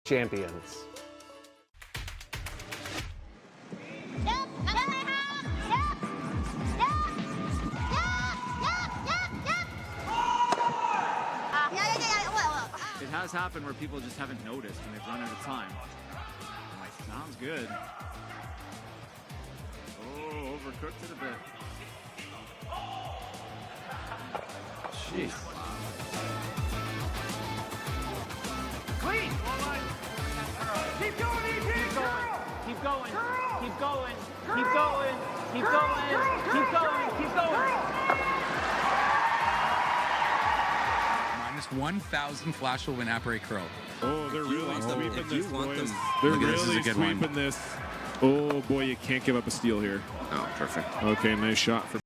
champions. It has happened where people just haven't noticed when they've run out of time. I'm like, sounds good. Oh, overcooked it a bit. Jeez. Clean! Keep going, Edin! Keep going, keep going, keep going, keep going, keep going, keep going. Minus 1,000 flash will win apres curl. Oh, they're really sweeping this, boys. They're Look at this, really this is a good sweeping one. this. Oh, boy, you can't give up a steal here. Oh, perfect. Okay, nice shot for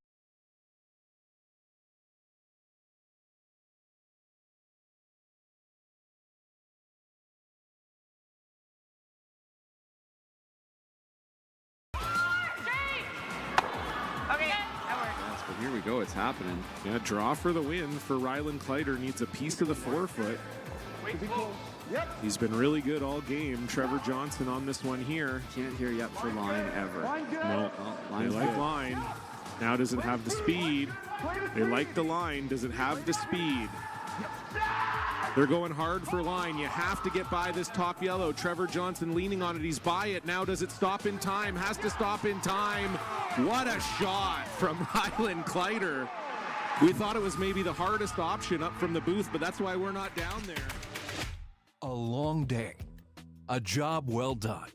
But here we go, it's happening. yeah, draw for the win for Rylan Kleider. Needs a piece of the forefoot. He's been really good all game. Trevor Johnson on this one here. Can't hear yet for line ever. No, they Line's like good. line. Now does it have the speed? They like the line. Does it have the speed? They're going hard for line. You have to get by this top yellow. Trevor Johnson leaning on it. He's by it. Now does it stop in time? Has to stop in time. What a shot from Rylan Kleider. We thought it was maybe the hardest option up from the booth, but that's why we're not down there. A long day. A job well done.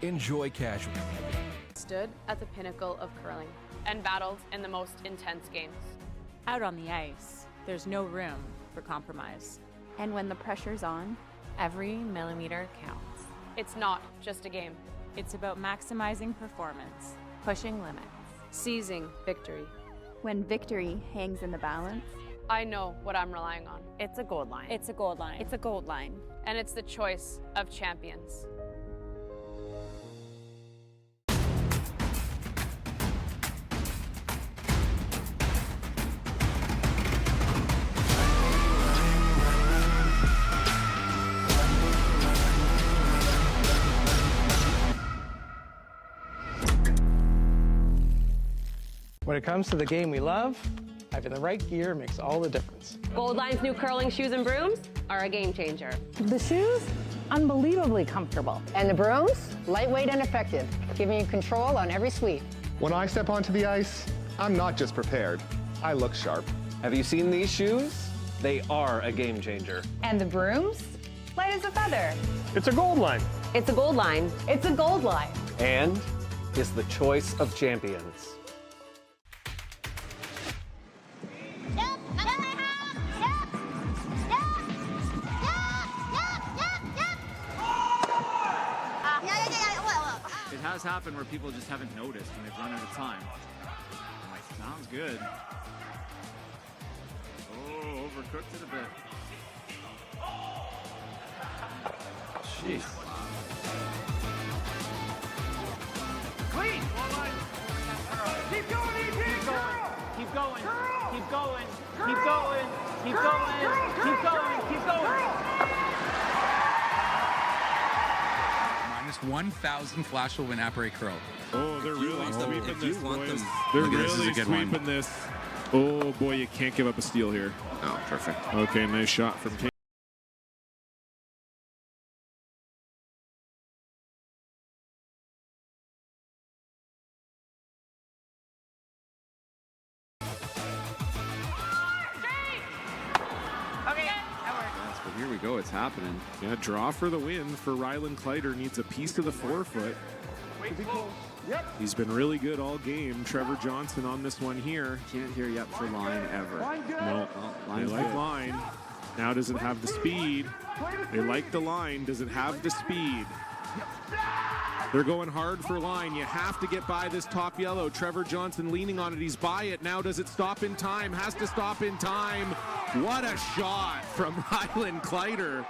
Enjoy casual. Stood at the pinnacle of curling and battled in the most intense games. Out on the ice, there's no room for compromise. And when the pressure's on, every millimeter counts. It's not just a game. It's about maximizing performance. Pushing limits. Seizing victory. When victory hangs in the balance, I know what I'm relying on. It's a gold line. It's a gold line. it's a gold line. And it's the choice of champions. When it comes to the game we love, having the right gear makes all the difference. Gold Line's new curling shoes and brooms are a game changer. The shoes, unbelievably comfortable. And the brooms, lightweight and effective, giving you control on every sweep. When I step onto the ice, I'm not just prepared, I look sharp. Have you seen these shoes? They are a game changer. And the brooms? Light as a feather. It's a gold line. It's a gold line. It's a gold line. And is the choice of champions. It has happened where people just haven't noticed when they've run out of time. I'm like, sounds good. Oh, overcooked it a bit. Jeez. Clean. Keep going, Edin. Keep going. Keep going. Keep going. Keep going. Keep going. Keep going. Minus 1,000 flash will win apres curl. Oh, they're really sweeping this, boys. They're Look at this, really this is a good sweeping one. this. Oh, boy, you can't give up a steal here. Oh, perfect. Okay, nice shot from King. But here we go, it's happening. Yeah, draw for the win for Rylan Kleider. Needs a piece of the forefoot. He's been really good all game. Trevor Johnson on this one here. Can't hear yet for line ever. No, they Line's like good. line. Now does it have the speed? They like the line. Does it have the speed? They're going hard for line. You have to get by this top yellow. Trevor Johnson leaning on it. He's by it. Now does it stop in time? Has to stop in time. What a shot from Rylan Kleider.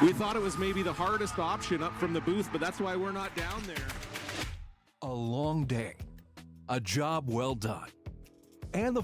We thought it was maybe the hardest option up from the booth, but that's why we're not down there. A long day, a job well done, and the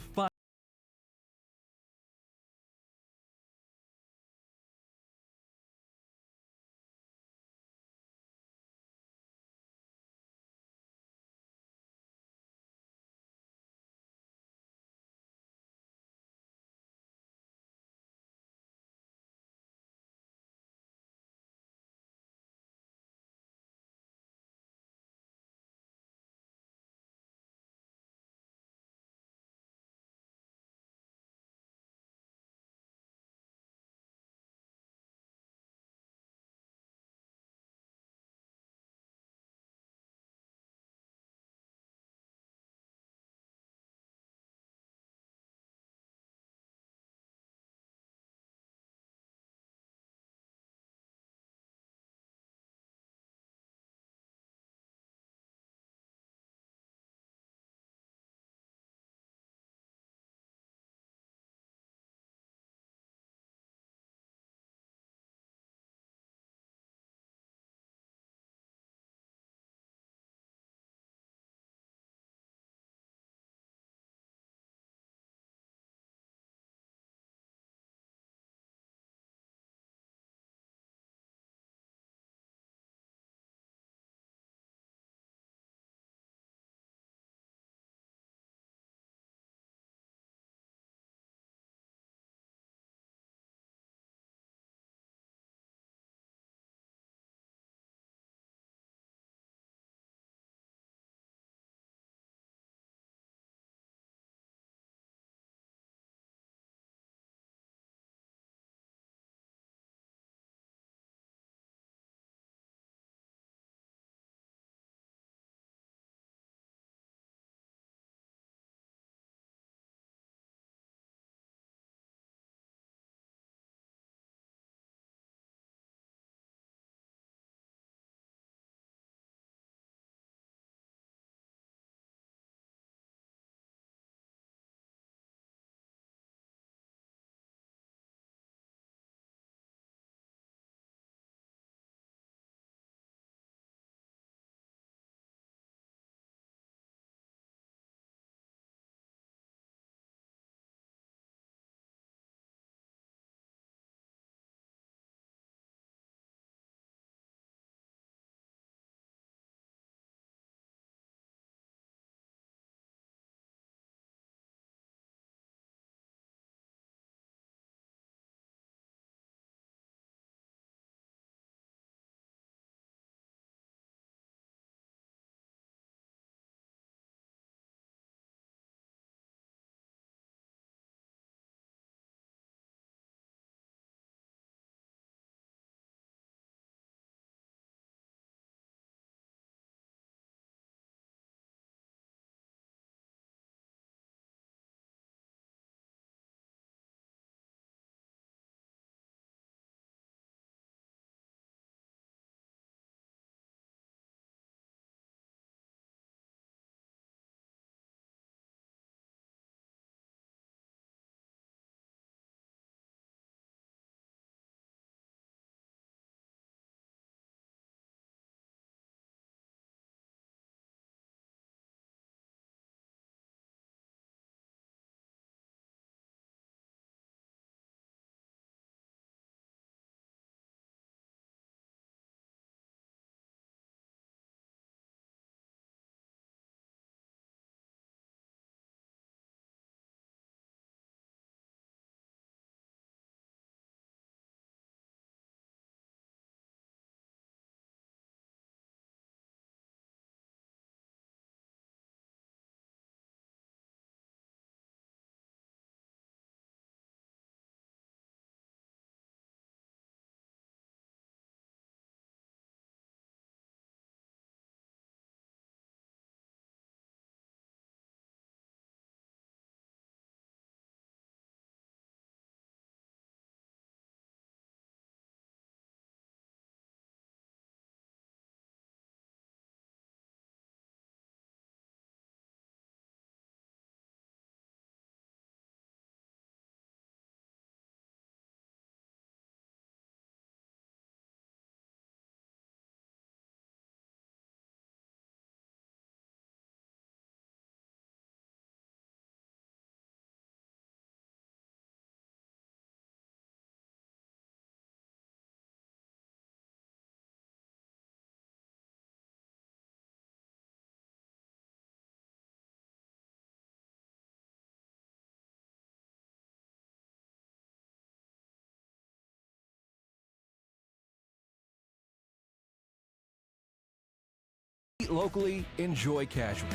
Eat locally, enjoy casually.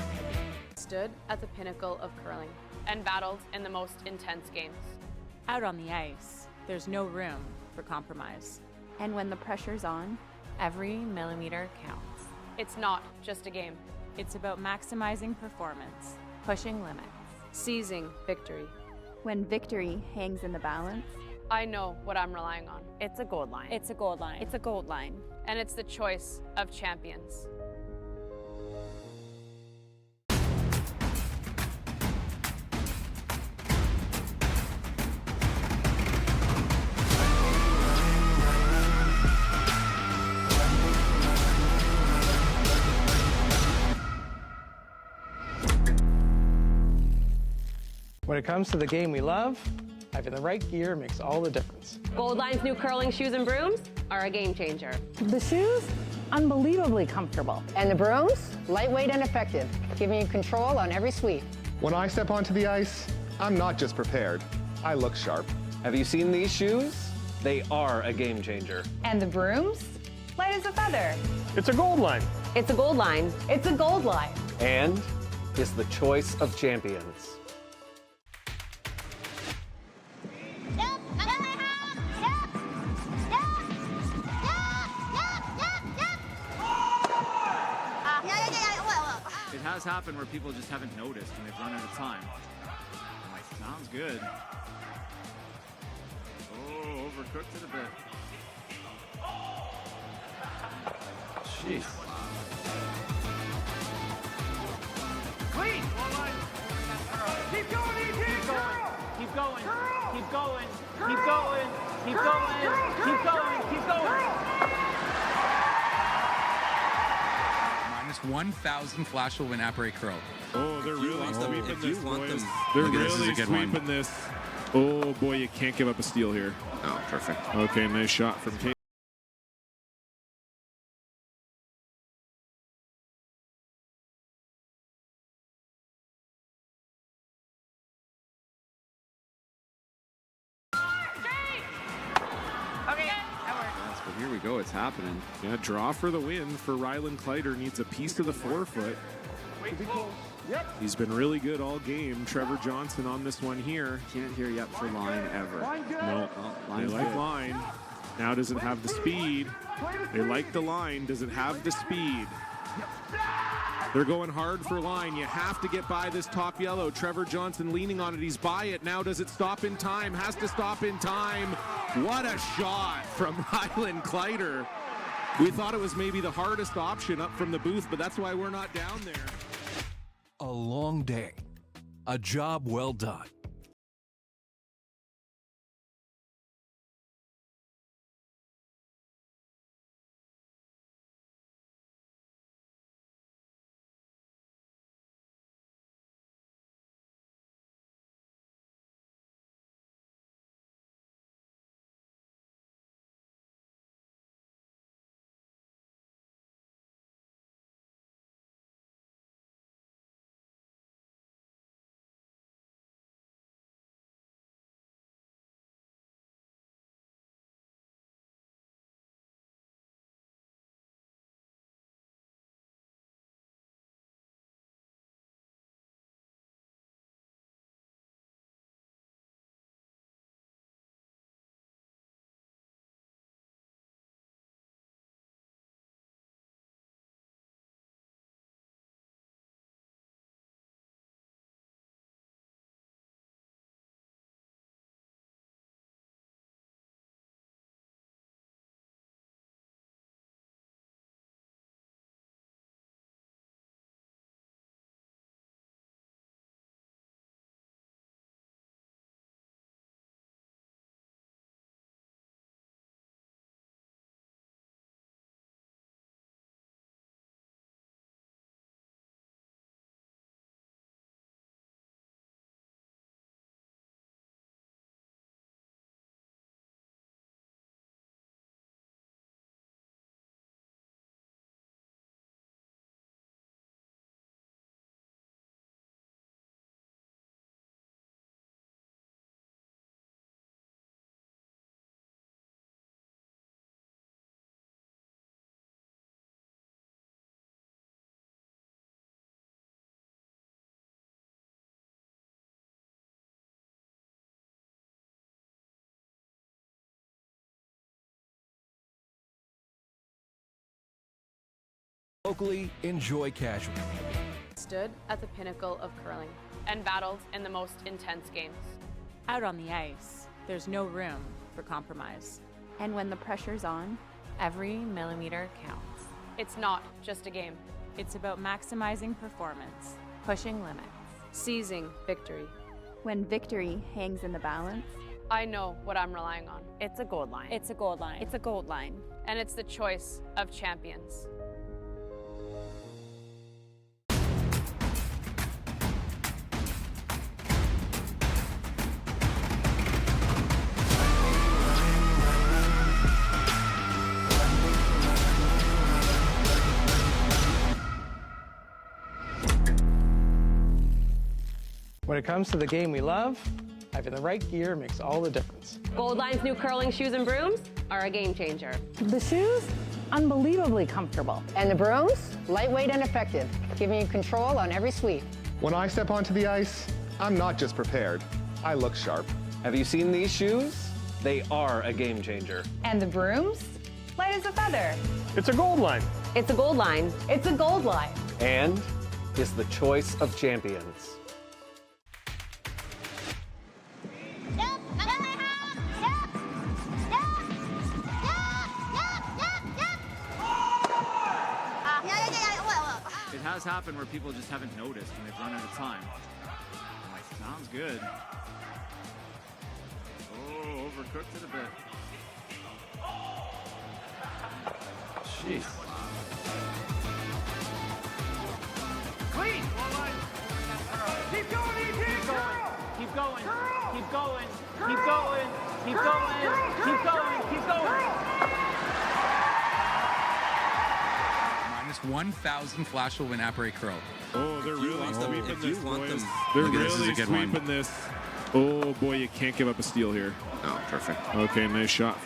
Stood at the pinnacle of curling and battled in the most intense games. Out on the ice, there's no room for compromise. And when the pressure's on, every millimeter counts. It's not just a game. It's about maximizing performance, Pushing limits. Seizing victory. When victory hangs in the balance, I know what I'm relying on. It's a gold line. It's a gold line. It's a gold line. And it's the choice of champions. When it comes to the game we love, having the right gear makes all the difference. Gold Line's new curling shoes and brooms are a game changer. the shoes, unbelievably comfortable. And the brooms, lightweight and effective, giving you control on every sweep. When I step onto the ice, I'm not just prepared, I look sharp. Have you seen these shoes? They are a game changer. And the brooms, light as a feather. It's a gold line. It's a gold line. It's a gold line. And is the choice of champions. It has happened where people just haven't noticed when they've run out of time. I'm like, sounds good. Oh, overcooked it a bit. Jeez. Clean. Keep going, Edin. Keep going. Keep going. Keep going. Keep going. Keep going. Keep going. Minus 1,000 flash will win apres curl. Oh, they're really sweeping this, boys. They're Look at this, really is a good sweeping one. this. Oh, boy, you can't give up a steal here. Oh, perfect. Okay, nice shot from Kate. Yes, but here we go. It's happening. Yeah, draw for the win for Rylan Kleider. Needs a piece of the forefoot. He's been really good all game. Trevor Johnson on this one here. Can't hear yep for line ever. No, they Line's like good. line. Now does it have the speed? They like the line. Does it have the speed? They're going hard for line. You have to get by this top yellow. Trevor Johnson leaning on it. He's by it. Now does it stop in time? Has to stop in time. What a shot from Rylan Kleider. We thought it was maybe the hardest option up from the booth, but that's why we're not down there. A long day. A job well done. Locally, enjoy casual. Stood at the pinnacle of curling and battled in the most intense games. Out on the ice, there's no room for compromise. And when the pressure's on, every millimeter counts. It's not just a game. It's about maximizing performance, Pushing limits. Seizing victory. When victory hangs in the balance, I know what I'm relying on. It's a gold line. it's a gold line. It's a gold line. And it's the choice of champions. When it comes to the game we love, having the right gear makes all the difference. Gold Line's new curling shoes and brooms are a game changer. The shoes, unbelievably comfortable. And the brooms, lightweight and effective, giving you control on every sweep. When I step onto the ice, I'm not just prepared. I look sharp. Have you seen these shoes? They are a game changer. And the brooms, light as a feather. It's a gold line. It's a gold line. It's a gold line. And is the choice of champions. It has happened where people just haven't noticed when they've run out of time. I'm like, sounds good. Oh, overcooked it a bit. Jeez. Clean. Keep going, Edin. Keep going. Keep going. Keep going. Keep going. Keep going. Keep going. Minus 1,000 flash will win apres curl. Oh, they're really sweeping this, boys. They're Look at this, really is a good sweeping one. this. Oh, boy, you can't give up a steal here. Oh, perfect. Okay, nice shot.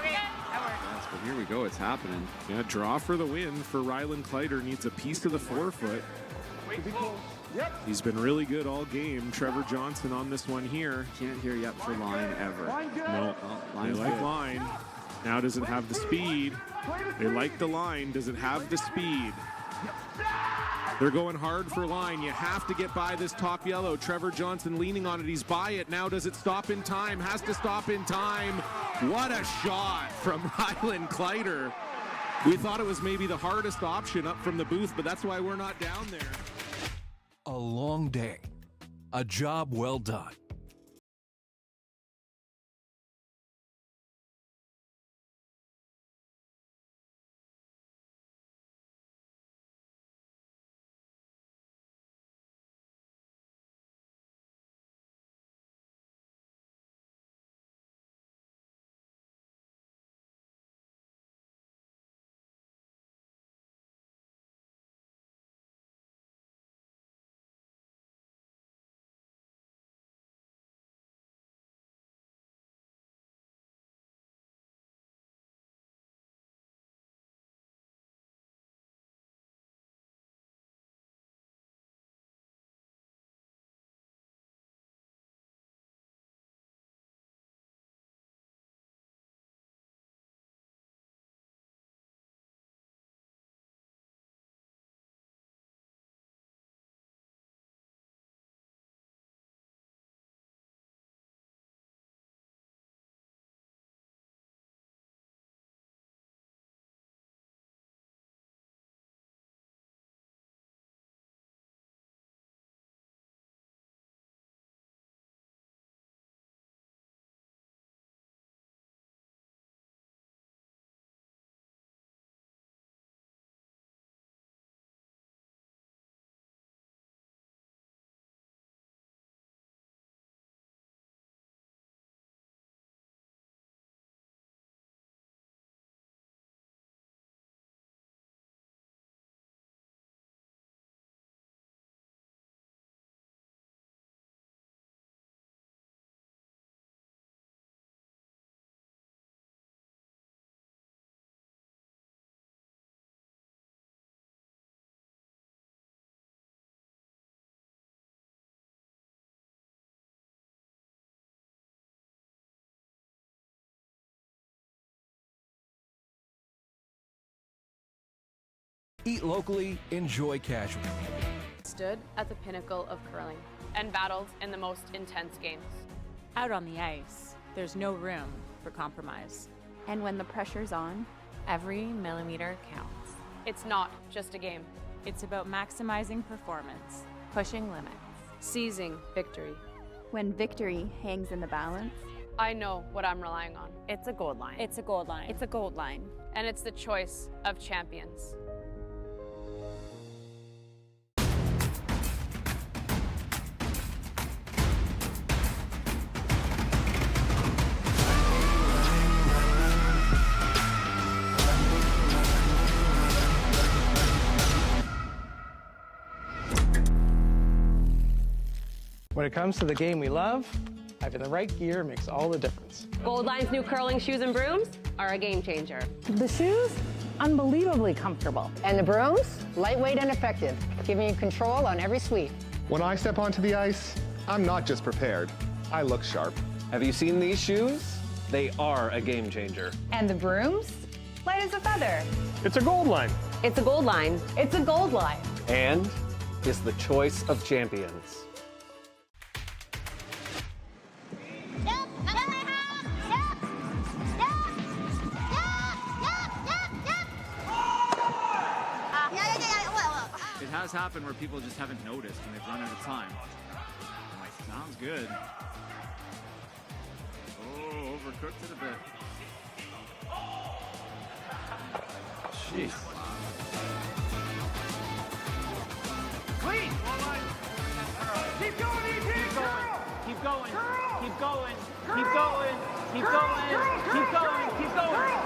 Yes, but here we go. It's happening. Yeah, draw for the win for Rylan Kleider. Needs a piece of the forefoot. He's been really good all game. Trevor Johnson on this one here. Can't hear yet for line ever. No, they Line's like good. line. Now does it have the speed? They like the line. Does it have the speed? They're going hard for line. You have to get by this top yellow. Trevor Johnson leaning on it. He's by it. Now does it stop in time? Has to stop in time. What a shot from Rylan Kleider. We thought it was maybe the hardest option up from the booth, but that's why we're not down there. A long day. A job well done. Eat locally, enjoy casual. Stood at the pinnacle of curling and battled in the most intense games. Out on the ice, there's no room for compromise. And when the pressure's on, every millimeter counts. It's not just a game. It's about maximizing performance, Pushing limits. Seizing victory. When victory hangs in the balance, I know what I'm relying on. It's a gold line. it's a gold line. It's a gold line. And it's the choice of champions. When it comes to the game we love, having the right gear makes all the difference. Gold Line's new curling shoes and brooms are a game changer. The shoes, unbelievably comfortable. And the brooms, lightweight and effective, giving you control on every sweep. When I step onto the ice, I'm not just prepared. I look sharp. Have you seen these shoes? They are a game changer. And the brooms, light as a feather. It's a gold line. It's a gold line. It's a gold line. And is the choice of champions. It has happened where people just haven't noticed when they've run out of time. I'm like, sounds good. Oh, overcooked it a bit. Jeez. Clean. Keep going, Edin. Keep going. Keep going. Keep going. Keep going. Keep going. Keep going.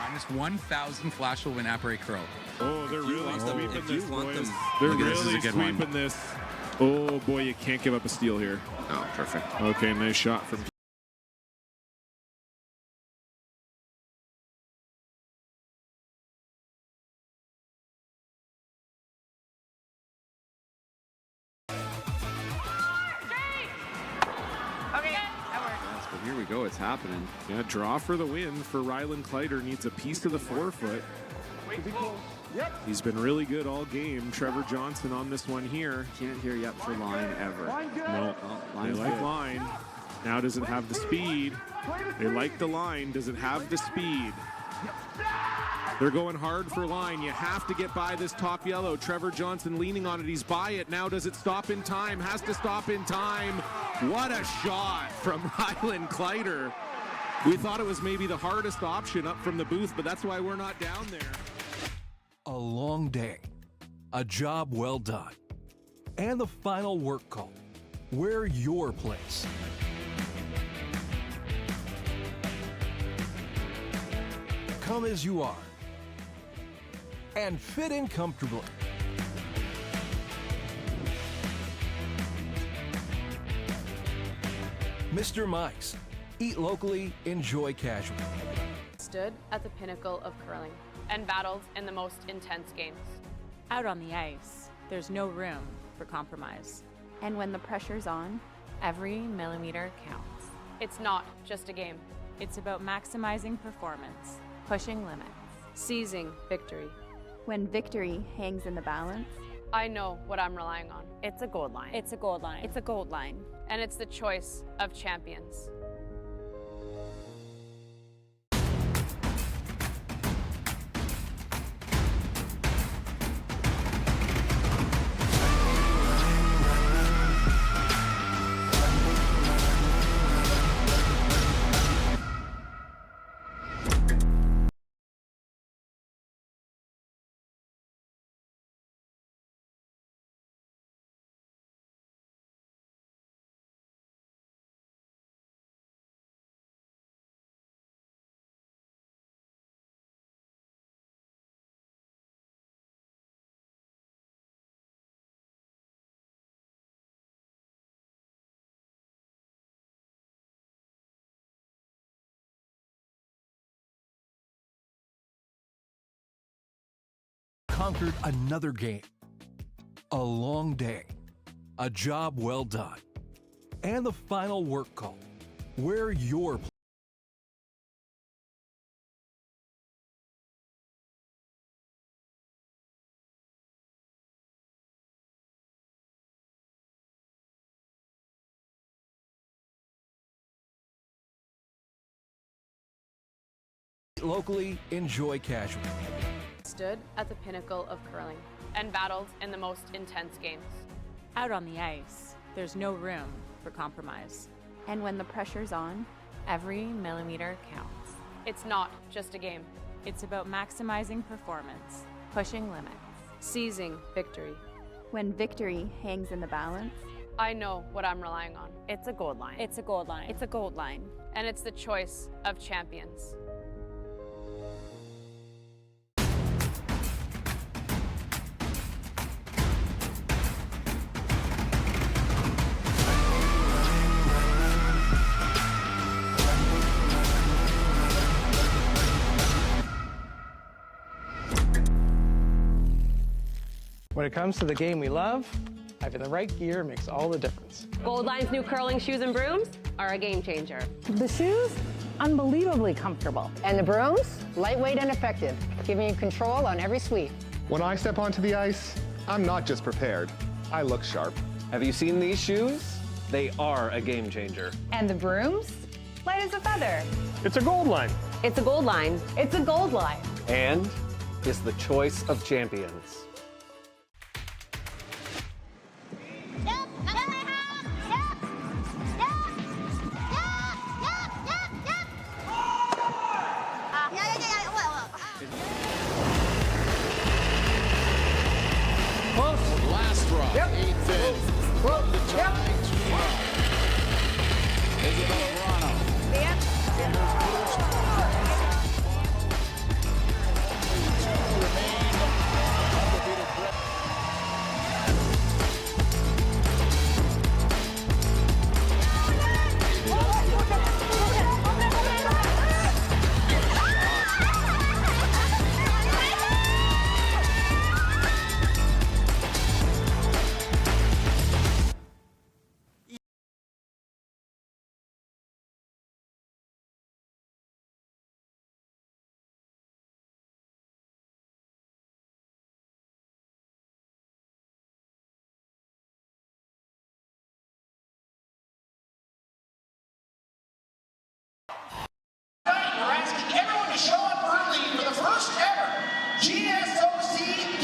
Minus 1,000 flash will win apres curl. Oh, they're really sweeping this, boys. They're Look at this, this is really a good one. sweeping this. Oh, boy, you can't give up a steal here. Oh, perfect. Okay, nice shot from... Yes, but here we go. It's happening. Yeah, draw for the win for Rylan Kleider. Needs a piece of the forefoot. He's been really good all game. Trevor Johnson on this one here. Can't hear yet for line ever. No, they Line's like good. line. Now doesn't have the speed. They like the line. Doesn't have the speed. They're going hard for line. You have to get by this top yellow. Trevor Johnson leaning on it. He's by it. Now does it stop in time? Has to stop in time. What a shot from Rylan Kleider. We thought it was maybe the hardest option up from the booth, but that's why we're not down there. A long day, a job well done, and the final work call. Where your place. Come as you are and fit in comfortably. Mr. Mike's. Eat locally, enjoy casual. Stood at the pinnacle of curling and battled in the most intense games. Out on the ice, there's no room for compromise. And when the pressure's on, every millimeter counts. It's not just a game. It's about maximizing performance, Pushing limits. Seizing victory. When victory hangs in the balance, I know what I'm relying on. It's a gold line. it's a gold line. It's a gold line. And it's the choice of champions. Conquered another game. A long day, a job well done, and the final work call. Where your place. Locally, enjoy casual. Stood at the pinnacle of curling and battled in the most intense games. Out on the ice, there's no room for compromise. And when the pressure's on, Every millimeter counts. It's not just a game. It's about maximizing performance, Pushing limits. Seizing victory. when victory hangs in the balance, I know what I'm relying on. It's a gold line. it's a gold line. It's a gold line. And it's the choice of champions. When it comes to the game we love, having the right gear makes all the difference. Gold Line's new curling shoes and brooms are a game changer. The shoes, unbelievably comfortable. And the brooms, lightweight and effective, giving you control on every sweep. When I step onto the ice, I'm not just prepared, I look sharp. Have you seen these shoes? They are a game changer. and the brooms, light as a feather. It's a gold line. It's a gold line. It's a gold line. And is the choice of champions. Last drop, 8th in. From the tie to Isabel Verano. We're asking everyone to show up early for the first ever GSOC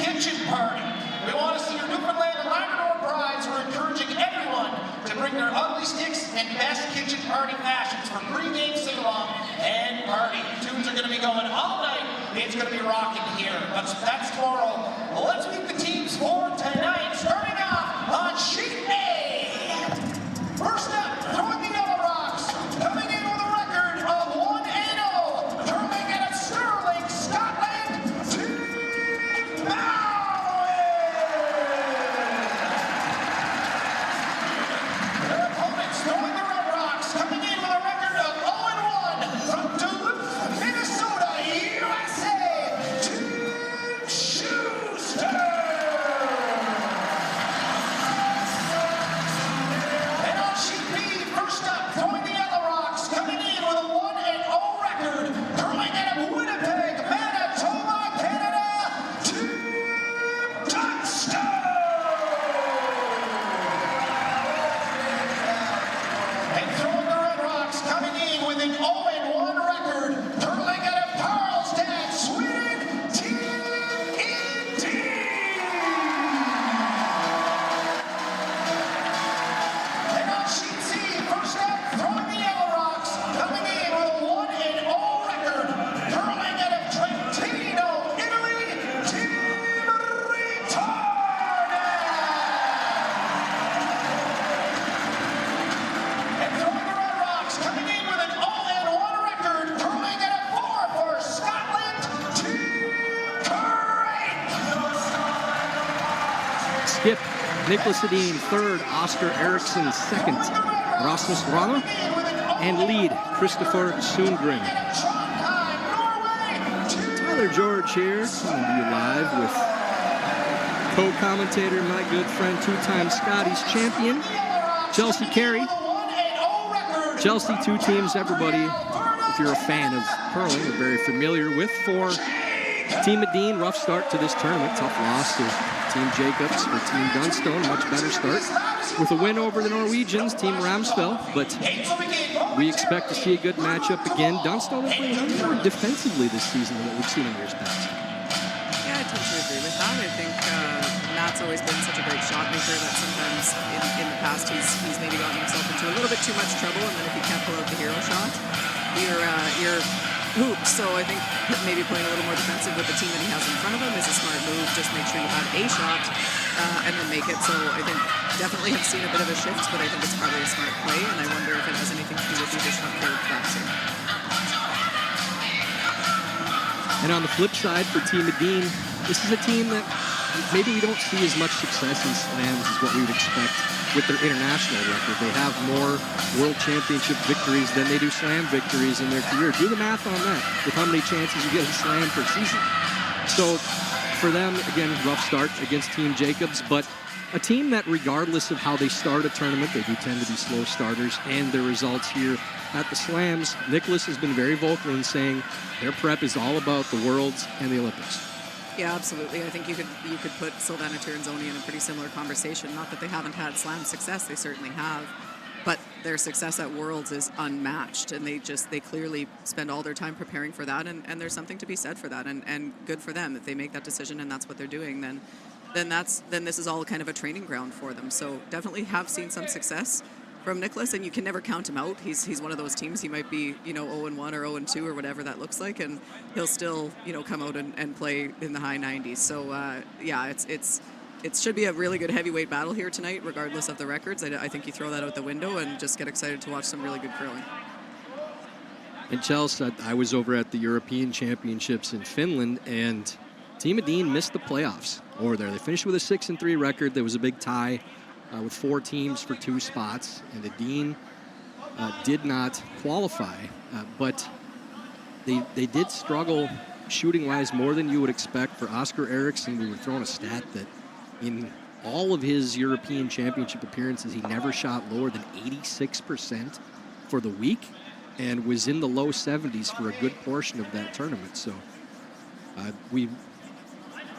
Kitchen Party. We want to see your Newfoundland and Labrador brides. We're encouraging everyone to bring their ugly sticks and best kitchen party fashions for pre-game sing-along and party. Tunes are going to be going all night. It's going to be rocking here. But that's tomorrow. Let's meet the teams for tonight. Starting off on sheet A. First up, throwing the Yellow Rocks. Coming in with a record of 1-0. Curling out of Stirling, Scotland, Team Maui. Their opponents, throwing the Red Rocks, coming in with a record of 0-1 from Duluth, Minnesota, USA, Team Schuster. And on sheet B, first up, throwing the Yellow Rocks, coming in with a 1-0 record, curling out of Winnipeg, Manitoba, Canada, Team Dunstone. And throwing the Red Rocks, coming in with an 0-1 record, curling out of Karlstad, Sweden, Team Edin. And on sheet C, first up, throwing the Yellow Rocks, coming in with a 1-0 record, curling out of Trentino, Italy, Team Retarded. And throwing the Red Rocks, coming in with an 0-1 record, curling out of 4 for Scotland, Team Current. Skip, Nicholas Edin third, Oscar Eriksson second, Rasmus Rana, and lead, Christopher Sundgren. Tyler George here, coming to you live with co-commentator, my good friend, two-time Scotties champion, Chelsea Carey. Chelsea, two teams, everybody, if you're a fan of hurling, are very familiar with. For Team Edin, rough start to this tournament, tough loss to Team Jacobs for Team Dunstone, much better start with a win over the Norwegians, Team Ramsfell, but we expect to see a good matchup again. Dunstone has played more defensively this season than what we've seen in years past. Yeah, I tend to agree with that. I think Matt's always been such a great shot maker that sometimes in the past he's maybe gotten himself into a little bit too much trouble, and then if you can't pull out the hero shot, you're hooped. So I think maybe playing a little more defensive with the team that he has in front of him is a smart move. Just make sure you have a shot and then make it. So I think definitely have seen a bit of a shift, but I think it's probably a smart play, and I wonder if it has anything to do with the additional third boxing. And on the flip side for Team Edin, this is a team that maybe we don't see as much success in slams as what we would expect with their international record. They have more World Championship victories than they do slam victories in their career. Do the math on that with how many chances you get in slam per season. So for them, again, rough start against Team Jacobs, but a team that regardless of how they start a tournament, they do tend to be slow starters, and their results here at the slams, Nicholas has been very vocal in saying their prep is all about the Worlds and the Olympics. Yeah, absolutely. I think you could put Silvana Tiranzoni in a pretty similar conversation. Not that they haven't had slam success, they certainly have, but their success at Worlds is unmatched, and they clearly spend all their time preparing for that, and there's something to be said for that, and good for them. If they make that decision and that's what they're doing, then this is all kind of a training ground for them. So definitely have seen some success from Nicholas, and you can never count him out. He's one of those teams. He might be 0-1 or 0-2 or whatever that looks like, and he'll still come out and play in the high 90s. So yeah, it should be a really good heavyweight battle here tonight, regardless of the records. I think you throw that out the window and just get excited to watch some really good curling. And Chelsea, I was over at the European Championships in Finland, and Team Edin missed the playoffs over there. They finished with a 6-3 record. There was a big tie with 4 teams for 2 spots, and Edin did not qualify, but they did struggle shooting-wise more than you would expect. For Oscar Eriksson, we were throwing a stat that in all of his European Championship appearances, he never shot lower than 86% for the week, and was in the low 70s for a good portion of that tournament. So we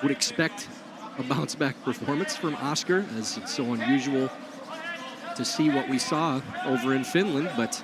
would expect a bounce-back performance from Oscar, as it's so unusual to see what we saw over in Finland. But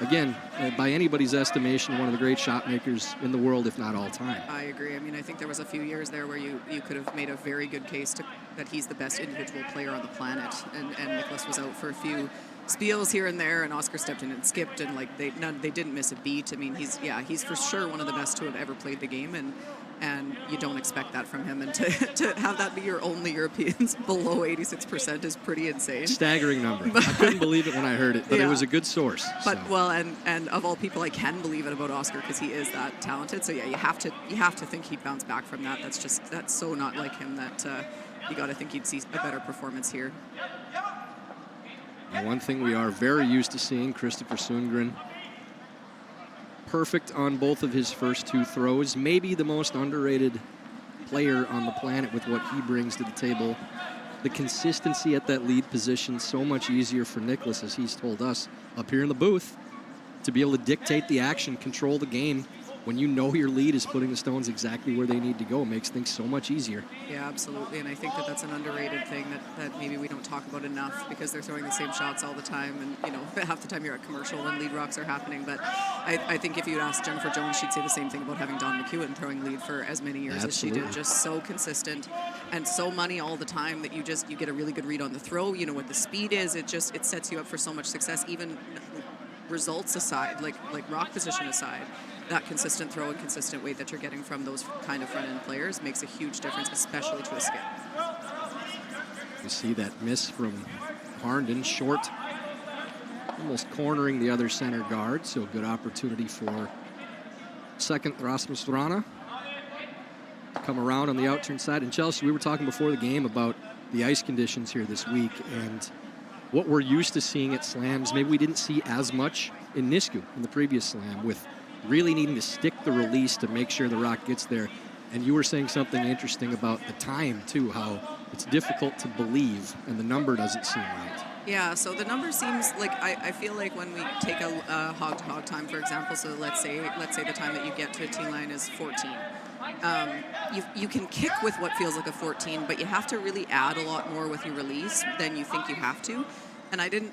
again, by anybody's estimation, one of the great shot makers in the world, if not all time. I agree. I mean, I think there was a few years there where you could have made a very good case that he's the best individual player on the planet, and Nicholas was out for a few spiels here and there, and Oscar stepped in and skipped, and they didn't miss a beat. I mean, he's for sure one of the best to have ever played the game, and you don't expect that from him. And to have that be your only Europeans below 86% is pretty insane. Staggering number. I couldn't believe it when I heard it, but yeah. It was a good source. But so. Well, and of all people, I can believe it about Oscar because he is that talented. So yeah, you have to think he'd bounce back from that. That's so not like him that you got to think he'd see a better performance here. And one thing we are very used to seeing, Christopher Sundgren, perfect on both of his first 2 throws. Maybe the most underrated player on the planet with what he brings to the table. The consistency at that lead position, so much easier for Nicholas, as he's told us up here in the booth, to be able to dictate the action, control the game. When you know your lead is putting the stones exactly where they need to go, it makes things so much easier. Yeah, absolutely, and I think that's an underrated thing that maybe we don't talk about enough, because they're throwing the same shots all the time, and half the time you're at commercial when lead rocks are happening. But I think if you'd ask Jennifer Jones, she'd say the same thing about having Dawn McEwen throwing lead for as many years Absolutely. as she did. Just so consistent and so money all the time that you get a really good read on the throw. You know what the speed is. It sets you up for so much success, even results aside, like rock position aside. That consistent throw and consistent weight that you're getting from those kind of front-end players makes a huge difference, especially to a skip. You see that miss from Harnden, short, almost cornering the other center guard, so good opportunity for second Rasmus Rana to come around on the outturn side. And Chelsea, we were talking before the game about the ice conditions here this week, and what we're used to seeing at slams, maybe we didn't see as much in Nisku in the previous slam, with really needing to stick the release to make sure the rock gets there. And you were saying something interesting about the time, too, how it's difficult to believe, and the number doesn't seem right. Yeah, so the number seems like, I feel like when we take a hog-to-hog time, for example, so let's say the time that you get to a T line is 14. you can kick with what feels like a 14, but you have to really add a lot more with your release than you think you have to. And I didn't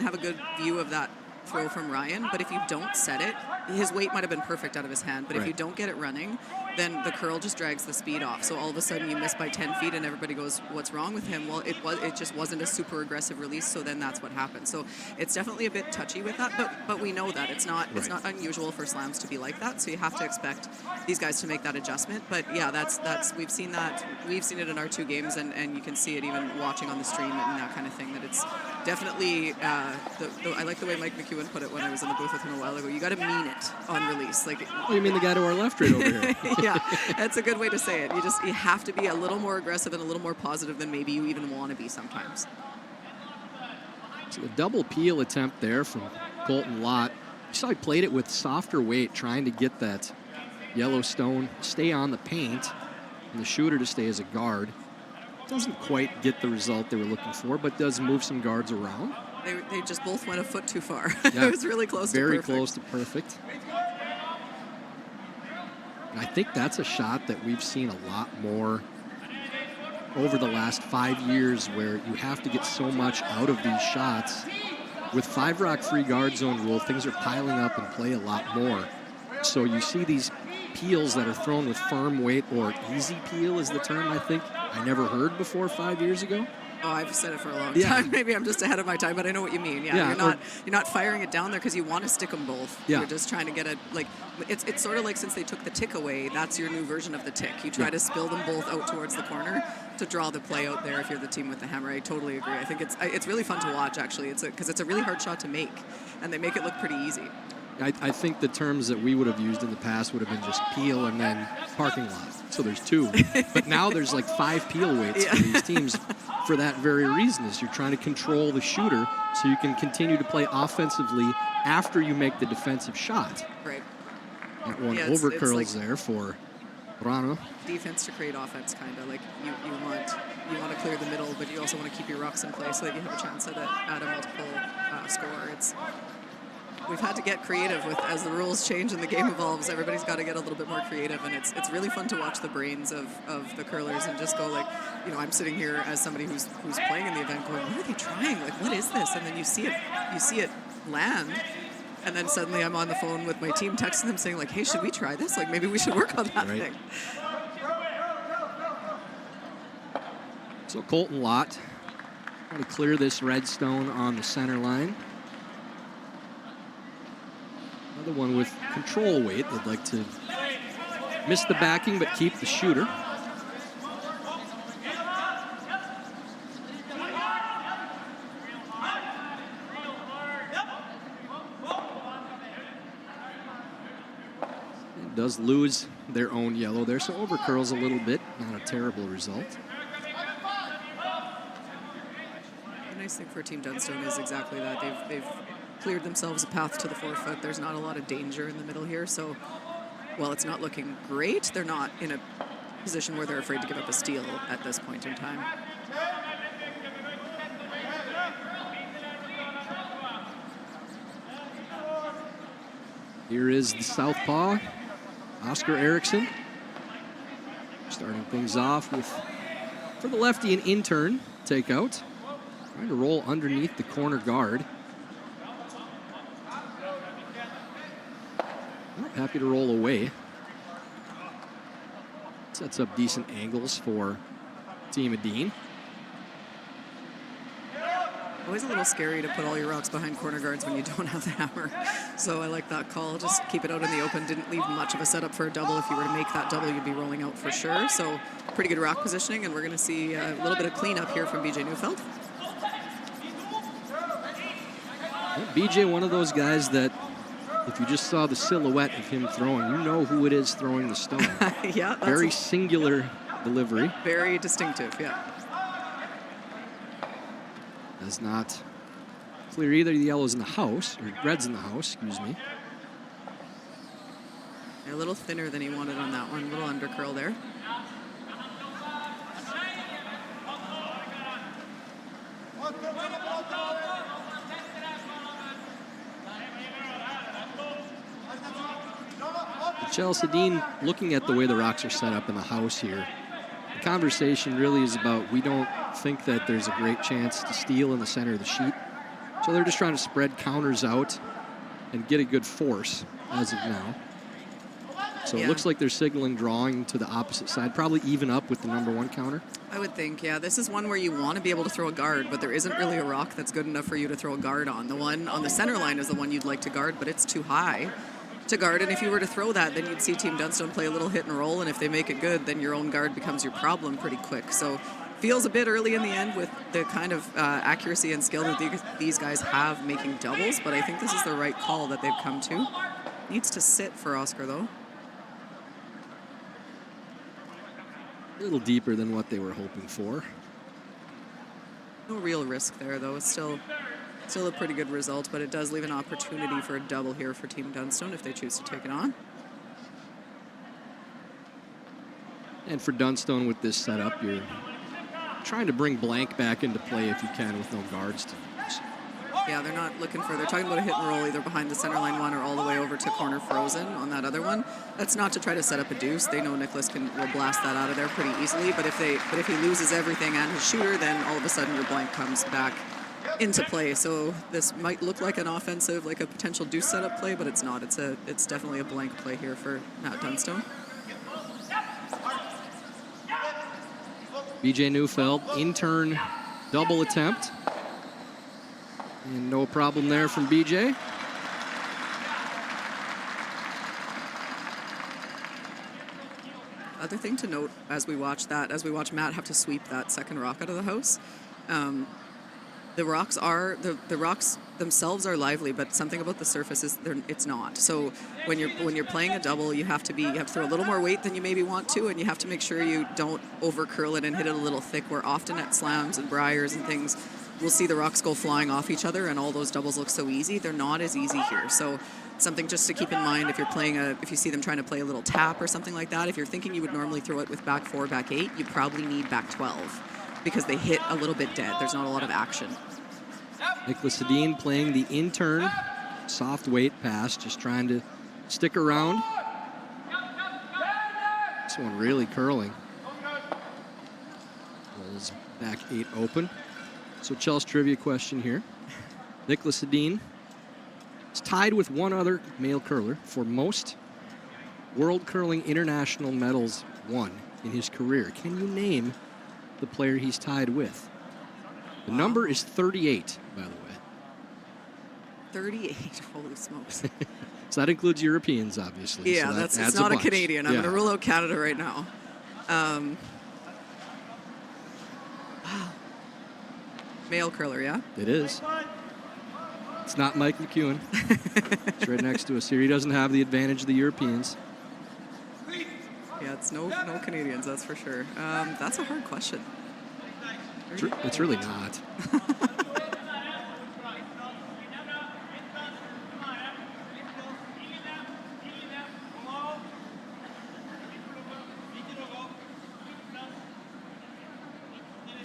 have a good view of that throw from Ryan, but if you don't set it, his weight might have been perfect out of his hand, but if you don't get it running, then the curl just drags the speed off. So all of a sudden you miss by 10 feet and everybody goes, what's wrong with him? Well, it just wasn't a super aggressive release, so then that's what happened. So it's definitely a bit touchy with that, but we know that it's not unusual for slams to be like that, so you have to expect these guys to make that adjustment. But yeah, that's we've seen it in our 2 games, and you can see it even watching on the stream and that kind of thing, that it's definitely I like the way Mike McEwen put it when I was in the booth with him a while ago. You got to mean it on release. Like, oh, you mean the guy to our left right over here? Yeah, that's a good way to say it. You have to be a little more aggressive and a little more positive than maybe you even want to be sometimes. So a double peel attempt there from Colton Lott. So he played it with softer weight, trying to get that Yellowstone stay on the paint and the shooter to stay as a guard. Doesn't quite get the result they were looking for, but does move some guards around. They just both went a foot too far. Yeah, it was really close to perfect. Very close to perfect. And I think that's a shot that we've seen a lot more over the last 5 years, where you have to get so much out of these shots. With 5-rock free guard zone rule, things are piling up and play a lot more. So you see these peels that are thrown with firm weight, or easy peel is the term I think I never heard before 5 years ago. Oh, I've said it for a long time. Maybe I'm just ahead of my time, but I know what you mean. Yeah, you're not firing it down there because you want to stick them both. Yeah. You're just trying to get it, like, it's sort of like since they took the tick away, that's your new version of the tick. You try to spill them both out towards the corner to draw the play out there if you're the team with the hammer. I totally agree. I think it's really fun to watch, actually. Because it's a really hard shot to make, and they make it look pretty easy. I think the terms that we would have used in the past would have been just peel and then parking lot. So there's 2. But now there's like 5 peel weights for these teams for that very reason, is you're trying to control the shooter so you can continue to play offensively after you make the defensive shot. Right. That one over curls like there for Rana. Defense to create offense, kind of like you want to clear the middle, but you also want to keep your rocks in place so that you have a chance at a multiple score. We've had to get creative with, as the rules change and the game evolves, everybody's got to get a little bit more creative, and it's really fun to watch the brains of the curlers and just go like, I'm sitting here as somebody who's playing in the event going, what are they trying? Like, what is this? And then you see it land, and then suddenly I'm on the phone with my team texting them saying like, hey, should we try this? Like, maybe we should work on that thing. So Colton Lott trying to clear this redstone on the center line. Another one with control weight. They'd like to miss the backing but keep the shooter. It does lose their own yellow there, so over curls a little bit. Not a terrible result. The nice thing for Team Dunstone is exactly that. They've cleared themselves a path to the 4-foot. There's not a lot of danger in the middle here, so while it's not looking great, they're not in a position where they're afraid to give up a steal at this point in time. Here is the southpaw, Oscar Eriksson, starting things off with, for the lefty, an intern takeout, trying to roll underneath the corner guard. Happy to roll away. Sets up decent angles for Team Edin. Always a little scary to put all your rocks behind corner guards when you don't have the hammer. So I like that call. Just keep it out in the open. Didn't leave much of a setup for a double. If you were to make that double, you'd be rolling out for sure. So pretty good rock positioning, and we're going to see a little bit of cleanup here from BJ Neufeld. BJ, one of those guys that if you just saw the silhouette of him throwing, you know who it is throwing the stone. Yeah. Very singular delivery. Very distinctive, yeah. Does not clear either the yellows in the house, or reds in the house, excuse me. A little thinner than he wanted on that one. A little under curl there. Chelsea Dean, looking at the way the rocks are set up in the house here, the conversation really is about we don't think that there's a great chance to steal in the center of the sheet. So they're just trying to spread counters out and get a good force as of now. So it looks like they're signaling drawing to the opposite side, probably even up with the number 1 counter. I would think, yeah. This is one where you want to be able to throw a guard, but there isn't really a rock that's good enough for you to throw a guard on. The one on the center line is the one you'd like to guard, but it's too high to guard. And if you were to throw that, then you'd see Team Dunstone play a little hit and roll, and if they make it good, then your own guard becomes your problem pretty quick. So feels a bit early in the end with the kind of accuracy and skill that these guys have making doubles, but I think this is the right call that they've come to. Needs to sit for Oscar, though. A little deeper than what they were hoping for. No real risk there, though. It's still a pretty good result, but it does leave an opportunity for a double here for Team Dunstone if they choose to take it on. And for Dunstone with this setup, you're trying to bring blank back into play if you can with no guards to use. Yeah, they're not looking for, they're talking about a hit and roll either behind the center line one or all the way over to corner frozen on that other one. That's not to try to set up a deuce. They know Nicholas will blast that out of there pretty easily, but if he loses everything and his shooter, then all of a sudden your blank comes back into play. So this might look like an offensive, like a potential deuce setup play, but it's not. It's definitely a blank play here for Matt Dunstone. BJ Neufeld, in-turn double attempt. And no problem there from BJ. Other thing to note as we watch Matt have to sweep that second rock out of the house, the rocks themselves are lively, but something about the surface is it's not. So when you're playing a double, you have to throw a little more weight than you maybe want to, and you have to make sure you don't over curl it and hit it a little thick. Where often at slams and briars and things, we'll see the rocks go flying off each other, and all those doubles look so easy. They're not as easy here. So something just to keep in mind if you see them trying to play a little tap or something like that. If you're thinking you would normally throw it with back 4, back 8, you probably need back 12 because they hit a little bit dead. There's not a lot of action. Nicholas Edin playing the in-turn soft weight pass, just trying to stick around. This one really curling. Pulls back 8 open. So Chelsea trivia question here. Nicholas Edin is tied with one other male curler for most World Curling International medals won in his career. Can you name the player he's tied with? The number is 38, by the way. 38, holy smokes. So that includes Europeans, obviously. Yeah, so it's not a Canadian. I'm going to rule out Canada right now. Wow. Male curler, yeah? It is. It's not Mike McEwen. It's right next to us here. He doesn't have the advantage of the Europeans. Yeah, it's no Canadians, that's for sure. That's a hard question. It's really not.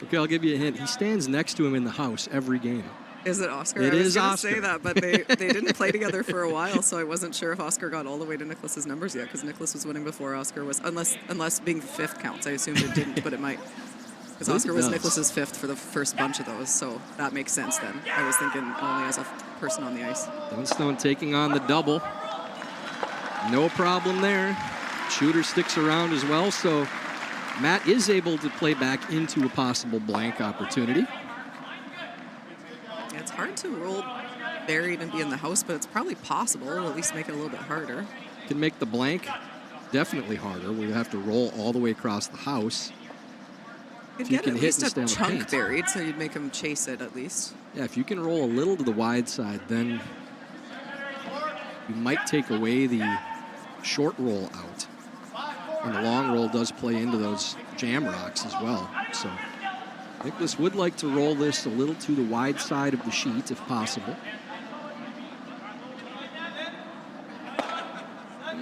Okay, I'll give you a hint. He stands next to him in the house every game. Is it Oscar? It is I was Oscar. going to say that, but they didn't play together for a while, so I wasn't sure if Oscar got all the way to Nicholas's numbers yet, because Nicholas was winning before Oscar was, unless being fifth counts. I assumed it didn't, but it might. Because Oscar was Nicholas's fifth for the first bunch of those, so that makes sense then. I was thinking only as a person on the ice. Dunstone taking on the double. No problem there. Shooter sticks around as well, so Matt is able to play back into a possible blank opportunity. Yeah, it's hard to roll buried and be in the house, but it's probably possible, or at least make it a little bit harder. Can make the blank definitely harder. We have to roll all the way across the house. You'd get at least a chunk buried, so you'd make him chase it at least. Yeah, if you can roll a little to the wide side, then you might take away the short roll out. And the long roll does play into those jam rocks as well. So Nicholas would like to roll this a little to the wide side of the sheet if possible.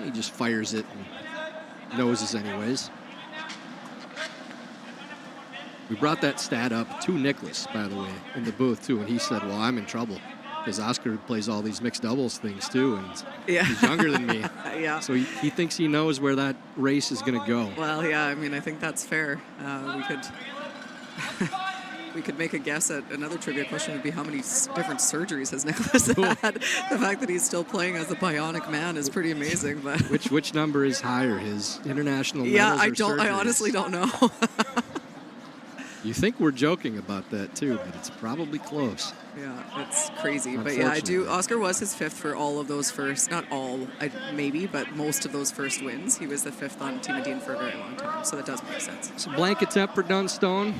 He just fires it and noses anyways. We brought that stat up to Nicholas, by the way, in the booth too, and he said, well, I'm in trouble. because Oscar plays all these mixed doubles things too, and Yeah. he's younger than me. Yeah. So he thinks he knows where that race is going to go. Well, yeah, I mean, I think that's fair. We could make a guess at another trivia question would be how many different surgeries has Nicholas had? The fact that he's still playing as a bionic man is pretty amazing. But which number is higher, his international yeah, medals or I surgeries? honestly don't know. You think we're joking about that too, but it's probably close. Yeah, it's crazy. But yeah, I do. Oscar was his 5th for all of those first, not all, maybe, but most of those first wins. He was the 5th on Team Edin for a very long time, so that does make sense. So blank attempt for Dunstone.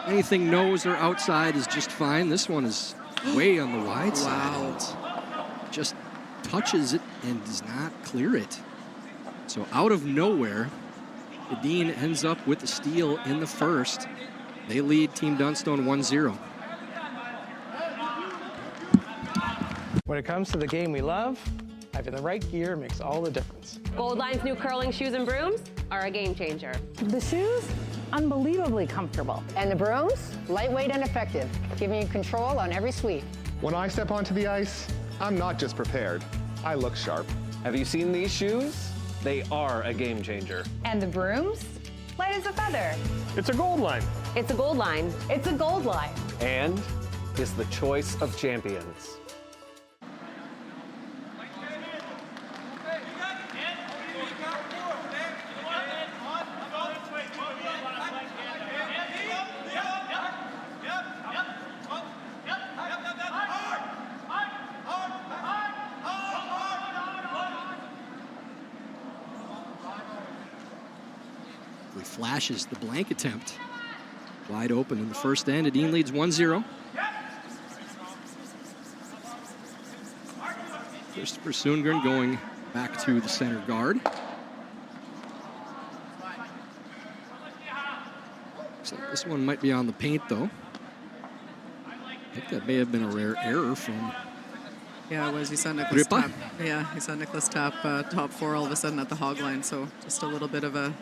Anything nose or outside is just fine. This one is way on the wide side. And just touches it and does not clear it. So out of nowhere, Edin ends up with the steal in the first. They lead Team Dunstone 1-0. When it comes to the game we love, having the right gear makes all the difference. Gold Line's new curling shoes and brooms are a game changer. The shoes, unbelievably comfortable. And the brooms, lightweight and effective, giving you control on every sweep. When I step onto the ice, I'm not just prepared. I look sharp. Have you seen these shoes? They are a game changer. And the brooms? Light as a feather. It's a Gold Line. It's a Gold Line. It's a Gold Line. And is the choice of champions. Flashes the blank attempt. Wide open in the first end. Edin leads 1-0. Christopher Sundgren going back to the center guard. So this one might be on the paint, though. I think that may have been a rare error from... Yeah, it was. You saw Nicholas tap. Yeah, you saw Nicholas tap top 4 all of a sudden at the hog line. So just a little bit of an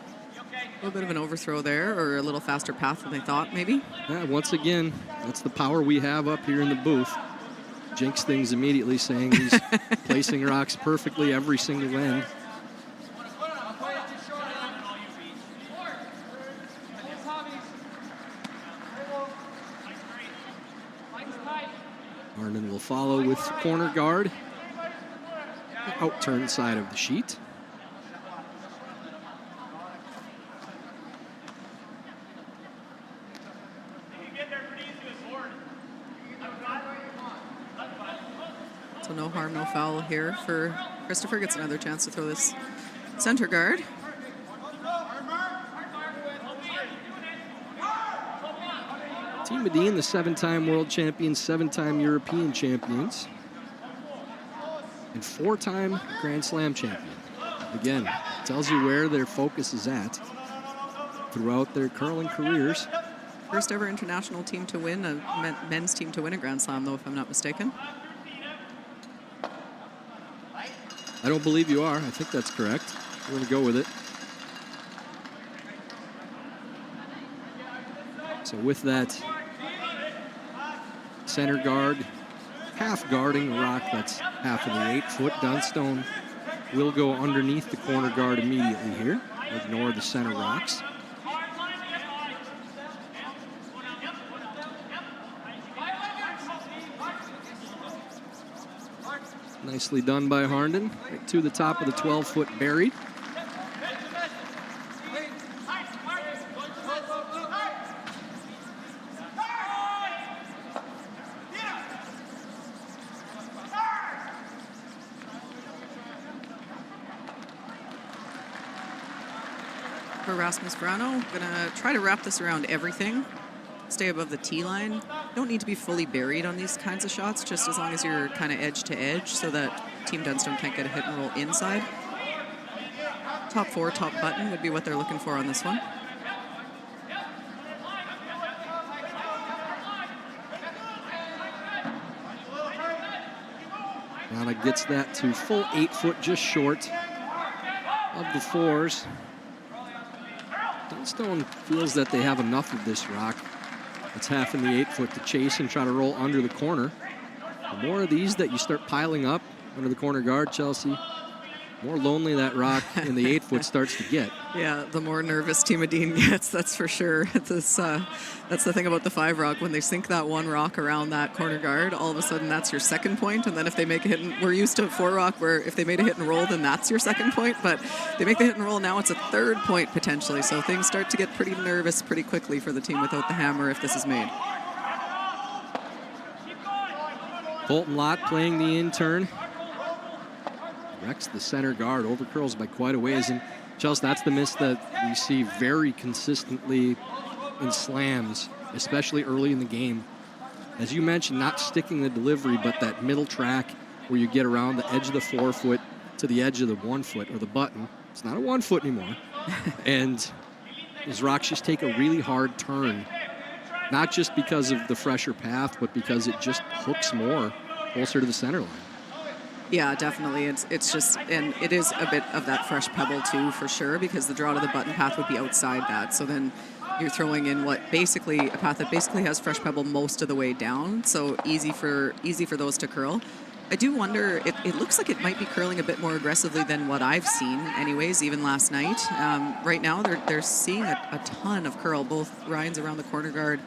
overthrow there, or a little faster path than they thought, maybe. Yeah, once again, that's the power we have up here in the booth. Jinx things immediately, saying he's placing rocks perfectly every single end. Arnon will follow with corner guard. Out-turn side of the sheet. So no harm, no foul here for Christopher. Gets another chance to throw this center guard. Team Edin, the 7-time world champions, 7-time European champions, and 4-time Grand Slam champion. Again, tells you where their focus is at throughout their curling careers. First ever international team to win, a men's team to win a Grand Slam, though, if I'm not mistaken. I don't believe you are. I think that's correct. We're going to go with it. So with that center guard half guarding a rock that's half of the 8-foot, Dunstone will go underneath the corner guard immediately here. Ignore the center rocks. Nicely done by Harnden. Right to the top of the 12-foot buried. For Rasmus Brano, gonna try to wrap this around everything. Stay above the tee line. Don't need to be fully buried on these kinds of shots, just as long as you're kind of edge to edge so that Team Dunstone can't get a hit and roll inside. Top 4, top button would be what they're looking for on this one. Brana gets that to full 8-foot, just short of the 4s. Dunstone feels that they have enough of this rock. It's half in the 8-foot to chase and try to roll under the corner. The more of these that you start piling up under the corner guard, Chelsea, more lonely that rock in the 8-foot starts to get. Yeah, the more nervous Team Edin gets, that's for sure. That's the thing about the 5 rock. When they sink that 1 rock around that corner guard, all of a sudden that's your second point. And then if they make a hit, we're used to 4 rock where if they made a hit and roll, then that's your second point. But they make the hit and roll, now it's a 3rd point potentially. So things start to get pretty nervous pretty quickly for the team without the hammer if this is made. Colton Lott playing the intern. Wrecks the center guard, over curls by quite a ways. And Chelsea, that's the miss that we see very consistently in slams, especially early in the game. As you mentioned, not sticking the delivery, but that middle track where you get around the edge of the 4-foot to the edge of the 1-foot or the button. It's not a 1-foot anymore. And these rocks just take a really hard turn, not just because of the fresher path, but because it just hooks more closer to the center line. Yeah, definitely. It's just, and it is a bit of that fresh pebble too, for sure, because the draw to the button path would be outside that. So then you're throwing in what basically a path that basically has fresh pebble most of the way down. So easy for those to curl. I do wonder, it looks like it might be curling a bit more aggressively than what I've seen anyways, even last night. Right now they're seeing a ton of curl, both Ryan's around the corner guard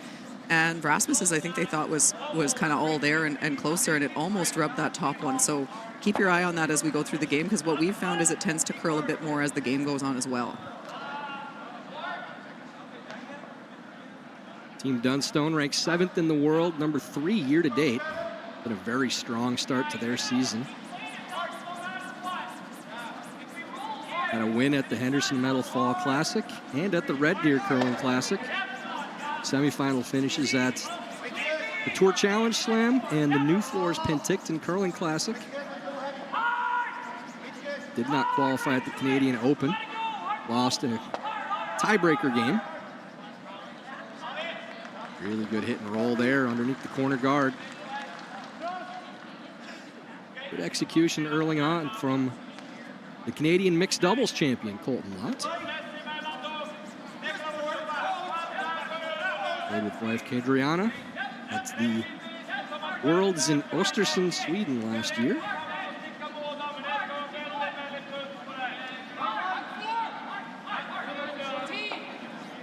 and Rasmus's, I think they thought was kind of all there and closer, and it almost rubbed that top one. So keep your eye on that as we go through the game, because what we've found is it tends to curl a bit more as the game goes on as well. Team Dunstone ranks 7th in the world, number 3 year to date. Been a very strong start to their season. Had a win at the Henderson Medal Fall Classic and at the Red Deer Curling Classic. Semifinal finishes at the Tour Challenge Slam and the New Floors Penticton Curling Classic. Did not qualify at the Canadian Open. Lost in a tiebreaker game. Really good hit and roll there underneath the corner guard. Good execution early on from the Canadian mixed doubles champion, Colton Lott. Played with wife Kadriana at the Worlds in Östersund, Sweden last year.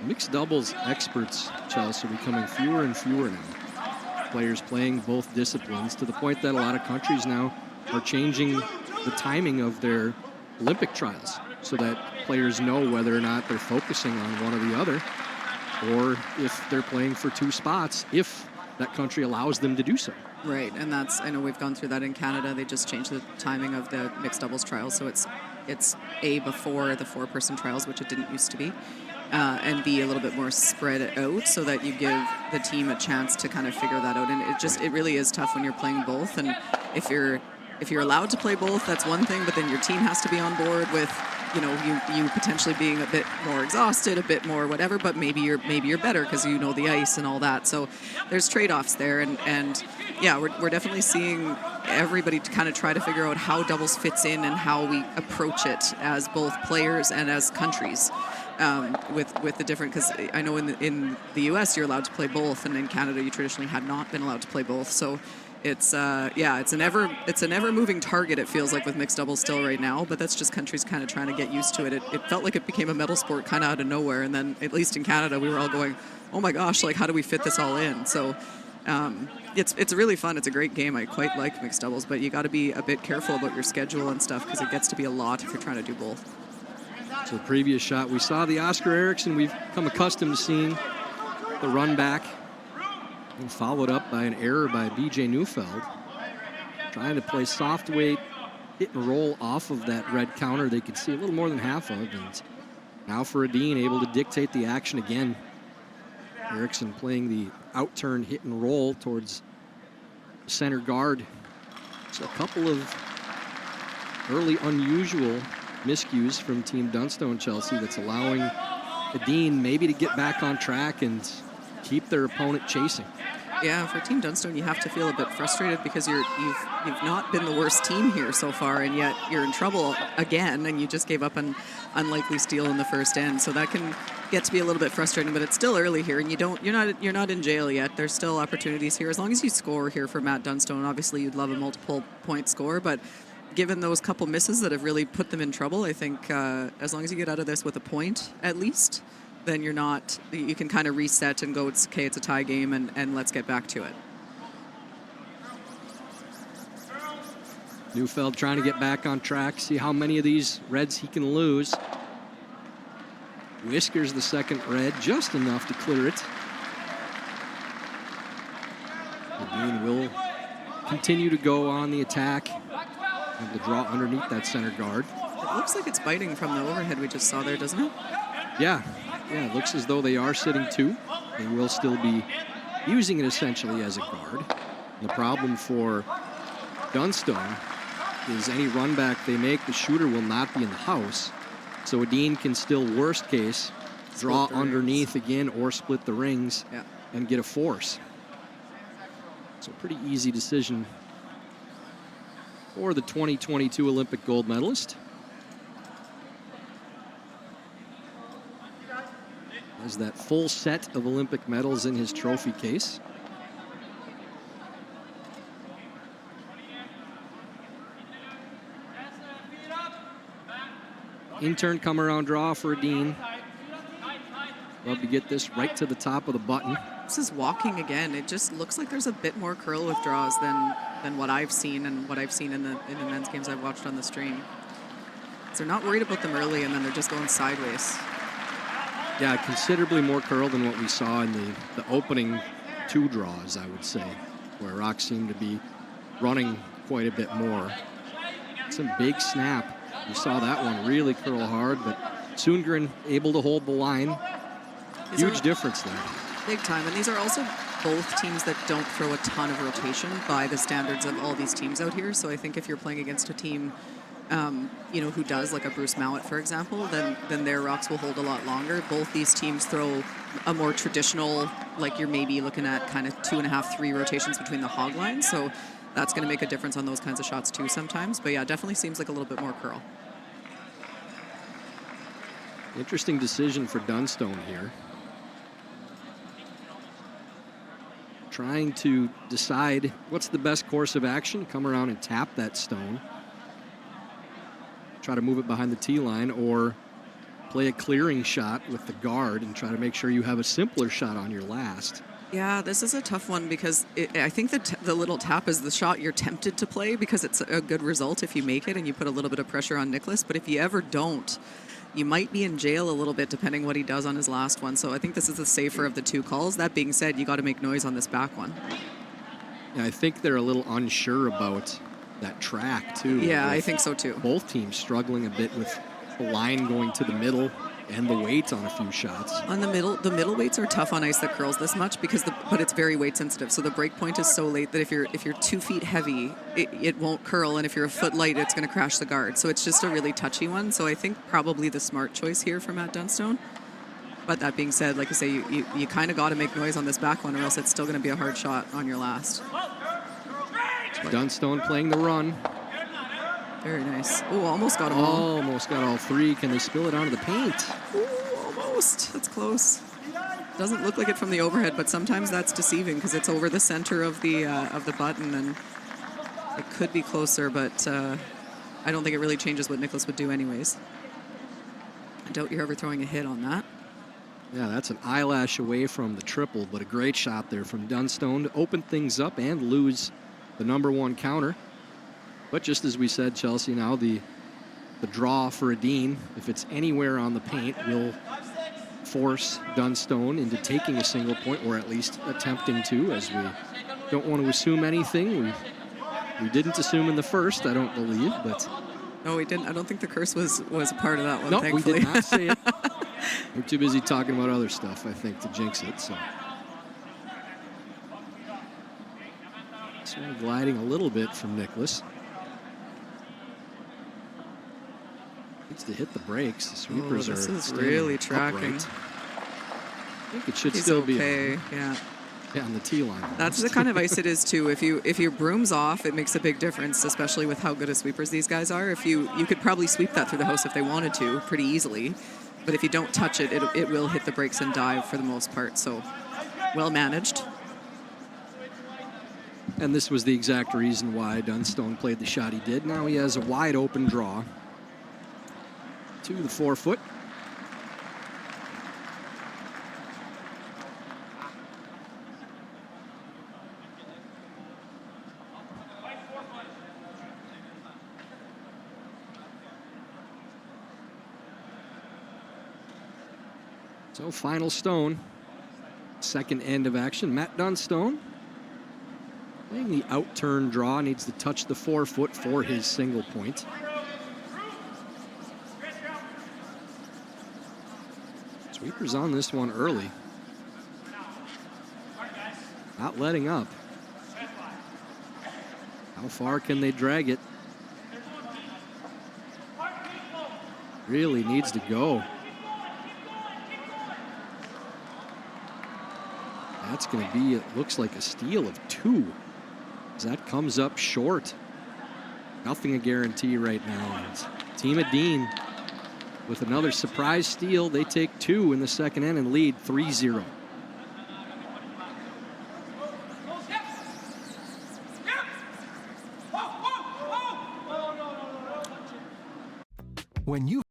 Mixed doubles experts, Chelsea, are becoming fewer and fewer now. Players playing both disciplines, to the point that a lot of countries now are changing the timing of their Olympic trials so that players know whether or not they're focusing on one or the other, or if they're playing for 2 spots, if that country allows them to do so. Right, and that's, I know we've gone through that in Canada. They just changed the timing of the mixed doubles trials, so it's A, before the 4-person trials, which it didn't used to be, and B, a little bit more spread out, so that you give the team a chance to kind of figure that out. And it really is tough when you're playing both, and if you're allowed to play both, that's one thing, but then your team has to be on board with, you potentially being a bit more exhausted, a bit more whatever, but maybe you're better because you know the ice and all that. So there's trade-offs there, and yeah, we're definitely seeing everybody to kind of try to figure out how doubles fits in and how we approach it as both players and as countries, with the different, because I know in the US you're allowed to play both, and in Canada you traditionally had not been allowed to play both. So it's it's an ever moving target, it feels like, with mixed doubles still right now, but that's just countries kind of trying to get used to it. It felt like it became a medal sport kind of out of nowhere, and then at least in Canada we were all going, oh my gosh, like how do we fit this all in? So it's really fun. It's a great game. I quite like mixed doubles, but you got to be a bit careful about your schedule and stuff, because it gets to be a lot if you're trying to do both. So the previous shot, we saw the Oscar Eriksson we've come accustomed to seeing, the run back, and followed up by an error by BJ Neufeld. Trying to play soft weight, hit and roll off of that red counter they could see a little more than half of. And now for Edin, able to dictate the action again. Eriksson playing the out-turn hit and roll towards center guard. So a couple of early unusual miscues from Team Dunstone, Chelsea, that's allowing Edin maybe to get back on track and keep their opponent chasing. Yeah, for Team Dunstone, you have to feel a bit frustrated because you've not been the worst team here so far, and yet you're in trouble again, and you just gave up an unlikely steal in the first end. So that can get to be a little bit frustrating, but it's still early here, and you're not in jail yet. There's still opportunities here as long as you score here for Matt Dunstone. Obviously, you'd love a multiple point score, but given those couple misses that have really put them in trouble, I think as long as you get out of this with a point at least, then you can kind of reset and go, it's okay, it's a tie game, and let's get back to it. Neufeld trying to get back on track, see how many of these reds he can lose. Whiskers the second red, just enough to clear it. Edin will continue to go on the attack. Have to draw underneath that center guard. It looks like it's biting from the overhead we just saw there, doesn't it? Yeah, it looks as though they are sitting two. They will still be using it essentially as a guard. And the problem for Dunstone is any run back they make, the shooter will not be in the house. So Edin can still, worst case, draw underneath again or split the rings and get a force. So pretty easy decision for the 2022 Olympic gold medalist. Has that full set of Olympic medals in his trophy case. In-turn come-around draw for Edin. Love to get this right to the top of the button. This is walking again. It just looks like there's a bit more curl with draws than what I've seen and what I've seen in the men's games I've watched on the stream. So they're not worried about them early, and then they're just going sideways. Yeah, considerably more curl than what we saw in the opening two draws, I would say, where Rock seemed to be running quite a bit more. Some big snap. You saw that one really curl hard, but Sundgren able to hold the line. Huge difference there. Big time. And these are also both teams that don't throw a ton of rotation by the standards of all these teams out here. So I think if you're playing against a team who does, like a Bruce Mowat, for example, then their rocks will hold a lot longer. Both these teams throw a more traditional, like you're maybe looking at kind of 2.5, 3 rotations between the hog lines. So that's going to make a difference on those kinds of shots too sometimes. But yeah, definitely seems like a little bit more curl. Interesting decision for Dunstone here. Trying to decide what's the best course of action. Come around and tap that stone. Try to move it behind the tee line, or play a clearing shot with the guard and try to make sure you have a simpler shot on your last. Yeah, this is a tough one because I think that the little tap is the shot you're tempted to play because it's a good result if you make it and you put a little bit of pressure on Nicholas. But if you ever don't, you might be in jail a little bit depending what he does on his last one. So I think this is the safer of the two calls. That being said, you got to make noise on this back one. Yeah, I think they're a little unsure about that track too. Yeah, I think so too. Both teams struggling a bit with the line going to the middle and the weight on a few shots. On the middle weights are tough on ice that curls this much but it's very weight sensitive. So the break point is so late that if you're 2 feet heavy, it won't curl, and if you're a foot light, it's going to crash the guard. So it's just a really touchy one. So I think probably the smart choice here for Matt Dunstone. But that being said, like I say, you kind of got to make noise on this back one, or else it's still going to be a hard shot on your last. Dunstone playing the run. Very nice. Oh, almost got them all. Almost got all 3. Can they spill it onto the paint? Ooh, almost. That's close. Doesn't look like it from the overhead, but sometimes that's deceiving because it's over the center of the button, and it could be closer, but I don't think it really changes what Nicholas would do anyways. I doubt you're ever throwing a hit on that. Yeah, that's an eyelash away from the triple, but a great shot there from Dunstone to open things up and lose the #1 counter. But just as we said, Chelsea, now the draw for Edin, if it's anywhere on the paint, will force Dunstone into taking a single point, or at least attempting to, as we don't want to assume anything. We didn't assume in the first, I don't believe, but... No, we didn't. I don't think the curse was a part of that one, no, thankfully. We did not say it. We're too busy talking about other stuff, I think, to jinx it, so... Sort of gliding a little bit from Nicholas. Needs to hit the brakes. The sweepers this are is really tracking. Upright. think it should still be okay. Yeah. Yeah, on the tee line. That's the kind of ice it is too. If your broom's off, it makes a big difference, especially with how good of sweepers these guys are. If you could probably sweep that through the house if they wanted to, pretty easily. But if you don't touch it, it will hit the brakes and dive for the most part. So well managed. And this was the exact reason why Dunstone played the shot he did. Now he has a wide open draw to the 4-foot. So final stone, second end of action. Matt Dunstone playing the out-turn draw, needs to touch the 4-foot for his single point. Sweepers on this one early. Not letting up. How far can they drag it? Really needs to go. That's going to be, it looks like a steal of 2. As that comes up short. Nothing a guarantee right now. And Team Edin with another surprise steal. They take 2 in the second end and lead 3-0. When you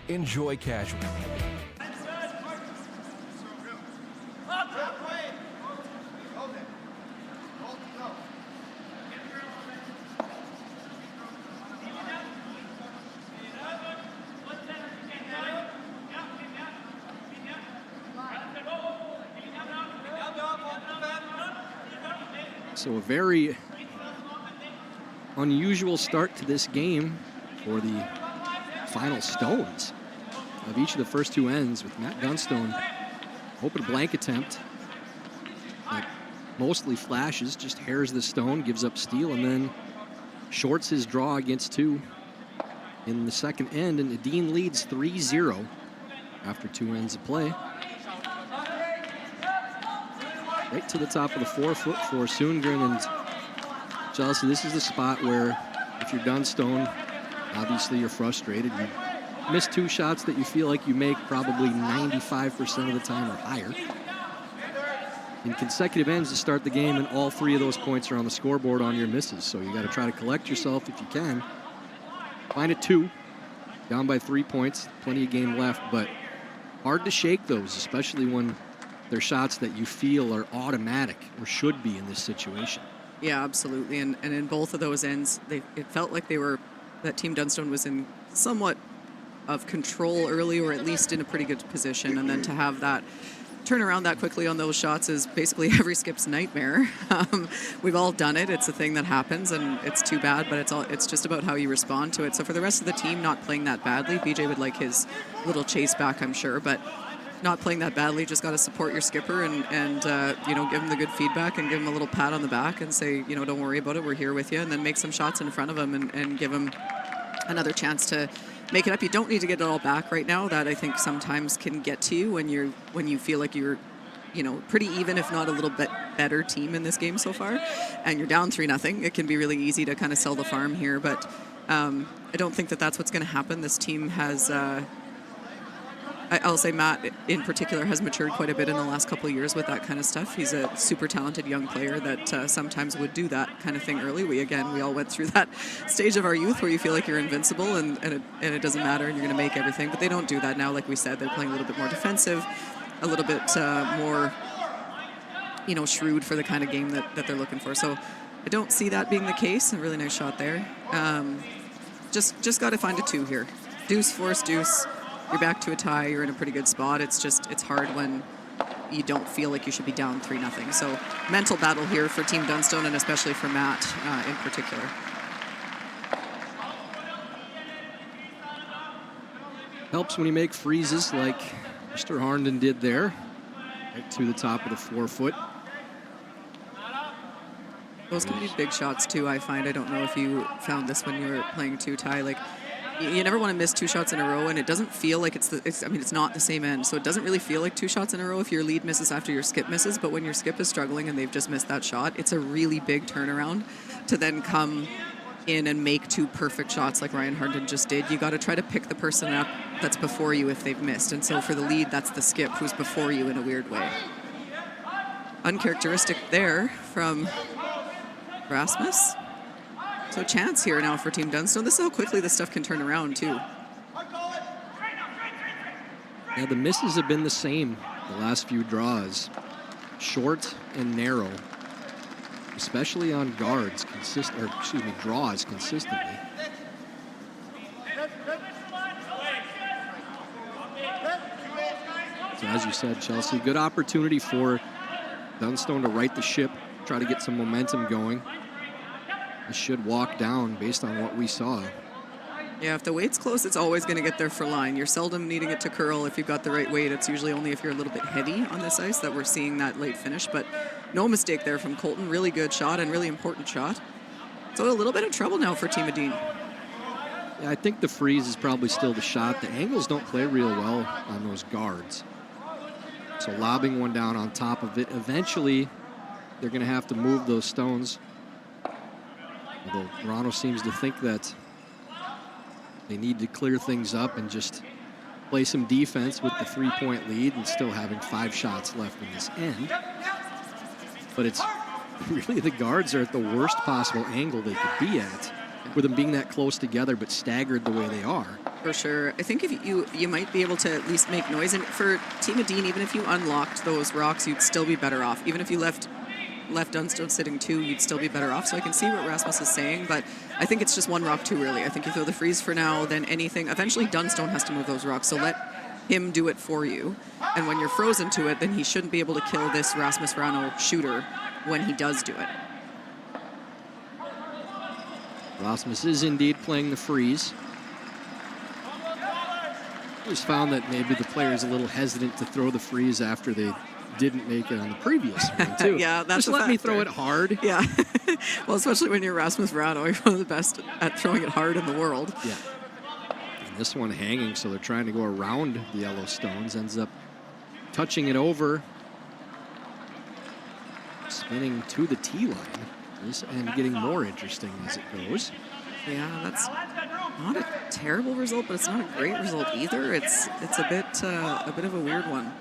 enjoy casual. So a very unusual start to this game for the final stones of each of the first 2 ends, with Matt Dunstone open blank attempt that mostly flashes, just hairs the stone, gives up steal, and then shorts his draw against 2 in the second end, and Edin leads 3-0 after 2 ends of play. Right to the top of the 4-foot for Sundgren, and Chelsea, this is the spot where if you're Dunstone, obviously you're frustrated. You miss 2 shots that you feel like you make probably 95% of the time or higher. In consecutive ends to start the game, and all 3 of those points are on the scoreboard on your misses. So you got to try to collect yourself if you can. Find it 2, down by 3 points, plenty of game left, but hard to shake those, especially when they're shots that you feel are automatic or should be in this situation. Yeah, absolutely. And in both of those ends, it felt like that Team Dunstone was in somewhat of control early, or at least in a pretty good position. And then to have that turn around that quickly on those shots is basically every skip's nightmare. We've all done it. It's a thing that happens, and it's too bad, but it's just about how you respond to it. So for the rest of the team, not playing that badly. BJ would like his little chase back, I'm sure, but not playing that badly. Just got to support your skipper and give him the good feedback and give him a little pat on the back and say, don't worry about it, we're here with you, and then make some shots in front of him and give him another chance to make it up. You don't need to get it all back right now. That I think sometimes can get to you when you feel like you're pretty even, if not a little bit better team in this game so far, and you're down 3-0. It can be really easy to kind of sell the farm here, but I don't think that that's what's going to happen. This team has I'll say Matt in particular has matured quite a bit in the last couple of years with that kind of stuff. He's a super talented young player that sometimes would do that kind of thing early. We all went through that stage of our youth where you feel like you're invincible and it doesn't matter and you're going to make everything. But they don't do that now. Like we said, they're playing a little bit more defensive, a little bit more, shrewd for the kind of game that they're looking for. So I don't see that being the case. A really nice shot there. Just got to find a 2 here. Deuce, force, deuce. You're back to a tie. You're in a pretty good spot. It's hard when you don't feel like you should be down 3-0. So mental battle here for Team Dunstone, and especially for Matt in particular. Helps when you make freezes like Mr. Harnden did there, right to the top of the 4-foot. Those can be big shots too, I find. I don't know if you found this when you were playing too, Ty. Like, you never want to miss 2 shots in a row, and it doesn't feel like it's not the same end, so it doesn't really feel like 2 shots in a row if your lead misses after your skip misses, but when your skip is struggling and they've just missed that shot, it's a really big turnaround to then come in and make 2 perfect shots like Ryan Harnden just did. You got to try to pick the person up that's before you if they've missed, and so for the lead, that's the skip who's before you in a weird way. Uncharacteristic there from Rasmus. So chance here now for Team Dunstone. This is how quickly this stuff can turn around too. Yeah, the misses have been the same the last few draws. Short and narrow, especially on guards, draws consistently. So as you said, Chelsea, good opportunity for Dunstone to right the ship, try to get some momentum going. It should walk down based on what we saw. Yeah, if the weight's close, it's always going to get there for line. You're seldom needing it to curl if you've got the right weight. It's usually only if you're a little bit heavy on this ice that we're seeing that late finish. But no mistake there from Colton. Really good shot and really important shot. So a little bit of trouble now for Team Edin. Yeah, I think the freeze is probably still the shot. The angles don't play real well on those guards. So lobbing one down on top of it. Eventually, they're going to have to move those stones. Although Toronto seems to think that they need to clear things up and just play some defense with the 3-point lead and still having 5 shots left in this end. But it's really the guards are at the worst possible angle they could be at, with them being that close together but staggered the way they are. For sure. I think if you might be able to at least make noise. And for Team Edin, even if you unlocked those rocks, you'd still be better off. Even if you left Dunstone sitting 2, you'd still be better off. So I can see what Rasmus is saying, but I think it's just 1 rock too early. I think you throw the freeze for now, then anything. Eventually Dunstone has to move those rocks, so let him do it for you. And when you're frozen to it, then he shouldn't be able to kill this Rasmus Verano shooter when he does do it. Rasmus is indeed playing the freeze. I just found that maybe the player's a little hesitant to throw the freeze after they didn't make it on the previous one, too. Yeah, that's just let me throw it hard. Yeah. Well, especially when you're Rasmus Verano, you're one of the best at throwing it hard in the world. Yeah. And this one hanging, so they're trying to go around the yellow stones. Ends up touching it over, spinning to the tee line, and getting more interesting as it goes. Yeah, that's not a terrible result, but it's not a great result either. It's a bit of a weird one.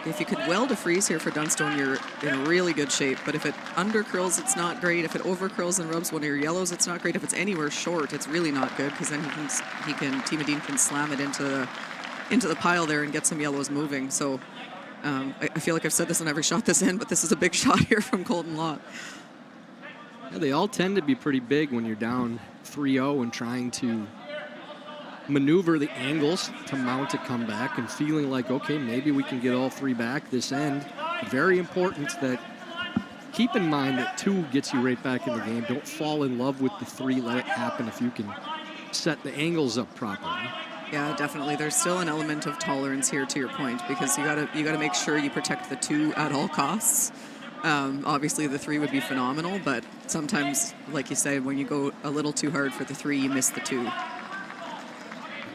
If you could weld a freeze here for Dunstone, you're in really good shape. But if it under curls, it's not great. If it over curls and rubs one of your yellows, it's not great. If it's anywhere short, it's really not good, because then Team Edin can slam it into the pile there and get some yellows moving. So I feel like I've said this on every shot this end, but this is a big shot here from Colton Lott. Yeah, they all tend to be pretty big when you're down 3-0 and trying to maneuver the angles to mount a comeback and feeling like, okay, maybe we can get all 3 back this end. Very important that keep in mind that 2 gets you right back in the game. Don't fall in love with the 3. Let it happen if you can set the angles up properly. Yeah, definitely. There's still an element of tolerance here, to your point, because you gotta make sure you protect the 2 at all costs. Obviously, the 3 would be phenomenal, but sometimes, like you said, when you go a little too hard for the 3, you miss the 2.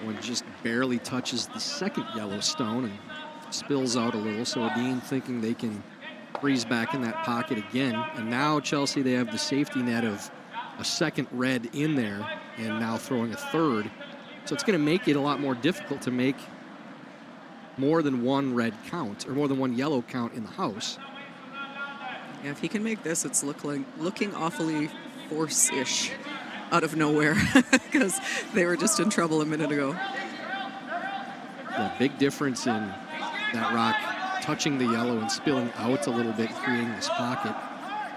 One just barely touches the second yellow stone and spills out a little, so Edin thinking they can freeze back in that pocket again. And now Chelsea, they have the safety net of a second red in there and now throwing a 3rd. So it's going to make it a lot more difficult to make more than 1 red count or more than 1 yellow count in the house. Yeah, if he can make this, it's looking awfully force-ish out of nowhere, because they were just in trouble a minute ago. Yeah, big difference in that rock touching the yellow and spilling out a little bit, creating this pocket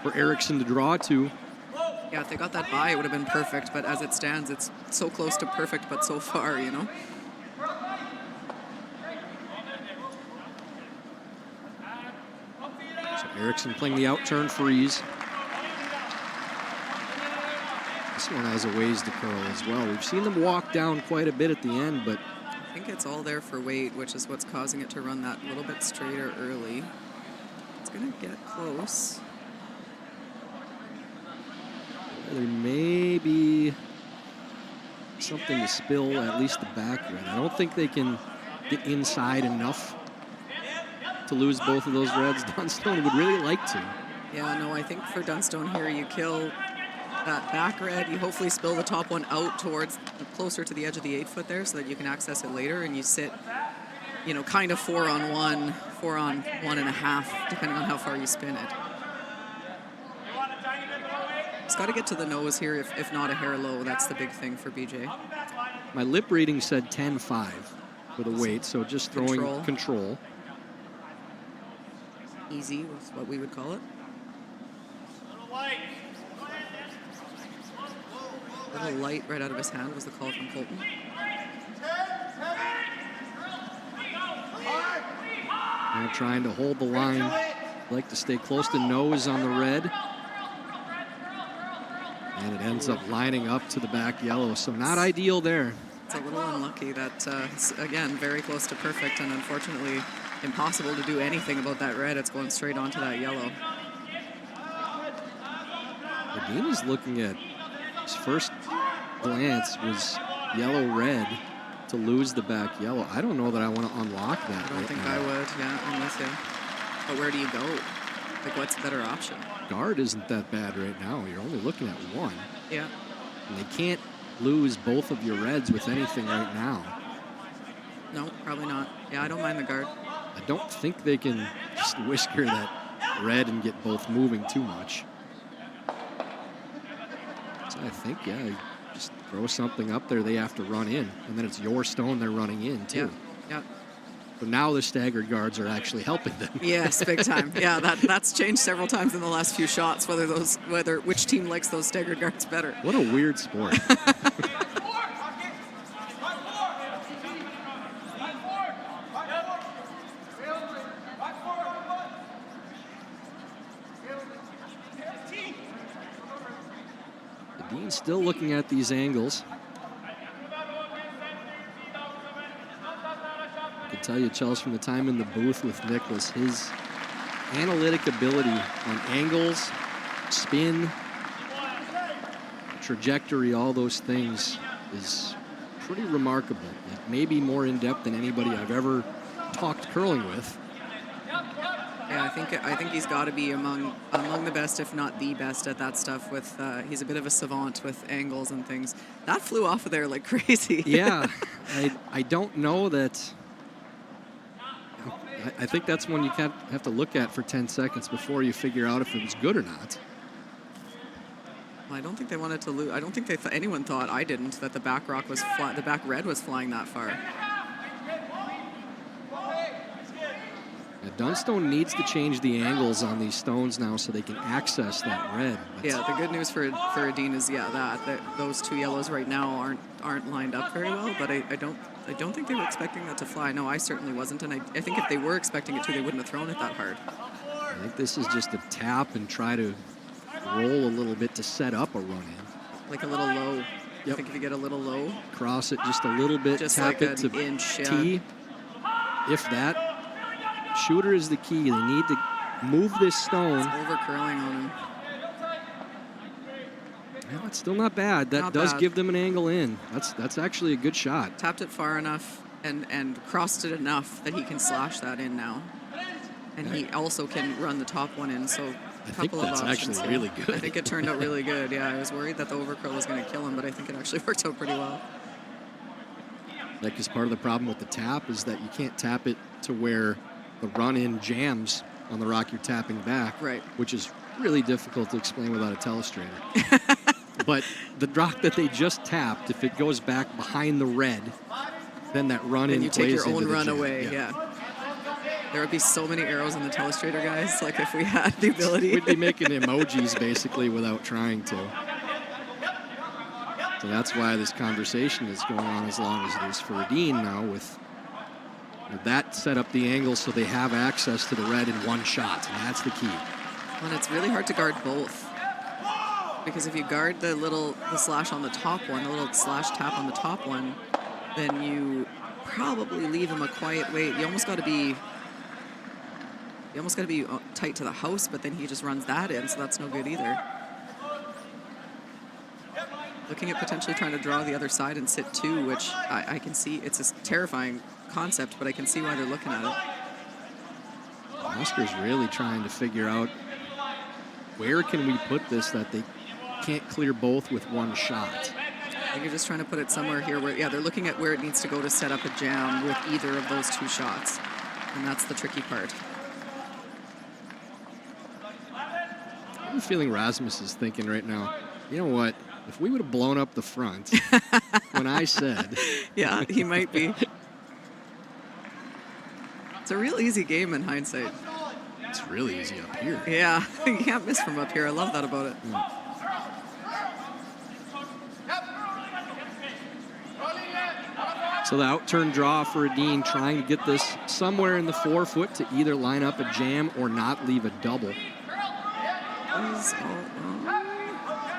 for Eriksson to draw to. Yeah, if they got that by, it would have been perfect, but as it stands, it's so close to perfect, but so far, you know? Erickson playing the out-turn freeze. This one has a ways to curl as well. We've seen them walk down quite a bit at the end, but I think it's all there for weight, which is what's causing it to run that little bit straighter early. It's going to get close. there may be something to spill at least the back red. I don't think they can get inside enough to lose both of those reds. Dunstone would really like to. Yeah, no, I think for Dunstone here, you kill that back red. You hopefully spill the top one out towards closer to the edge of the 8-foot there so that you can access it later, and you sit, you know, kind of 4 on 1, 4 on 1.5, depending on how far you spin it. It's got to get to the nose here, if not a hair low. That's the big thing for BJ. My lip reading said 10-5 for the weight, so just throwing control. Easy was what we would call it. A little light right out of his hand was the call from Colton. Now trying to hold the line. Like to stay close to nose on the red. And it ends up lining up to the back yellow, so not ideal there. It's a little unlucky that, again, very close to perfect, and unfortunately impossible to do anything about that red. It's going straight onto that yellow. Edin is looking at his first glance was yellow-red to lose the back yellow. I don't know that I want to unlock that. I don't think I would, yeah, I'm with you. But where do you go? Like, what's the better option? Guard isn't that bad right now. You're only looking at one. Yeah. And they can't lose both of your reds with anything right now. No, probably not. Yeah, I don't mind the guard. I don't think they can just whisker that red and get both moving too much. So I think, yeah, just throw something up there they have to run in. And then it's your stone they're running in, too. Yeah. But now the staggered guards are actually helping them. Yes, big time. Yeah, that's changed several times in the last few shots, whether which team likes those staggered guards better. What a weird sport. Edin's still looking at these angles. I can tell you, Chelsea, from the time in the booth with Nicholas, his analytic ability on angles, spin, trajectory, all those things is pretty remarkable. Like maybe more in-depth than anybody I've ever talked curling with. Yeah, I think he's got to be among the best, if not the best, at that stuff. With he's a bit of a savant with angles and things. That flew off of there like crazy. Yeah, I don't know that. I think that's one you can't have to look at for 10 seconds before you figure out if it was good or not. Well, I don't think they wanted to lose. I don't think anyone thought, I didn't, that the back rock was flat. The back red was flying that far. Yeah, Dunstone needs to change the angles on these stones now so they can access that red. Yeah, the good news for Edin is that those two yellows right now aren't lined up very well. But I don't think they were expecting that to fly. No, I certainly wasn't, and I think if they were expecting it to, they wouldn't have thrown it that hard. I think this is just a tap and try to roll a little bit to set up a run-in. Like a little low. Yep. I think if you get a little low. Cross it just a little bit, just tap like it to inch, tee. If that. Shooter is the key. They need to move this stone. It's over-curling on him. Well, it's still not bad. That does give them an angle in. That's actually a good shot. Tapped it far enough and crossed it enough that he can slash that in now. And he also can run the top one in, so a couple of options. I think that's actually really good. I think it turned out really good. Yeah, I was worried that the overcurl was going to kill him, but I think it actually worked out pretty well. Like, because part of the problem with the tap is that you can't tap it to where the run-in jams on the rock you're tapping back, right? Which is really difficult to explain without a telestrator. But the rock that they just tapped, if it goes back behind the red, then that run-in you plays take your own into the run jam. away. Yeah. There would be so many arrows in the telestrator, guys. Like if we had the ability, we'd be making emojis basically without trying to. So that's why this conversation is going on as long as it is for Edin now with That set up the angle so they have access to the red in one shot, and that's the key. And it's really hard to guard both. Because if you guard the slash on the top one, the little slash tap on the top one, then you probably leave him a quiet weight. You almost got to be tight to the house, but then he just runs that in, so that's no good either. Looking at potentially trying to draw the other side and sit two, which I can see. It's a terrifying concept, but I can see why they're looking at it. Oscar's really trying to figure out where can we put this that they can't clear both with one shot. I think you're just trying to put it somewhere here where, yeah, they're looking at where it needs to go to set up a jam with either of those two shots. And that's the tricky part. I'm feeling Rasmus is thinking right now, you know what? If we would have blown up the front when I said. Yeah, he might be. It's a real easy game in hindsight. It's really easy up here. Yeah, you can't miss from up here. I love that about it. So the out-turn draw for Edin, trying to get this somewhere in the 4-foot to either line up a jam or not leave a double.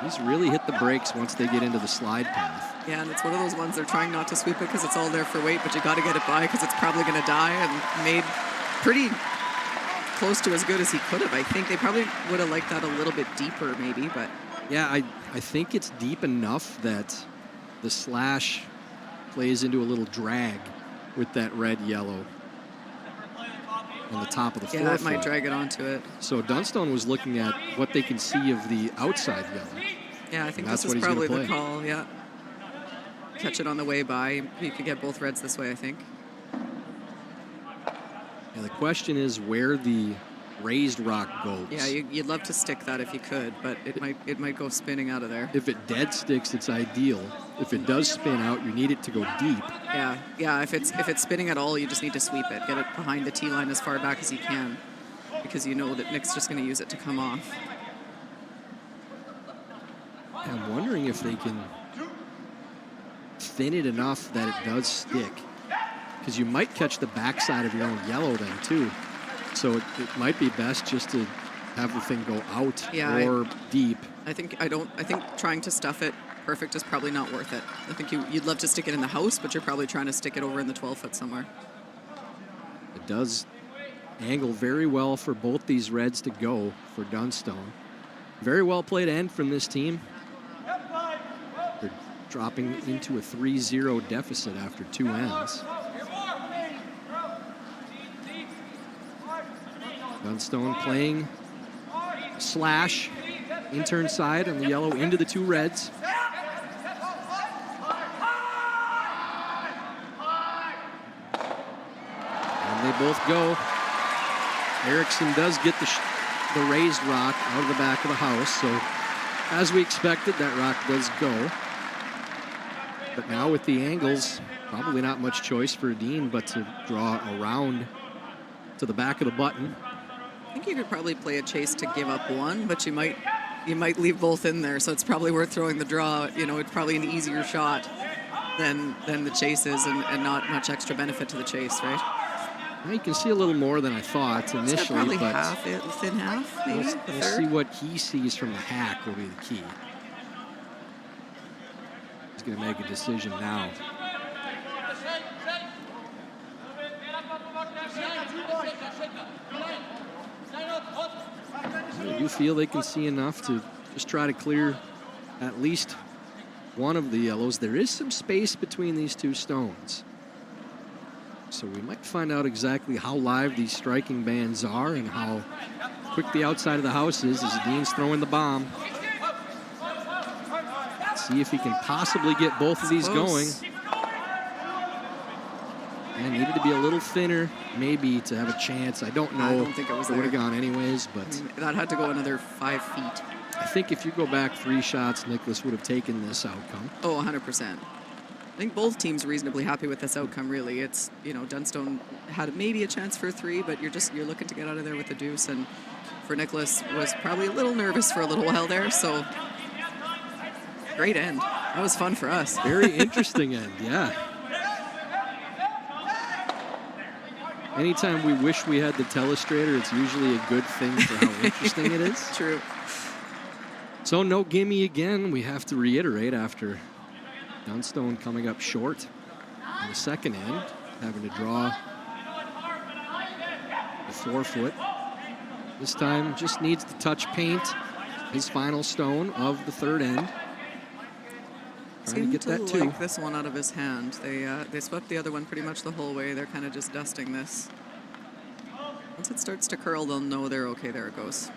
He's really hit the brakes once they get into the slide path. Yeah, and it's one of those ones they're trying not to sweep it because it's all there for weight, but you got to get it by because it's probably going to die, and made pretty close to as good as he could have. I think they probably would have liked that a little bit deeper maybe, but. Yeah, I think it's deep enough that the slash plays into a little drag with that red-yellow on the top of the 4-foot. Yeah, it might drag it onto it. So Dunstone was looking at what they can see of the outside yellow. Yeah, I think this is probably the call, yeah. Catch it on the way by. You could get both reds this way, I think. Yeah, the question is where the raised rock goes. Yeah, you'd love to stick that if you could, but it might go spinning out of there. If it dead sticks, it's ideal. If it does spin out, you need it to go deep. Yeah. If it's spinning at all, you just need to sweep it. Get it behind the tee line as far back as you can, because you know that Nick's just going to use it to come off. I'm wondering if they can thin it enough that it does stick, because you might catch the backside of your own yellow then too. So it might be best just to have the thing go out or deep. I think trying to stuff it perfect is probably not worth it. I think you'd love to stick it in the house, but you're probably trying to stick it over in the 12-foot somewhere. It does angle very well for both these reds to go for Dunstone. Very well played end from this team. They're dropping into a 3-0 deficit after 2 ends. Dunstone playing slash, in-turn side on the yellow into the 2 reds. And they both go. Erickson does get the raised rock out of the back of the house, so as we expected, that rock does go. But now with the angles, probably not much choice for Edin but to draw around to the back of the button. I think you could probably play a chase to give up one, but you might leave both in there, so it's probably worth throwing the draw. You know, it's probably an easier shot than the chase is, and not much extra benefit to the chase, right? Well, you can see a little more than I thought initially, but half, thin half, maybe. We'll see what he sees from the hack will be the key. He's going to make a decision now. I do feel they can see enough to just try to clear at least one of the yellows. There is some space between these 2 stones, so we might find out exactly how live these striking bands are and how quick the outside of the house is as Edin's throwing the bomb. See if he can possibly get both of these going. And needed to be a little thinner, maybe, to have a chance. I don't know. I don't think it was there. Would have gone anyways, but that had to go another 5 feet. I think if you go back 3 shots, Nicholas would have taken this outcome. Oh, 100%. I think both teams reasonably happy with this outcome, really. It's, you know, Dunstone had maybe a chance for a 3, but you're looking to get out of there with the deuce, and for Nicholas was probably a little nervous for a little while there, so great end. That was fun for us. Very interesting end, yeah. Anytime we wish we had the telestrator, it's usually a good thing for how interesting it is. True. So no gimme again. We have to reiterate after Dunstone coming up short in the second end, having to draw the 4-foot. This time just needs to touch paint, his final stone of the third end. Trying to get that too. Like this one out of his hand. They swept the other one pretty much the whole way. They're kind of just dusting this. Once it starts to curl, they'll know they're okay. There it goes.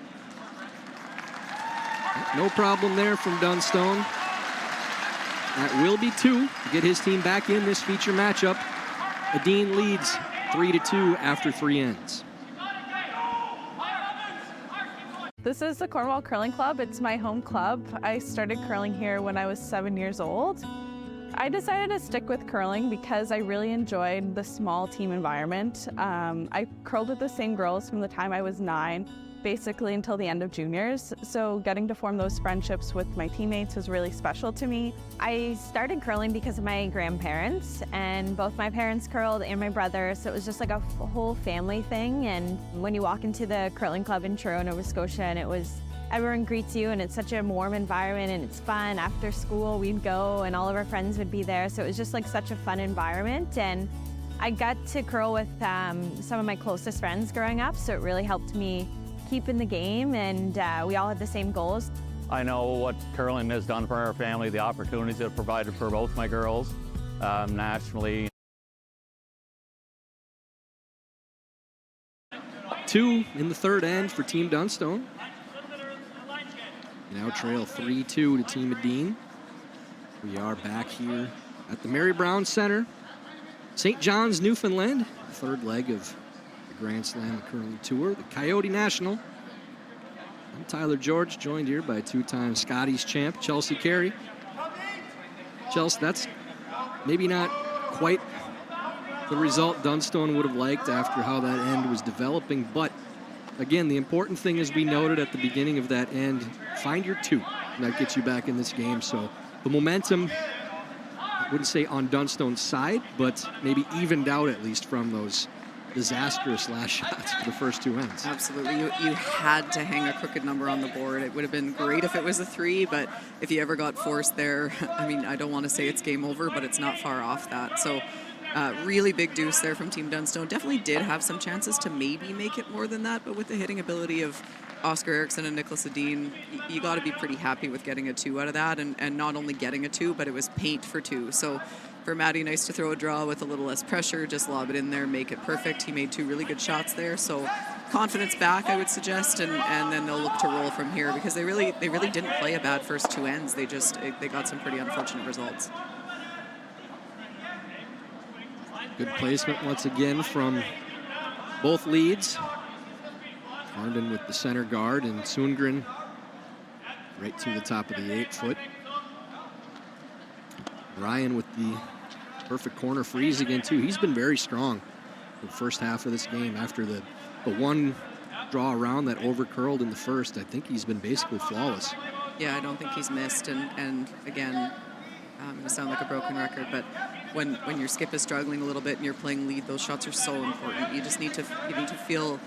No problem there from Dunstone. That will be 2 to get his team back in this feature matchup. Edin leads 3-2 after 3 ends. This is the Cornwall Curling Club. It's my home club. I started curling here when I was 7 years old. I decided to stick with curling because I really enjoyed the small team environment. I curled with the same girls from the time I was 9, basically until the end of juniors. So getting to form those friendships with my teammates was really special to me. I started curling because of my grandparents, and both my parents curled and my brother, so it was just like a whole family thing. And when you walk into the curling club in Truro, Nova Scotia, and everyone greets you, and it's such a warm environment, and it's fun. After school, we'd go, and all of our friends would be there, so it was just like such a fun environment. And I got to curl with some of my closest friends growing up, so it really helped me keep in the game, and we all had the same goals. I know what curling has done for our family, the opportunities it provided for both my girls nationally. 2 in the third end for Team Dunstone. Now trail 3-2 to Team Edin. We are back here at the Mary Brown Center, St. John's, Newfoundland, the third leg of Grand Slam Curling Tour, the Coyote National. I'm Tyler George, joined here by 2-time Scotties champ Chelsea Carey. Chelsea, that's maybe not quite the result Dunstone would have liked after how that end was developing, but again, the important thing, as we noted at the beginning of that end, find your 2. And that gets you back in this game. So the momentum, I wouldn't say on Dunstone's side, but maybe evened out at least from those disastrous last shots for the first 2 ends. Absolutely. You had to hang a crooked number on the board. It would have been great if it was a 3, but if you ever got forced there, I mean, I don't want to say it's game over, but it's not far off that. So really big deuce there from Team Dunstone. Definitely did have some chances to maybe make it more than that, but with the hitting ability of Oscar Eriksson and Nicholas Edin, you got to be pretty happy with getting a 2 out of that, and not only getting a 2, but it was paint for 2. So for Matty, nice to throw a draw with a little less pressure, just lob it in there, make it perfect. He made 2 really good shots there, so confidence back, I would suggest, and then they'll look to roll from here, because they really didn't play a bad first 2 ends. They got some pretty unfortunate results. Good placement once again from both leads. Harnden with the center guard, and Sundgren right to the top of the 8-foot. Ryan with the perfect corner freeze again, too. He's been very strong the first half of this game. After the one draw around that over-curled in the first, I think he's been basically flawless. Yeah, I don't think he's missed. And again, I'm going to sound like a broken record, but when your skip is struggling a little bit and you're playing lead, those shots are so important. You just need to feel,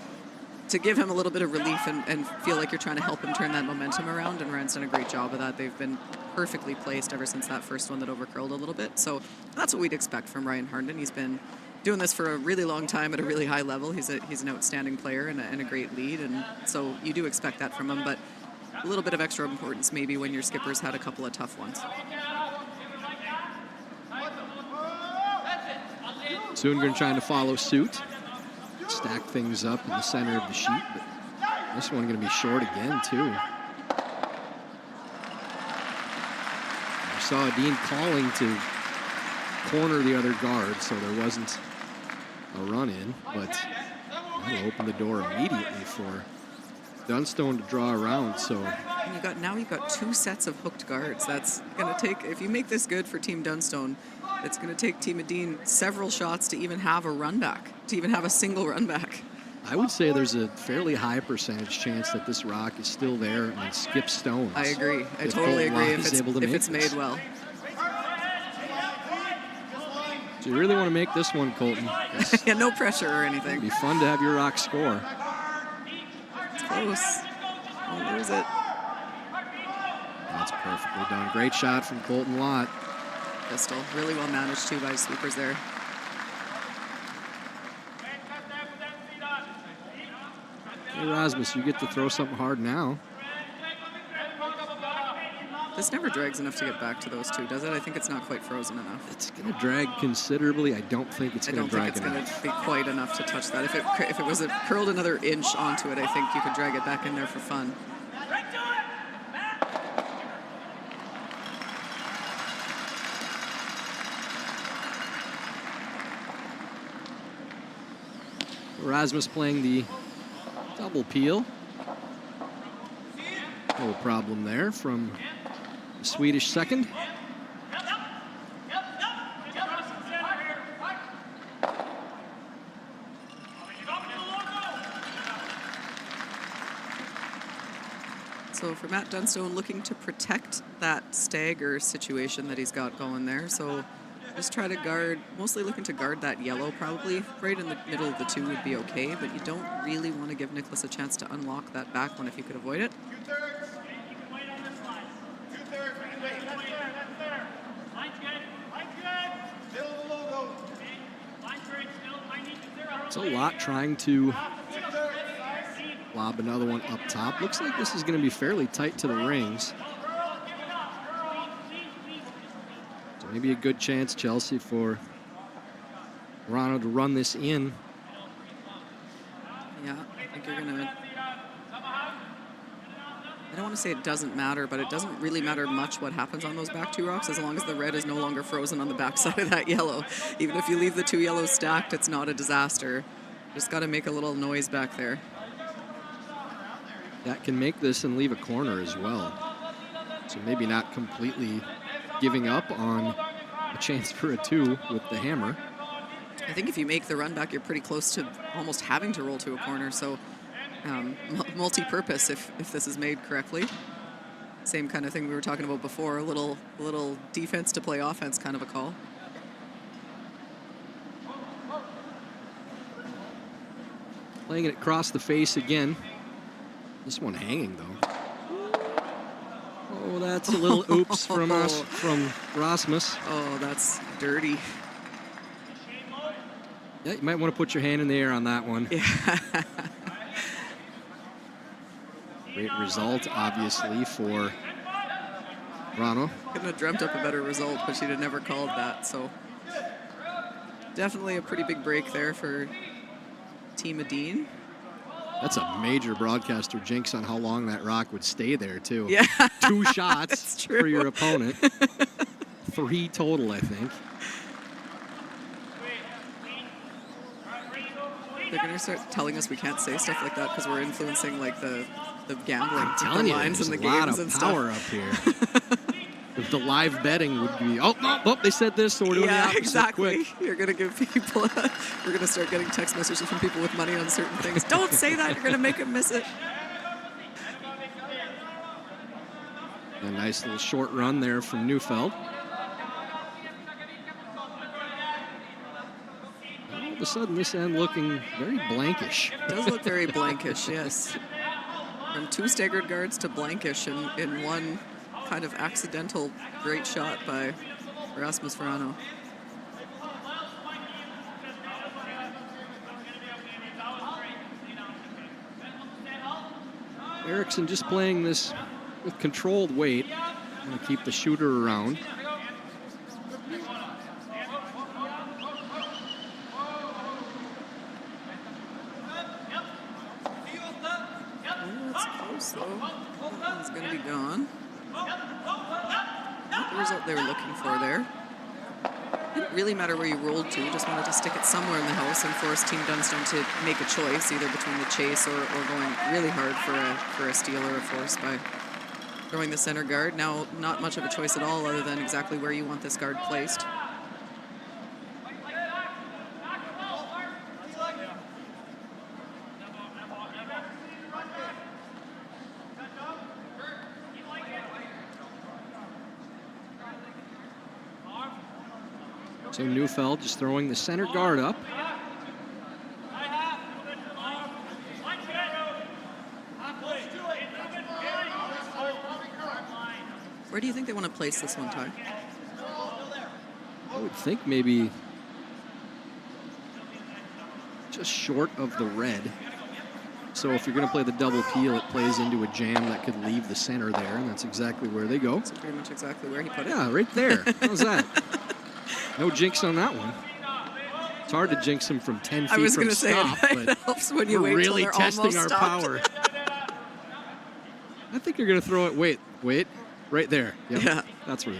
to give him a little bit of relief and feel like you're trying to help him turn that momentum around, and Ryan's done a great job of that. They've been perfectly placed ever since that first one that overcurled a little bit. So that's what we'd expect from Ryan Harnden. He's been doing this for a really long time at a really high level. He's an outstanding player and a great lead, and so you do expect that from him, but a little bit of extra importance maybe when your skipper's had a couple of tough ones. Sundgren trying to follow suit, stack things up in the center of the sheet, but this one going to be short again, too. I saw Edin calling to corner the other guard, so there wasn't a run-in, but that'll open the door immediately for Dunstone to draw around. So now you've got 2 sets of hooked guards. That's going to take, if you make this good for Team Dunstone, it's going to take Team Edin several shots to even have a run back, to even have a single run back. I would say there's a fairly high percentage chance that this rock is still there and skips stones. I agree. I totally agree if it's made well. So you really want to make this one, Colton. Yeah, no pressure or anything. It'd be fun to have your rock score. It's close. Don't lose it. That's perfectly done. Great shot from Colton Lott. Pistol. Really well managed, too, by sweepers there. Hey, Rasmus, you get to throw something hard now. This never drags enough to get back to those two, does it? I think it's not quite frozen enough. It's going to drag considerably. I don't think it's going to drag enough. I don't think it's going to be quite enough to touch that. If it was curled another inch onto it, I think you could drag it back in there for fun. Rasmus playing the double peel. No problem there from the Swedish second. So for Matt Dunstone, looking to protect that stagger situation that he's got going there. So just try to guard, mostly looking to guard that yellow probably. Right in the middle of the two would be okay, but you don't really want to give Nicholas a chance to unlock that back one if you could avoid it. It's a lot trying to lob another one up top. Looks like this is going to be fairly tight to the rings. So maybe a good chance, Chelsea, for Toronto to run this in. Yeah, I think you're going to... I don't want to say it doesn't matter, but it doesn't really matter much what happens on those back two rocks as long as the red is no longer frozen on the back side of that yellow. Even if you leave the two yellows stacked, it's not a disaster. Just got to make a little noise back there. That can make this and leave a corner as well. So maybe not completely giving up on a chance for a two with the hammer. I think if you make the run back, you're pretty close to almost having to roll to a corner. So multi-purpose if this is made correctly. Same kind of thing we were talking about before, a little defense to play offense kind of a call. Playing it across the face again. This one hanging though. Oh, that's a little oops from us, from Rasmus. Oh, that's dirty. Yeah, you might want to put your hand in the air on that one. Yeah. Great result, obviously, for Toronto. Couldn't have dreamt up a better result, but she'd have never called that. So definitely a pretty big break there for Team Edin. That's a major broadcaster jinx on how long that rock would stay there, too. Yeah. 2 shots for your opponent. 3 total, I think. They're going to start telling us we can't say stuff like that because we're influencing like the gambling I'm telling you, lines there's in the a lot games of and power stuff. up here. If the live betting would be, oh, they said this, so we're doing the opposite exactly. quick. You're going to give people, we're going to start getting text messages from people with money on certain things. Don't say that, you're going to make them miss it. A nice little short run there from Neufeld. All of a sudden, this end looking very blankish. It does look very blankish, yes. From 2 staggered guards to blankish in one kind of accidental great shot by Rasmus Verano. Eriksson just playing this with controlled weight. Going to keep the shooter around. That's close though. That one's going to be gone. Not the result they were looking for there. Didn't really matter where you rolled to, just wanted to stick it somewhere in the house and force Team Dunstone to make a choice, either between the chase or going really hard for a steal or a force by throwing the center guard. Now, not much of a choice at all other than exactly where you want this guard placed. So Neufeld just throwing the center guard up. Where do you think they want to place this one, Ty? I would think maybe just short of the red. So if you're going to play the double peel, it plays into a jam that could leave the center there, and that's exactly where they go. That's pretty much exactly where he put it. Yeah, right there. How's that? No jinx on that one. It's hard to jinx him from 10 feet I was from going to say, stop, it but helps when you we're wait till really they're testing almost our stopped. power. I think you're going to throw it. Wait. Right there. Yep. Yeah. That's where.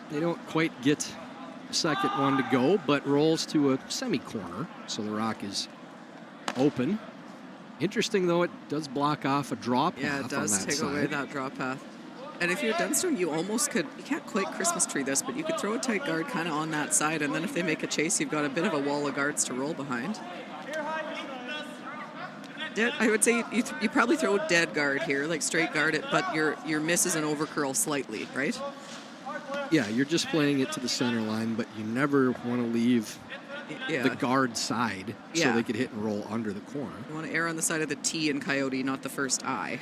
They don't quite get the second one to go, but rolls to a semi-corner, so the rock is open. Interesting, though, it does block off a draw path. Yeah, it does on that take side. away that draw path. And if you're Dunstone, you almost could, you can't quite Christmas tree this, but you could throw a tight guard kind of on that side, and then if they make a chase, you've got a bit of a wall of guards to roll behind. Yeah, I would say you probably throw a dead guard here, like straight guard it, but your miss is an overcurl slightly, right? Yeah, you're just playing it to the center line, but you never want to leave the guard side so they could hit and roll under the corner. You want to err on the side of the T in Coyote, not the first I.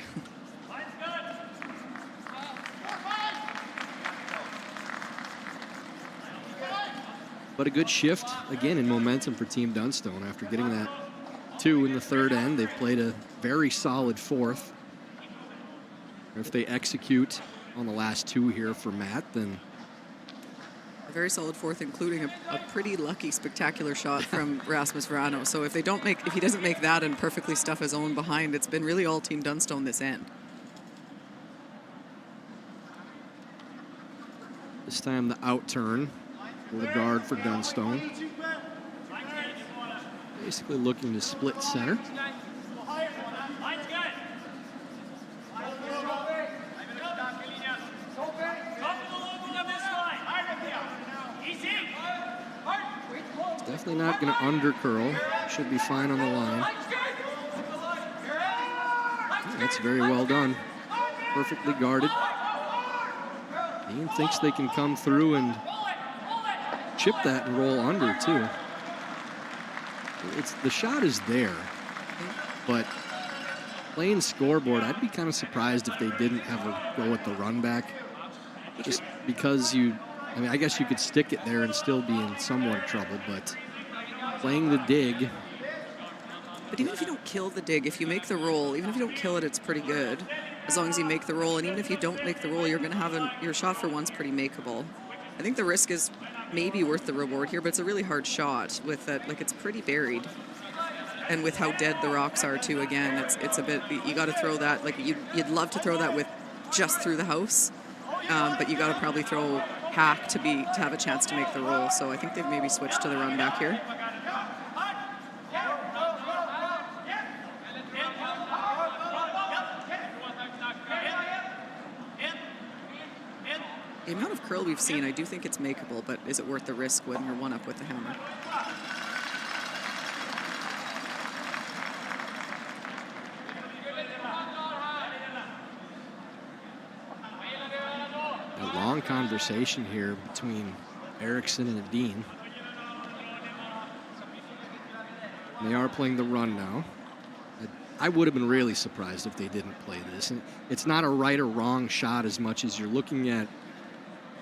But a good shift, again, in momentum for Team Dunstone. After getting that 2 in the third end, they've played a very solid fourth. If they execute on the last 2 here for Matt, then A very solid fourth, including a pretty lucky, spectacular shot from Rasmus Vrano. So if he doesn't make that and perfectly stuff his own behind, it's been really all Team Dunstone this end. this time the out turn for the guard for Dunstone. Basically looking to split center. Definitely not going to undercurl. Should be fine on the line. That's very well done. Perfectly guarded. Dean thinks they can come through and chip that and roll under too. The shot is there, but playing scoreboard, I'd be kind of surprised if they didn't have a go at the run back. Just because I guess you could stick it there and still be in somewhat trouble, but playing the dig. But even if you don't kill the dig, if you make the roll, even if you don't kill it, it's pretty good. As long as you make the roll, and even if you don't make the roll, you're going to have your shot for one's pretty makeable. I think the risk is maybe worth the reward here, but it's a really hard shot with that. Like, it's pretty buried, and with how dead the rocks are too. Again, it's a bit. You got to throw that. Like you'd love to throw that with just through the house, but you got to probably throw hack to have a chance to make the roll. So I think they've maybe switched to the run back here. The amount of curl we've seen, I do think it's makeable, but is it worth the risk when we're one up with the hammer? A long conversation here between Erickson and Edin. They are playing the run now. I would have been really surprised if they didn't play this. And it's not a right or wrong shot as much as you're looking at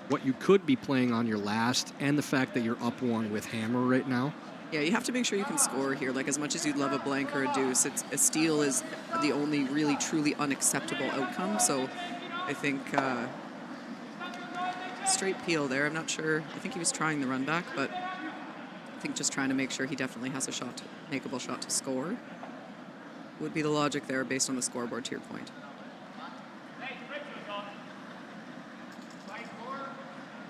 what you could be playing on your last and the fact that you're up one with hammer right now. Yeah, you have to make sure you can score here. Like, as much as you'd love a blank or a deuce, a steal is the only really truly unacceptable outcome. So I think straight peel there. I'm not sure. I think he was trying the run back, but I think just trying to make sure he definitely has a makeable shot to score would be the logic there based on the scoreboard, to your point.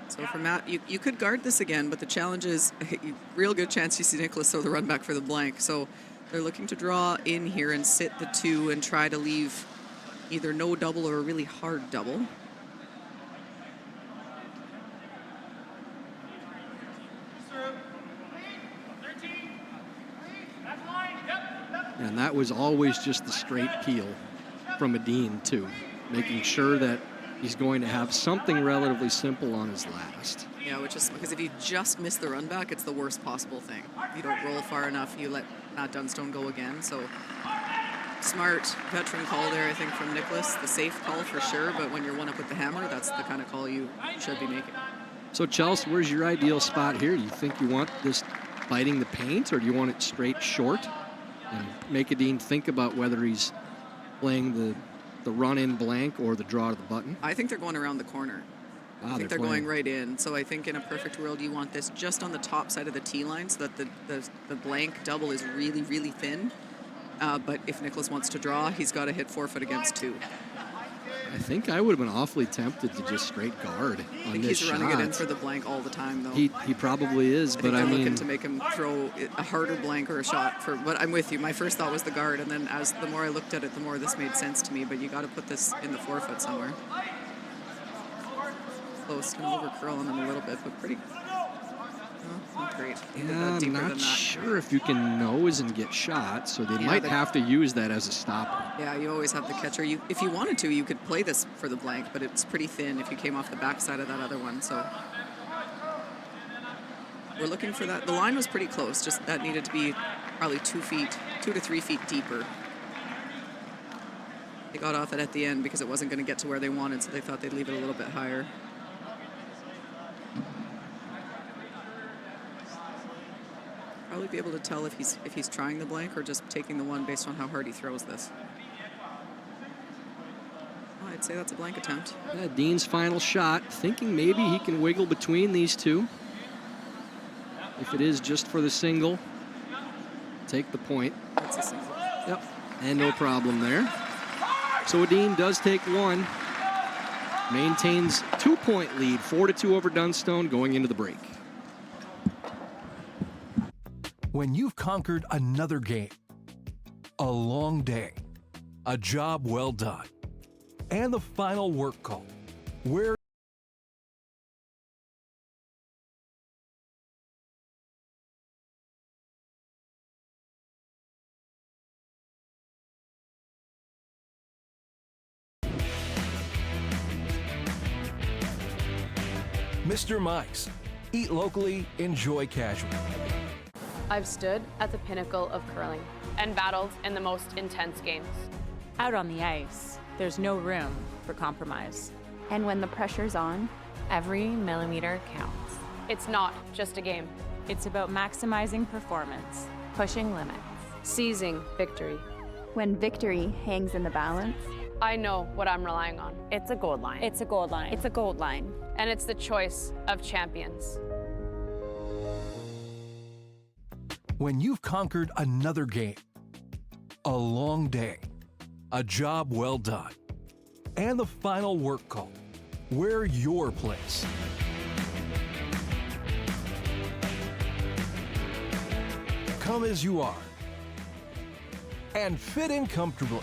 So for Matt, you could guard this again, but the challenge is real good chance you see Nicholas throw the run back for the blank. So they're looking to draw in here and sit the 2 and try to leave either no double or a really hard double. And that was always just the straight peel from Edin, too, making sure that he's going to have something relatively simple on his last. Yeah, which is because if you just miss the run back, it's the worst possible thing. You don't roll far enough, you let Matt Dunstone go again. So smart veteran call there, I think, from Nicholas. The safe call for sure, but when you're one up with the hammer, that's the kind of call you should be making. So, Chelsea, where's your ideal spot here? Do you think you want this biting the paint, or do you want it straight short? And make Edin think about whether he's playing the run-in blank or the draw to the button? I think they're going around the corner. I think they're going right in. So I think in a perfect world, you want this just on the top side of the tee line so that the blank double is really, really thin. But if Nicholas wants to draw, he's got to hit 4-foot against 2. I think I would have been awfully tempted to just straight guard on this shot. I think he's running it in for the blank all the time, though. He probably is, but I mean, looking to make him throw a harder blank or a shot. But I'm with you. My first thought was the guard, and then as the more I looked at it, the more this made sense to me. But you got to put this in the 4-foot somewhere. Close, kind of over curl on them a little bit, but pretty. Not great. Yeah, I'm not sure if you can nose and get shot, so they might have to use that as a stopper. Yeah, you always have the catcher. If you wanted to, you could play this for the blank, but it's pretty thin if you came off the backside of that other one. So we're looking for that. The line was pretty close, just that needed to be probably 2 to 3 feet deeper. They got off it at the end because it wasn't going to get to where they wanted, so they thought they'd leave it a little bit higher. Probably be able to tell if he's trying the blank or just taking the one based on how hard he throws this. Oh, I'd say that's a blank attempt. Yeah, Dean's final shot, thinking maybe he can wiggle between these two. If it is just for the single, take the point. That's a single. Yep, and no problem there. So Edin does take one, maintains 2-point lead, 4-2 over Dunstone going into the break. When you've conquered another game, a long day, a job well done, and the final work call, where Mr. Mike's. Eat locally, enjoy casual. I've stood at the pinnacle of curling and battled in the most intense games. Out on the ice, there's no room for compromise. And when the pressure's on, every millimeter counts. It's not just a game. It's about maximizing performance, pushing limits, seizing victory. When victory hangs in the balance, I know what I'm relying on. It's a gold line. It's a gold line. It's a gold line. And it's the choice of champions. When you've conquered another game, a long day, a job well done, and the final work call, where your place. Come as you are and fit in comfortably.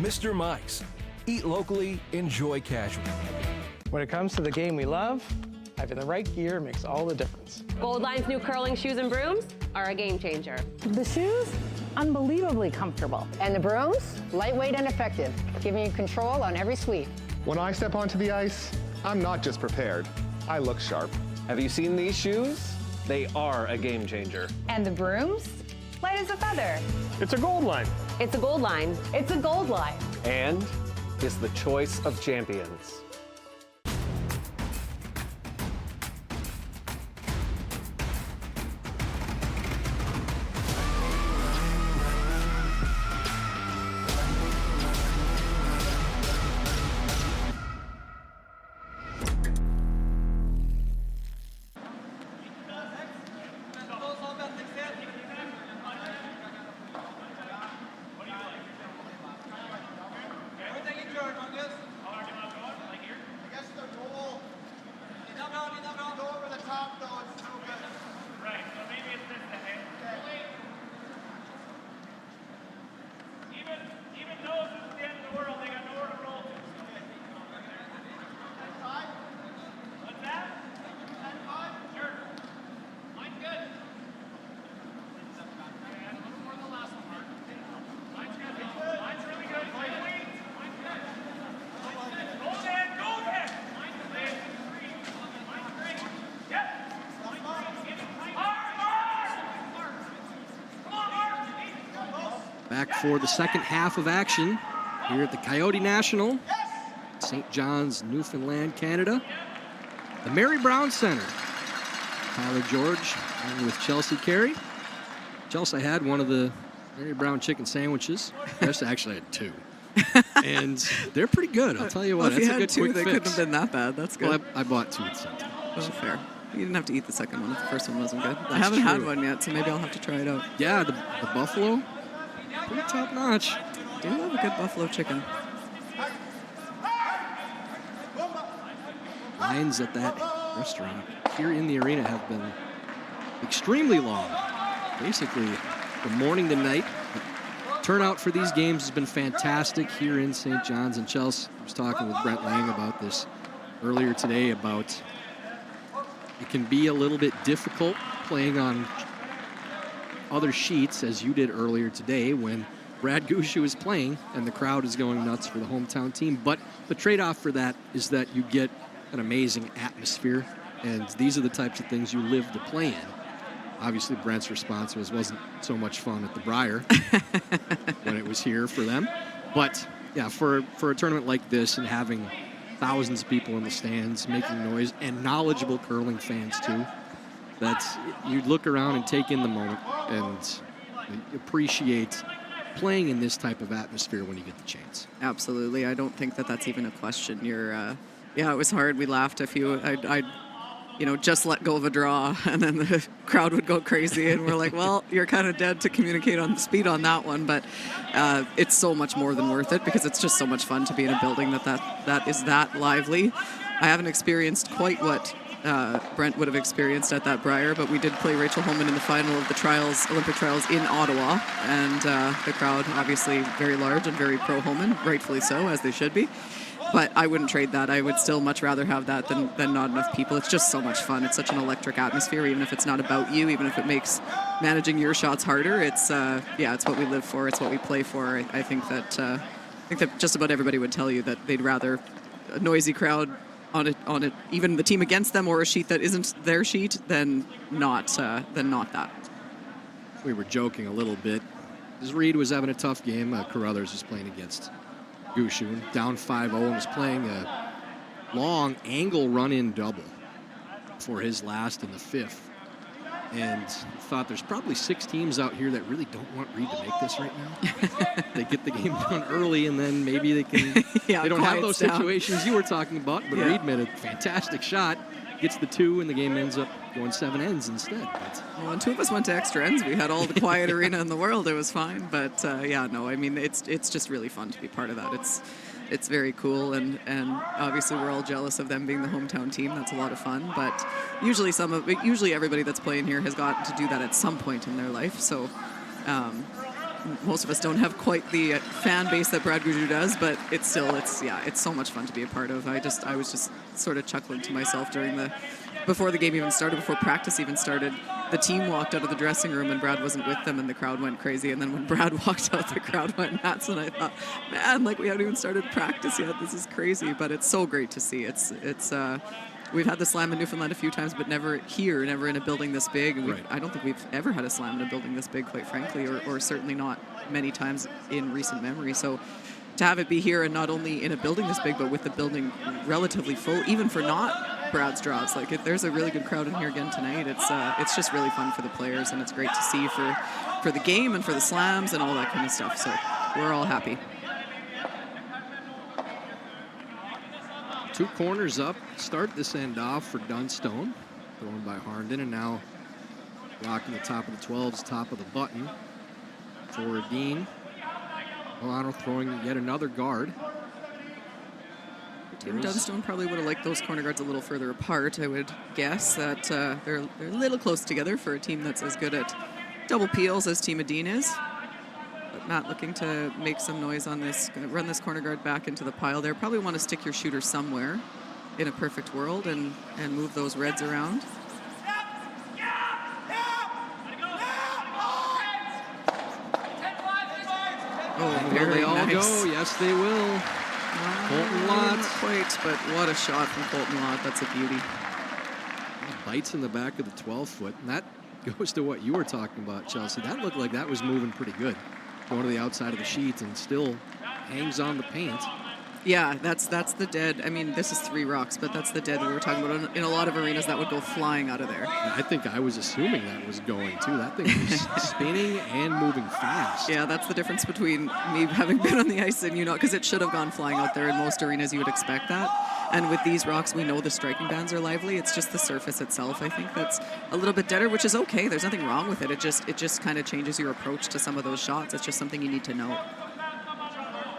Mr. Mike's. Eat locally, enjoy casual. When it comes to the game we love, having the right gear makes all the difference. Gold Line's new curling shoes and brooms are a game changer. The shoes, unbelievably comfortable. And the brooms, lightweight and effective, giving you control on every sweep. When I step onto the ice, I'm not just prepared, I look sharp. Have you seen these shoes? They are a game changer. And the brooms, light as a feather. It's a gold line. It's a gold line. It's a gold line. And is the choice of champions. Back for the second half of action here at the Coyote National, St. John's, Newfoundland, Canada. The Mary Brown Center. Tyler George along with Chelsea Carey. Chelsea had one of the Mary Brown chicken sandwiches. Chris actually had 2. And they're pretty good, I'll tell you what. Well, if that's you a had good 2, quick they fix. couldn't have been that bad. That's good. Well, I bought 2 at the same time. Oh, fair. You didn't have to eat the second one if the first one wasn't good. I That's haven't had true. one yet, so maybe I'll have to try it out. Yeah, the buffalo, pretty top notch. Do love a good buffalo chicken. Lines at that restaurant here in the arena have been extremely long. Basically, from morning to night. Turnout for these games has been fantastic here in St. John's and Chelsea. I was talking with Brent Lang about this earlier today about it can be a little bit difficult playing on other sheets, as you did earlier today when Brad Gushue is playing and the crowd is going nuts for the hometown team. But the trade-off for that is that you get an amazing atmosphere, and these are the types of things you live to play in. Obviously, Brent's response wasn't so much fun at the Briar when it was here for them. But, yeah, for a tournament like this and having thousands of people in the stands making noise and knowledgeable curling fans, too, that's you look around and take in the moment and appreciate playing in this type of atmosphere when you get the chance. Absolutely. I don't think that that's even a question. Yeah, it was hard. We laughed a few. I just let go of a draw, and then the crowd would go crazy, and we're like, well, you're kind of dead to communicate on the speed on that one, but it's so much more than worth it because it's just so much fun to be in a building that is that lively. I haven't experienced quite what Brent would have experienced at that Briar, but we did play Rachel Holman in the final of the Olympic trials in Ottawa, and the crowd obviously very large and very pro Holman, rightfully so, as they should be. But I wouldn't trade that. I would still much rather have that than not enough people. It's just so much fun. It's such an electric atmosphere, even if it's not about you, even if it makes managing your shots harder. It's it's what we live for. It's what we play for. I think that just about everybody would tell you that they'd rather a noisy crowd on it, even the team against them or a sheet that isn't their sheet than not that. We were joking a little bit. As Reed was having a tough game, Carruthers was playing against Gushue, down 5-0, and was playing a long angle run-in double for his last in the 5th. And thought there's probably 6 teams out here that really don't want Reed to make this right now. They get the game done early, and then maybe they can. They don't have those situations you were talking about, but Reed made a fantastic shot, gets the 2, and the game ends up going 7 ends instead. Well, and 2 of us went to extra ends. We had all the quiet arena in the world. It was fine. But, I mean, it's just really fun to be part of that. It's very cool, and obviously we're all jealous of them being the hometown team. That's a lot of fun. But usually everybody that's playing here has got to do that at some point in their life. So most of us don't have quite the fan base that Brad Gushue does, but it's so much fun to be a part of. I was just sort of chuckling to myself before the game even started, before practice even started. The team walked out of the dressing room and Brad wasn't with them, and the crowd went crazy. And then when Brad walked out, the crowd went nuts. And I thought, man, we haven't even started practice yet. This is crazy, but it's so great to see. We've had the slam in Newfoundland a few times, but never here, never in a building this big. And I don't think we've ever had a slam in a building this big, quite frankly, or certainly not many times in recent memory. So to have it be here, and not only in a building this big, but with the building relatively full, even for not Brad's draws. If there's a really good crowd in here again tonight, it's just really fun for the players, and it's great to see for the game and for the slams and all that kind of stuff. So we're all happy. 2 corners up, start this end off for Dunstone, thrown by Harnden, and now rocking the top of the 12s, top of the button for Edin. Milano throwing yet another guard. Team Dunstone probably would have liked those corner guards a little further apart. I would guess that they're a little close together for a team that's as good at double peels as Team Edin is. But Matt looking to make some noise on this, run this corner guard back into the pile there. Probably want to stick your shooter somewhere in a perfect world and move those reds around. Oh, will they all go? Yes, they will. Colton Lott. Not quite, but what a shot from Colton Lott. That's a beauty. Bites in the back of the 12-foot, and that goes to what you were talking about, Chelsea. That looked like that was moving pretty good going to the outside of the sheet and still hangs on the paint. Yeah, that's the dead. I mean, this is 3 rocks, but that's the dead that we were talking about. In a lot of arenas, that would go flying out of there. I think I was assuming that was going too. That thing was spinning and moving fast. Yeah, that's the difference between me having been on the ice and you not, because it should have gone flying out there. In most arenas, you would expect that. And with these rocks, we know the striking bands are lively. It's just the surface itself, I think, that's a little bit deader, which is okay. There's nothing wrong with it. It just kind of changes your approach to some of those shots. It's just something you need to know.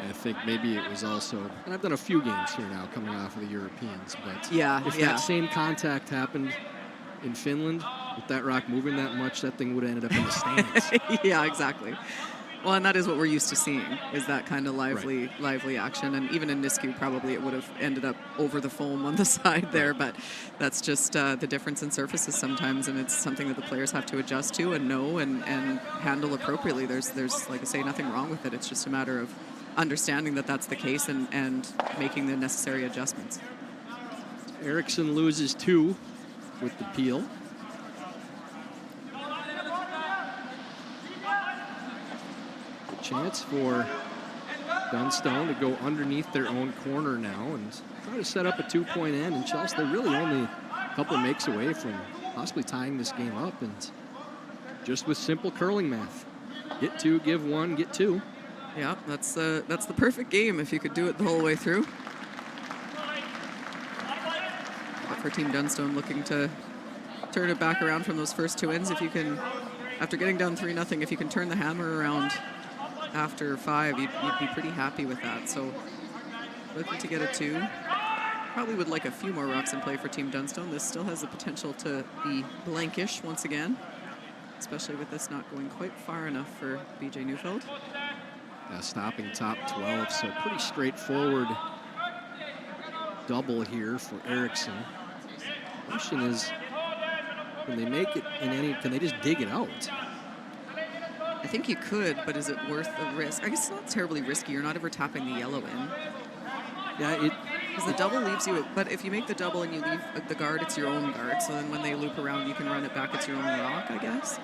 I think maybe it was also, and I've done a few games here now coming off of the Europeans, but if that same contact happened in Finland, with that rock moving that much, that thing would have ended up in the stands. Yeah, exactly. Well, and that is what we're used to seeing, is that kind of lively action. And even in Nisku, probably it would have ended up over the foam on the side there, but that's just the difference in surfaces sometimes, and it's something that the players have to adjust to and know and handle appropriately. There's, like I say, nothing wrong with it. It's just a matter of understanding that that's the case and making the necessary adjustments. Eriksson loses 2 with the peel. A chance for Dunstone to go underneath their own corner now and try to set up a 2-point end. And Chelsea, they're really only a couple of makes away from possibly tying this game up. And just with simple curling math, get 2, give 1, get 2. Yeah, that's the perfect game if you could do it the whole way through. But for Team Dunstone, looking to turn it back around from those first 2 ends, if you can, after getting down 3-0, if you can turn the hammer around after 5, you'd be pretty happy with that. So looking to get a 2. Probably would like a few more rocks in play for Team Dunstone. This still has the potential to be blankish once again, especially with this not going quite far enough for BJ Neufeld. Stopping top 12, so pretty straightforward double here for Eriksson. The question is, can they make it in any, can they just dig it out? I think you could, but is it worth the risk? I guess it's not terribly risky. You're not ever tapping the yellow in. Yeah, because the double leaves you, but if you make the double and you leave the guard, it's your own guard. So then when they loop around, you can run it back. It's your own rock, I guess.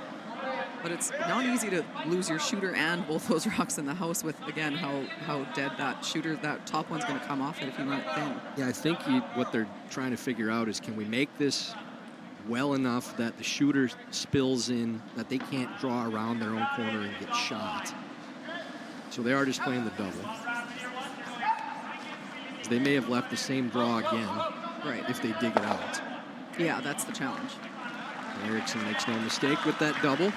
But it's not easy to lose your shooter and both those rocks in the house with, again, how dead that shooter, that top one's going to come off it if you run it thin. Yeah, I think what they're trying to figure out is, can we make this well enough that the shooter spills in, that they can't draw around their own corner and get shot. So they are just playing the double. They may have left the same draw again, right, if they dig it out. Yeah, that's the challenge. Eriksson makes no mistake with that double.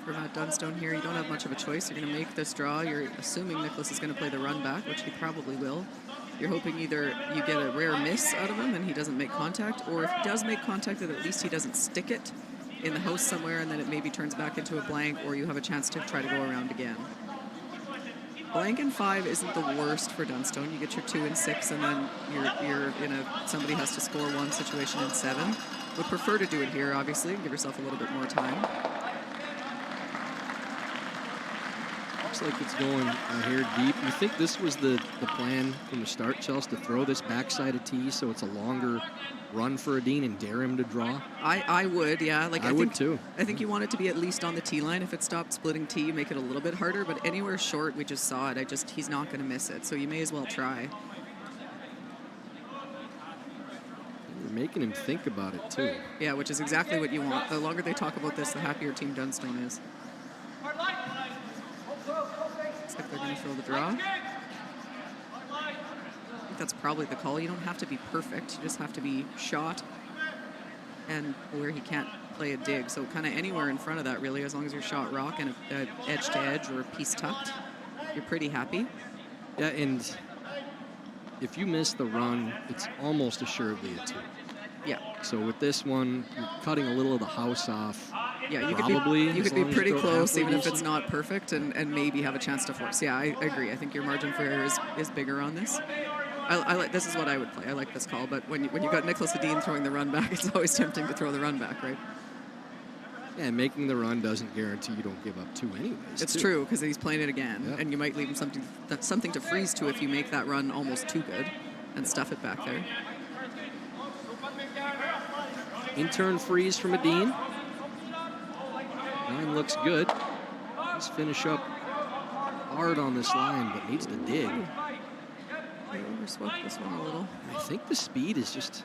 For Matt Dunstone here, you don't have much of a choice. You're going to make this draw. You're assuming Nicholas is going to play the run back, which he probably will. You're hoping either you get a rare miss out of him and he doesn't make contact, or if he does make contact, that at least he doesn't stick it in the house somewhere and then it maybe turns back into a blank, or you have a chance to try to go around again. Blank in 5 isn't the worst for Dunstone. You get your 2 and 6, and then you're in a somebody has to score 1 situation in 7. Would prefer to do it here, obviously, and give yourself a little bit more time. Looks like it's going a hair deep. You think this was the plan from the start, Chelsea, to throw this backside of tee so it's a longer run for Edin and dare him to draw? I would, yeah. I would too. I think you want it to be at least on the tee line. If it stopped splitting tee, make it a little bit harder, but anywhere short, we just saw it. He's not going to miss it, so you may as well try. You're making him think about it too. Yeah, which is exactly what you want. The longer they talk about this, the happier Team Dunstone is. Looks like they're going to throw the draw. I think that's probably the call. You don't have to be perfect. You just have to be shot and where he can't play a dig. So kind of anywhere in front of that, really, as long as you're shot rock and a edge to edge or a piece tucked, you're pretty happy. Yeah, and if you miss the run, it's almost assuredly a 2. Yeah. So with this one, you're cutting a little of the house off. Yeah, you could be pretty close, even if it's not perfect, and maybe have a chance to force. Yeah, I agree. I think your margin for error is bigger on this. I like, this is what I would play. I like this call, but when you got Nicholas Edin throwing the run back, it's always tempting to throw the run back, right? Yeah, making the run doesn't guarantee you don't give up 2 anyways. It's true, because he's playing it again, and you might leave him something to freeze to if you make that run almost too good and stuff it back there. In-turn freeze from Edin. Line looks good. Let's finish up hard on this line, but needs to dig. I overswept this one a little. I think the speed is just,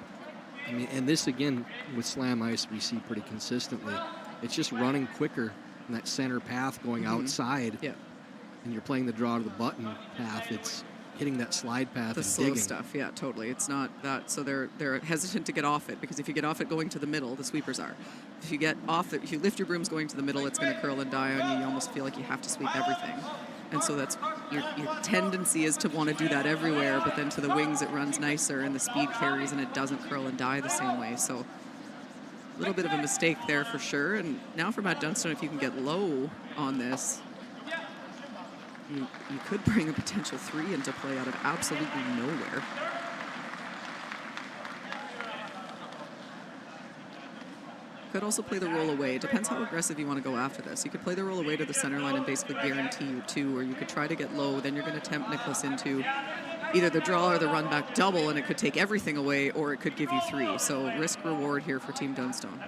I mean, and this again with slam ice we see pretty consistently. It's just running quicker in that center path going outside. Yeah. And you're playing the draw to the button path. It's hitting that slide path The and slow digging. stuff, yeah, totally. It's not that, so they're hesitant to get off it, because if you get off it going to the middle, the sweepers are. If you get off it, if you lift your brooms going to the middle, it's going to curl and die on you. You almost feel like you have to sweep everything. And so that's your tendency is to want to do that everywhere, but then to the wings it runs nicer and the speed carries and it doesn't curl and die the same way. So a little bit of a mistake there for sure. And now for Matt Dunstone, if you can get low on this, you could bring a potential 3 into play out of absolutely nowhere. Could also play the roll away. It depends how aggressive you want to go after this. You could play the roll away to the center line and basically guarantee you 2, or you could try to get low. Then you're going to tempt Nicholas into either the draw or the run back double, and it could take everything away, or it could give you 3. So risk reward here for Team Dunstone.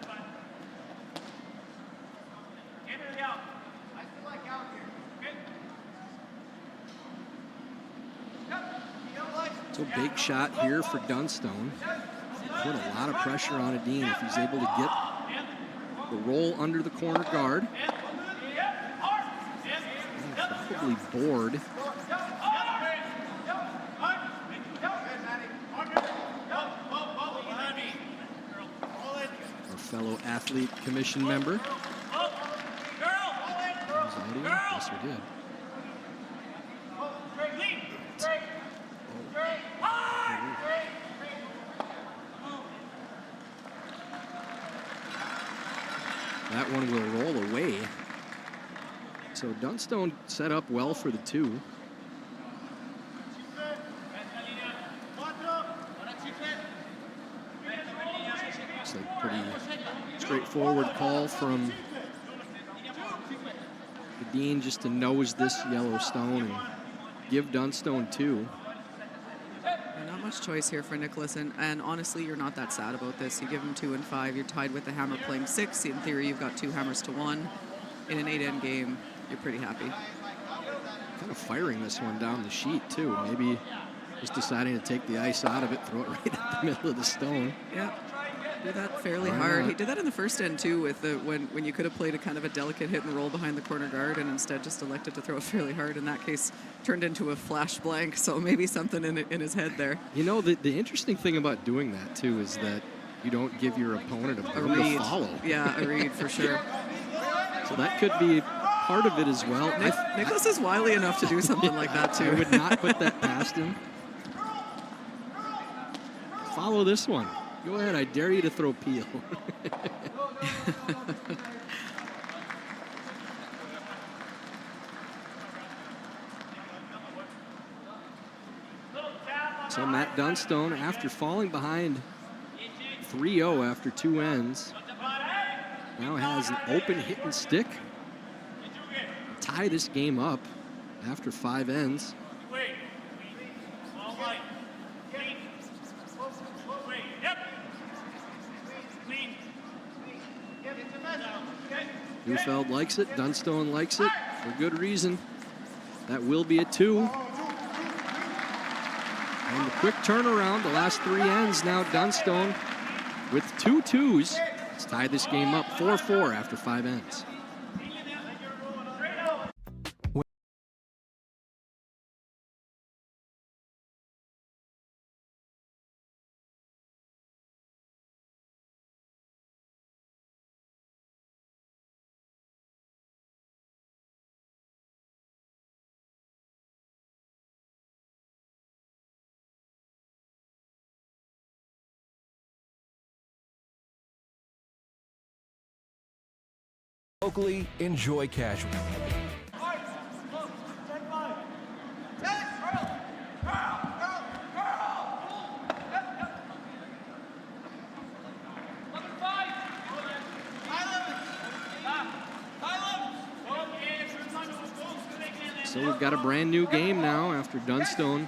So big shot here for Dunstone. Put a lot of pressure on Edin if he's able to get the roll under the corner guard. And probably board. Our fellow athlete commission member. Yes, we did. That one will roll away. So Dunstone set up well for the 2. It's a pretty straightforward call from Edin just to nose this yellow stone and give Dunstone 2. Not much choice here for Nicholas, and honestly, you're not that sad about this. You give him 2 and 5, you're tied with the hammer playing 6. In theory, you've got 2 hammers to 1. In an 8-end game, you're pretty happy. Kind of firing this one down the sheet, too. Maybe just deciding to take the ice out of it, throw it right at the middle of the stone. Yeah, do that fairly hard. He did that in the first end, too, with the when you could have played a kind of a delicate hit and roll behind the corner guard and instead just elected to throw it fairly hard. In that case, turned into a flash blank, so maybe something in his head there. You know, the interesting thing about doing that, too, is that you don't give your opponent a broom to follow. Yeah, a read for sure. So that could be part of it as well. Nicholas is wily enough to do something like that, too. I would not put that past him. Follow this one. Go ahead, I dare you to throw Peel. So Matt Dunstone, after falling behind 3-0 after 2 ends, now has an open hit and stick. Tie this game up after 5 ends. Neufeld likes it, Dunstone likes it, for good reason. That will be a 2. And the quick turnaround, the last 3 ends now Dunstone with 2 2s. Let's tie this game up 4-4 after 5 ends. Locally, enjoy casual. So we've got a brand new game now after Dunstone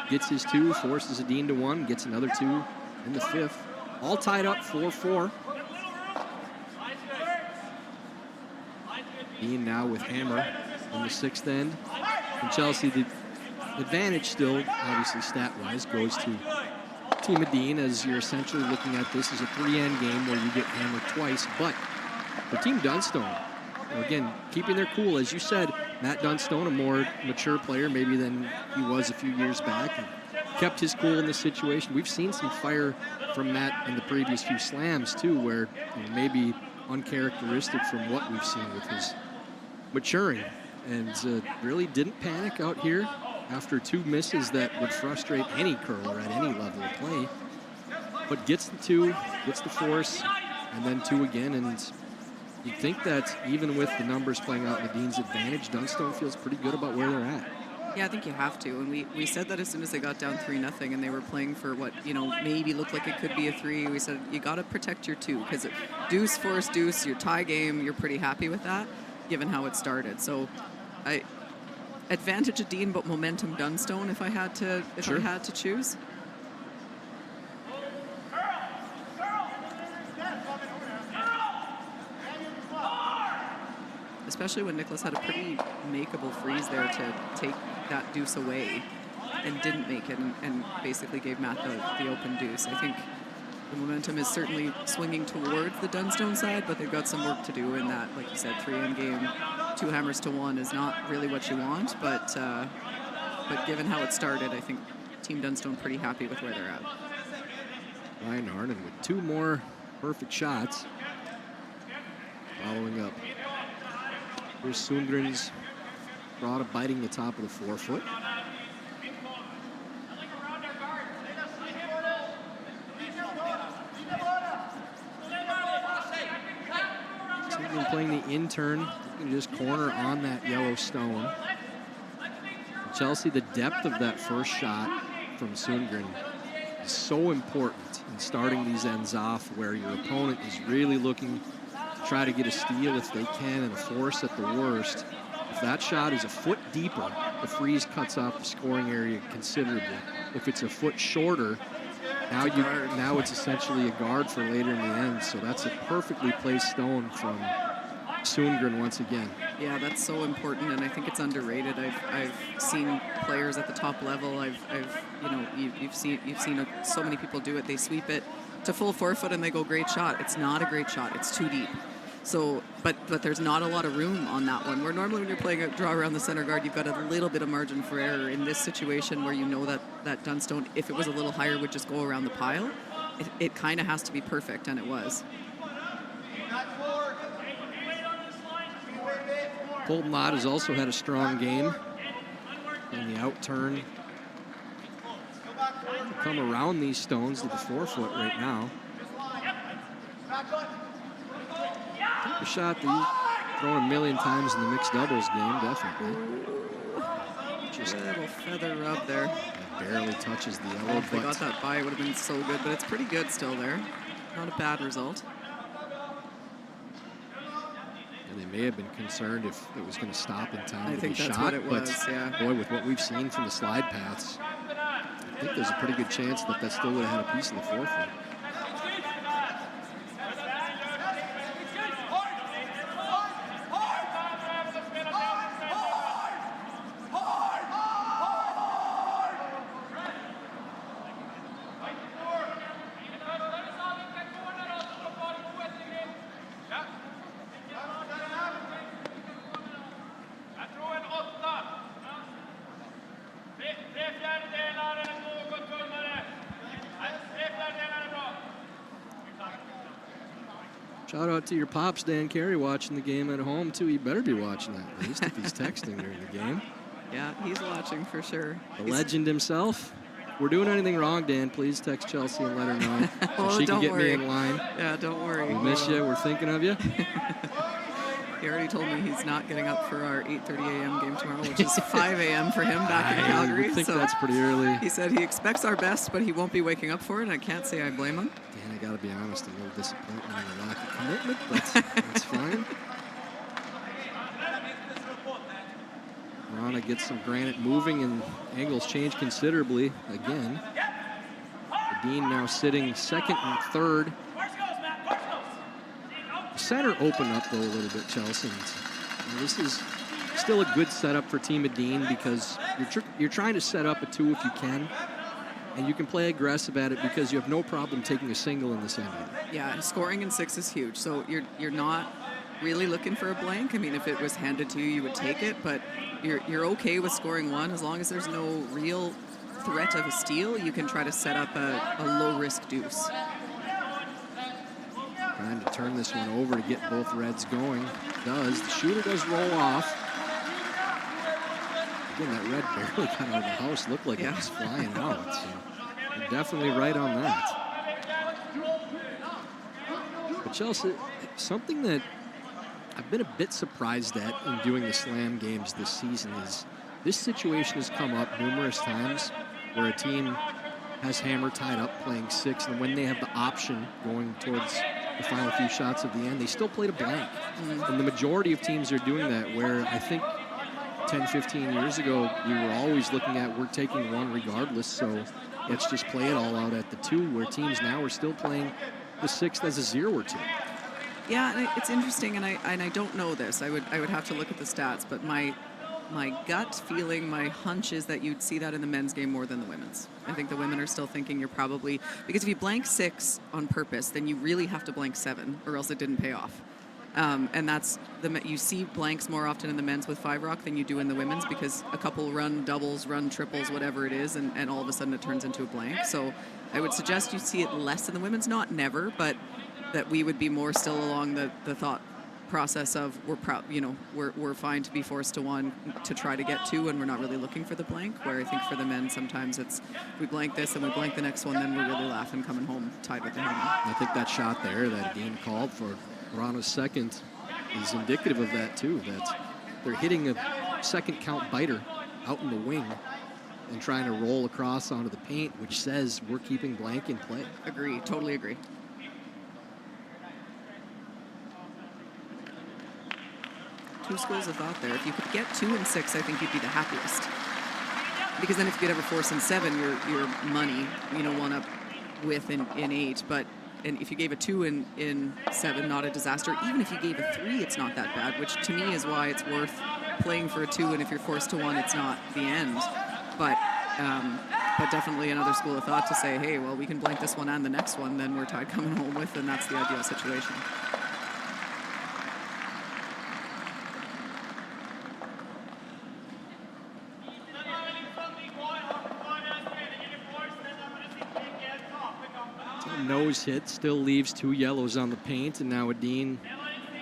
gets his 2, forces Edin to 1, gets another 2 in the 5th. All tied up 4-4. Edin now with hammer in the 6th end. And Chelsea, the advantage still, obviously stat-wise, goes to Team Edin, as you're essentially looking at this as a 3-end game where you get hammered twice. But for Team Dunstone, again, keeping their cool, as you said, Matt Dunstone, a more mature player maybe than he was a few years back, and kept his cool in this situation. We've seen some fire from Matt in the previous few slams too, where maybe uncharacteristic from what we've seen with his maturing, and really didn't panic out here after 2 misses that would frustrate any curler at any level of play. But gets the 2, gets the force, and then 2 again, and you'd think that even with the numbers playing out in Edin's advantage, Dunstone feels pretty good about where they're at. Yeah, I think you have to. And we said that as soon as they got down 3-0 and they were playing for what, maybe looked like it could be a 3. We said, you got to protect your 2, because deuce, force, deuce, your tie game, you're pretty happy with that, given how it started. So advantage Edin, but momentum Dunstone if I had to choose. Especially when Nicholas had a pretty makeable freeze there to take that deuce away and didn't make it, and basically gave Matt the open deuce. I think the momentum is certainly swinging towards the Dunstone side, but they've got some work to do in that, like you said, 3-end game. 2 hammers to 1 is not really what you want, but given how it started, I think Team Dunstone pretty happy with where they're at. Ryan Arnon with 2 more perfect shots. Following up. Here's Sundgren's Brada biting the top of the forefoot. Sundgren playing the intern. You can just corner on that yellow stone. Chelsea, the depth of that first shot from Sundgren is so important in starting these ends off, where your opponent is really looking to try to get a steal if they can and a force at the worst. If that shot is a foot deeper, the freeze cuts off the scoring area considerably. If it's a foot shorter, now it's essentially a guard for later in the end. So that's a perfectly placed stone from Sundgren once again. Yeah, that's so important, and I think it's underrated. I've seen players at the top level. You've seen so many people do it. They sweep it to full forefoot and they go, great shot. It's not a great shot. It's too deep. So, but there's not a lot of room on that one. Where normally when you're playing a draw around the center guard, you've got a little bit of margin for error. In this situation, where you know that Dunstone, if it was a little higher, would just go around the pile, it kind of has to be perfect, and it was. Colton Lott has also had a strong game in the out turn. Come around these stones to the forefoot right now. A shot that you've thrown a million times in the mixed doubles game, definitely. Just a little feather rub there. Barely touches the yellow. If they got that by, it would have been so good, but it's pretty good still there. Not a bad result. And they may have been concerned if it was going to stop in time I to think be that's shot. what it was, yeah. Boy, with what we've seen from the slide paths, I think there's a pretty good chance that still would have had a piece of the forefoot. Shout out to your pops, Dan Carey, watching the game at home, too. He better be watching that, at least, if he's texting during the game. Yeah, he's watching for sure. The legend himself. If we're doing anything wrong, Dan, please text Chelsea and let her know so she can get me in line. Yeah, don't worry. We miss you. We're thinking of you. He already told me he's not getting up for our 8:30 a.m. game tomorrow, which is 5 a.m. for him back in Calgary. I think that's pretty early. He said he expects our best, but he won't be waking up for it, and I can't say I blame him. Dan, I got to be honest, a little disappointment in the lack of commitment, but that's fine. Rana gets some granite moving, and angles change considerably again. Edin now sitting second and third. Center opened up, though, a little bit, Chelsea. And this is still a good setup for Team Edin because you're trying to set up a 2 if you can, and you can play aggressive at it because you have no problem taking a single in this end. Yeah, scoring in 6 is huge. So you're not really looking for a blank. I mean, if it was handed to you, you would take it, but you're okay with scoring 1 as long as there's no real threat of a steal. You can try to set up a low-risk deuce. Trying to turn this one over to get both Reds going. Does. The shooter does roll off. Again, that red barely got out of the house. Looked like it was flying out. So you're definitely right on that. But Chelsea, something that I've been a bit surprised at in doing the Slam games this season is this situation has come up numerous times where a team has hammer tied up playing 6, and when they have the option going towards the final few shots of the end, they still played a blank. And the majority of teams are doing that, where I think 10, 15 years ago, we were always looking at we're taking 1 regardless, so let's just play it all out at the 2, where teams now are still playing the 6th as a 0 or 2. Yeah, and it's interesting, and I don't know this. I would have to look at the stats, but my gut feeling, my hunch is that you'd see that in the men's game more than the women's. I think the women are still thinking you're probably, because if you blank 6 on purpose, then you really have to blank 7, or else it didn't pay off. And that's you see blanks more often in the men's with 5-rock than you do in the women's, because a couple run doubles, run triples, whatever it is, and all of a sudden it turns into a blank. So I would suggest you see it less in the women's, not never, but that we would be more still along the thought process of we're fine to be forced to 1 to try to get 2, and we're not really looking for the blank, where I think for the men sometimes it's we blank this and we blank the next one, then we're really laughing coming home tied with the hammer. I think that shot there that Edin called for Rana's second is indicative of that too, that they're hitting a second count biter out in the wing and trying to roll across onto the paint, which says we're keeping blank in play. Agree, totally agree. Two schools of thought there. If you could get 2 and 6, I think you'd be the happiest. Because then if you could ever force in 7, your money, 1 up with in 8. And if you gave a 2 in 7, not a disaster. Even if you gave a 3, it's not that bad, which to me is why it's worth playing for a 2. And if you're forced to 1, it's not the end. But definitely another school of thought to say, hey, well, we can blank this one and the next one, then we're tied coming home with, and that's the ideal situation. Nose hit still leaves 2 yellows on the paint, and now Edin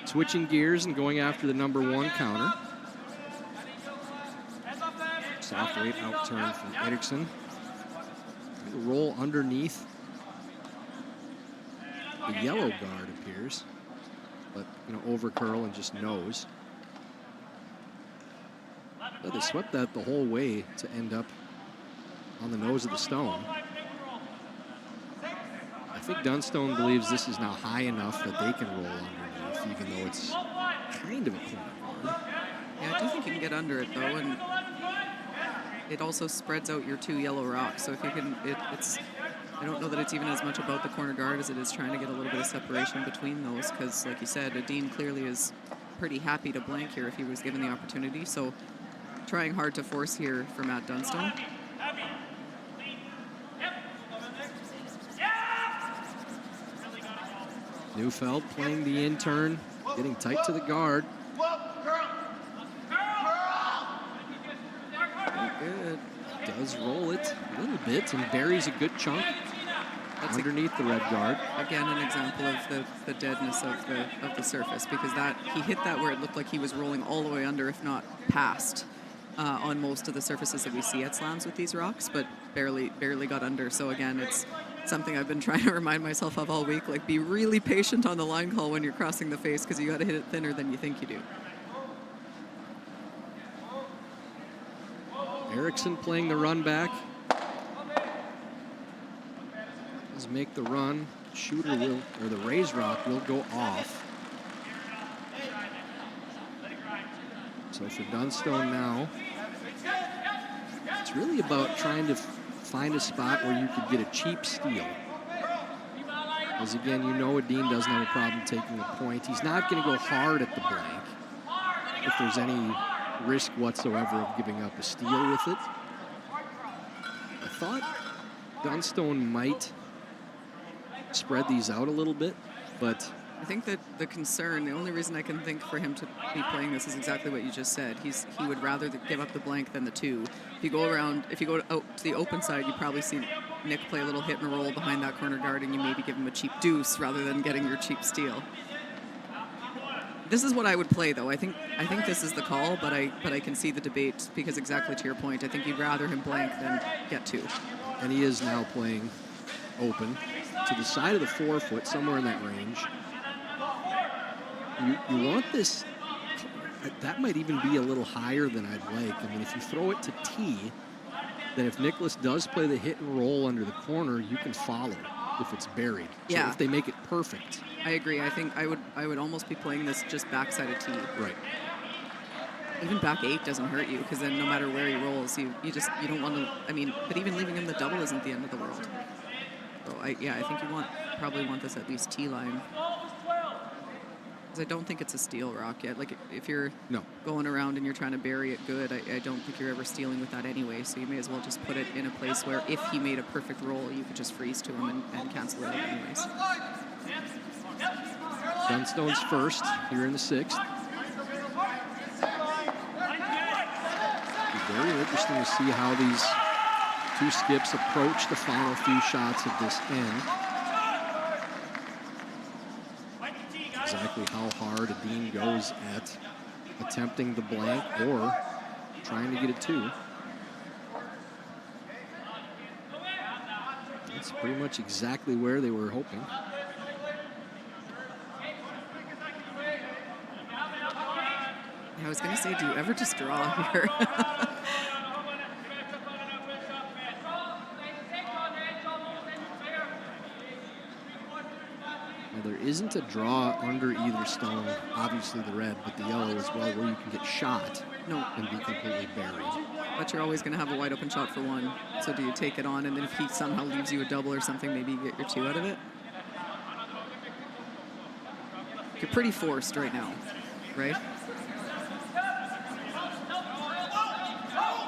switching gears and going after the number 1 counter. Soft weight out turn from Eriksson. Roll underneath the yellow guard appears, but over curl and just nose. But they swept that the whole way to end up on the nose of the stone. I think Dunstone believes this is now high enough that they can roll underneath, even though it's kind of a corner guard. Yeah, I do think you can get under it, though, and it also spreads out your 2 yellow rocks. So if you can, I don't know that it's even as much about the corner guard as it is trying to get a little bit of separation between those, because, like you said, Edin clearly is pretty happy to blank here if he was given the opportunity. So trying hard to force here for Matt Dunstone. Neufeld playing the intern, getting tight to the guard. Good. Does roll it a little bit and buries a good chunk underneath the red guard. Again, an example of the deadness of the surface, because he hit that where it looked like he was rolling all the way under, if not past, on most of the surfaces that we see at slams with these rocks, but barely got under. So again, it's something I've been trying to remind myself of all week, like be really patient on the line call when you're crossing the face, because you got to hit it thinner than you think you do. Eriksson playing the run back. Does make the run. Shooter will, or the raise rock will go off. So for Dunstone now, it's really about trying to find a spot where you could get a cheap steal. As again, Edin doesn't have a problem taking a point. He's not going to go hard at the blank. if there's any risk whatsoever of giving up a steal with it. I thought Dunstone might spread these out a little bit, but I think that the concern, the only reason I can think for him to be playing this is exactly what you just said. He would rather give up the blank than the 2. If you go out to the open side, you probably see Nick play a little hit and roll behind that corner guard, and you maybe give him a cheap deuce rather than getting your cheap steal. This is what I would play, though. I think this is the call, but I can see the debate because exactly to your point, I think you'd rather him blank than get 2. And he is now playing open to the side of the 4-foot, somewhere in that range. You want this, that might even be a little higher than I'd like. I mean, if you throw it to T, then if Nicholas does play the hit and roll under the corner, you can follow if it's buried. Yeah. So if they make it perfect. I agree. I think I would almost be playing this just backside of T. Right. Even back 8 doesn't hurt you because then no matter where he rolls, you don't want to. I mean, but even leaving him the double isn't the end of the world. So I think you probably want this at least T line. Because I don't think it's a steal, Rock, yet. Like, if you're going around and you're trying to bury it good, I don't think you're ever stealing with that anyway, so you may as well just put it in a place where if he made a perfect roll, you could just freeze to him and cancel it out anyways. Dunstone's first here in the 6th. Be very interesting to see how these 2 skips approach the final few shots of this end. Exactly how hard Edin goes at attempting the blank or trying to get a 2. That's pretty much exactly where they were hoping. I was going to say, do you ever just draw here? There isn't a draw under either stone, obviously the red, but the yellow as well, where you can get shot and be completely buried. But you're always going to have a wide open shot for 1. So do you take it on, and then if he somehow leaves you a double or something, maybe you get your 2 out of it? You're pretty forced right now, right?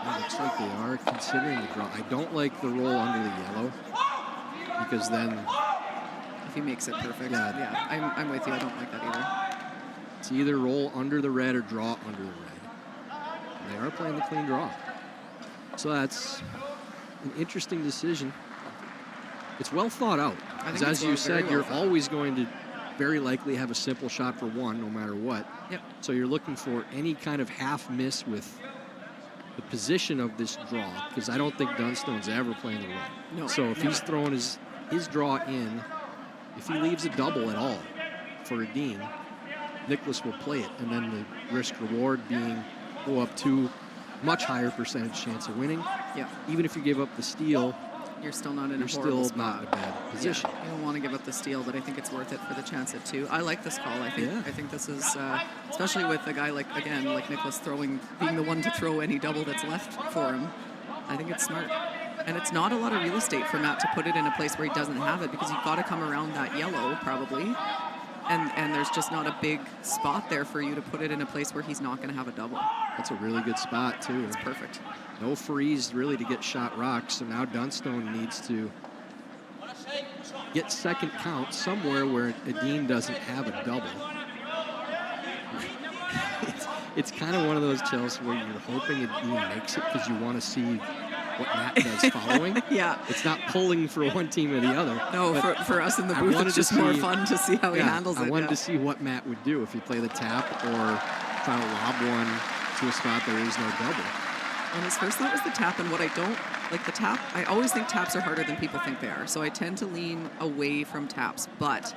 It looks like they are considering the draw. I don't like the roll under the yellow because then if he makes it perfect. Yeah, I'm with you. I don't like that either. It's either roll under the red or draw under the red. And they are playing the clean draw. So that's an interesting decision. It's well thought out. Because as you said, you're always going to very likely have a simple shot for 1 no matter what. Yep. So you're looking for any kind of half miss with the position of this draw, because I don't think Dunstone's ever playing the roll. No. So if he's throwing his draw in, if he leaves a double at all for Edin, Nicholas will play it, and then the risk reward being go up to much higher percentage chance of winning. Yeah. Even if you give up the steal, you're still not in you're a horrible still not in a bad position. Yeah, you don't want to give up the steal, but I think it's worth it for the chance at 2. I like this call. I think this is, especially with a guy like Nicholas being the one to throw any double that's left for him. I think it's smart. And it's not a lot of real estate for Matt to put it in a place where he doesn't have it, because you've got to come around that yellow probably. And there's just not a big spot there for you to put it in a place where he's not going to have a double. That's a really good spot, too. It's perfect. No freeze, really, to get shot rocks. So now Dunstone needs to get second count somewhere where Edin doesn't have a double. It's kind of one of those, Chelsea, where you're hoping Edin makes it because you want to see what Matt does following. Yeah. It's not pulling for one team or the other. No, for us in the booth, it's just more fun to see how he handles it. I wanted to see what Matt would do if he play the tap or try to lob one to a spot there is no double. And his first thought was the tap, and what I don't like the tap, I always think taps are harder than people think they are. So I tend to lean away from taps. But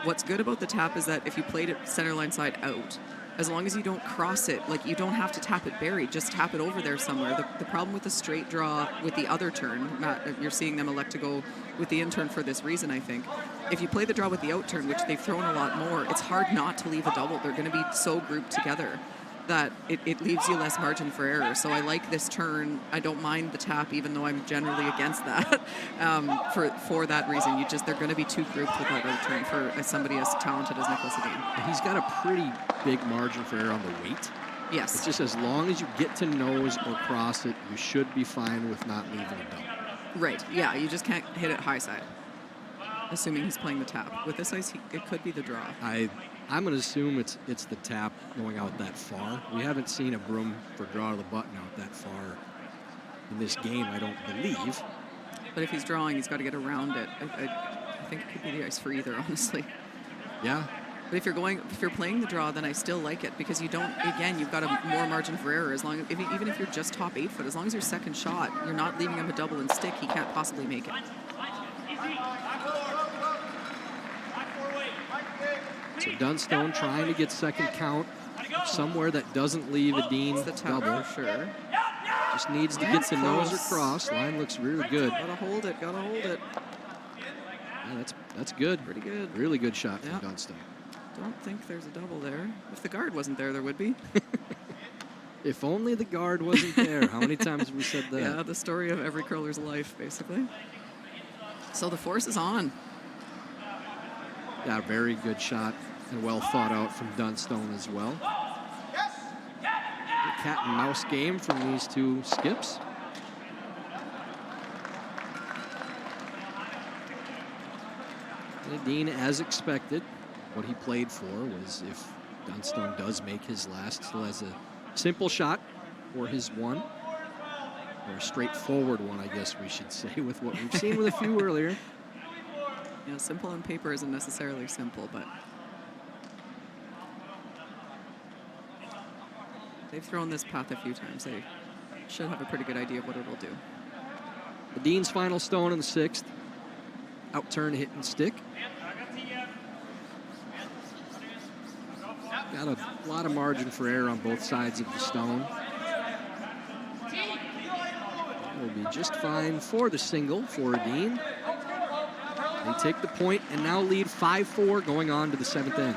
what's good about the tap is that if you played it center line side out, as long as you don't cross it, like you don't have to tap it buried, just tap it over there somewhere. The problem with the straight draw with the other turn, Matt, you're seeing them elect to go with the in turn for this reason, I think. If you play the draw with the out turn, which they've thrown a lot more, it's hard not to leave a double. They're going to be so grouped together. that it leaves you less margin for error. So I like this turn. I don't mind the tap, even though I'm generally against that. For that reason, they're going to be too grouped with that right turn for somebody as talented as Nicholas Edin. He's got a pretty big margin for error on the weight. Yes. It's just as long as you get to nose or cross it, you should be fine with not leaving a double. Right. Yeah. You just can't hit it high side, assuming he's playing the tap. With this ice, it could be the draw. I'm going to assume it's the tap going out that far. We haven't seen a broom for draw to the button out that far in this game, I don't believe. But if he's drawing, he's got to get around it. I think it could be the ice for either, honestly. Yeah. But if you're playing the draw, then I still like it because you've got a more margin for error. Even if you're just top 8 foot, as long as your second shot, you're not leaving him a double and stick, he can't possibly make it. So Dunstone trying to get second count somewhere that doesn't leave Edin double. Sure. Just needs to get to nose or cross. Line looks really good. Gotta hold it. Yeah, that's good. Pretty good. Really good shot from Dunstone. Don't think there's a double there. If the guard wasn't there, there would be. If only the guard wasn't there. How many times have we said that? Yeah, the story of every curler's life, basically. So the force is on. Yeah, very good shot and well thought out from Dunstone as well. A cat and mouse game from these two skips. Edin, as expected, what he played for was if Dunstone does make his last, still has a simple shot for his one, or a straightforward one, I guess we should say, with what we've seen with a few earlier. Yeah, simple on paper isn't necessarily simple, but they've thrown this path a few times. They should have a pretty good idea of what it'll do. Edin's final stone in the 6th. Outturn, hit, and stick. Got a lot of margin for error on both sides of the stone. Will be just fine for the single for Edin. They take the point and now lead 5-4 going on to the 7th end.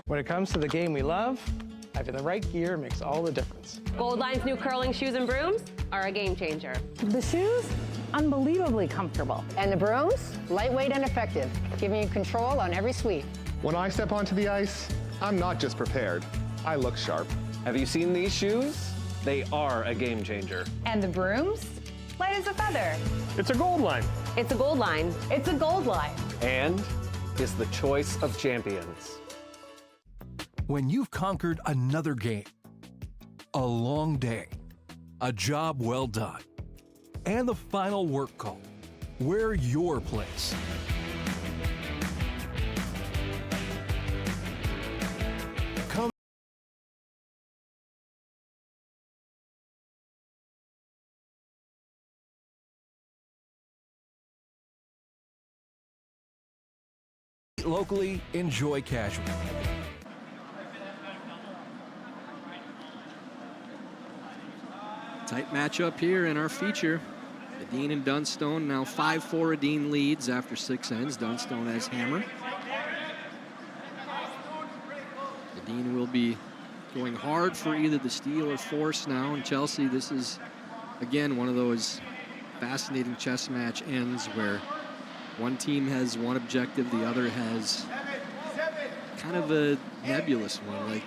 When it comes to the game we love, having the right gear makes all the difference. Goldline's new curling shoes and brooms are a game changer. The shoes, unbelievably comfortable. And the brooms, lightweight and effective, giving you control on every sweep. When I step onto the ice, I'm not just prepared, I look sharp. Have you seen these shoes? They are a game changer. And the brooms? Light as a feather. It's a gold line. It's a gold line. It's a gold line. And is the choice of champions. When you've conquered another game, a long day, a job well done, and the final work call, we're your place. Come locally, enjoy casual. Tight matchup here in our feature. Edin and Dunstone, now 5-4 Edin leads after 6 ends. Dunstone has hammer. Edin will be going hard for either the steal or force now. And Chelsea, this is, again, one of those fascinating chess match ends where one team has one objective, the other has kind of a nebulous one. Like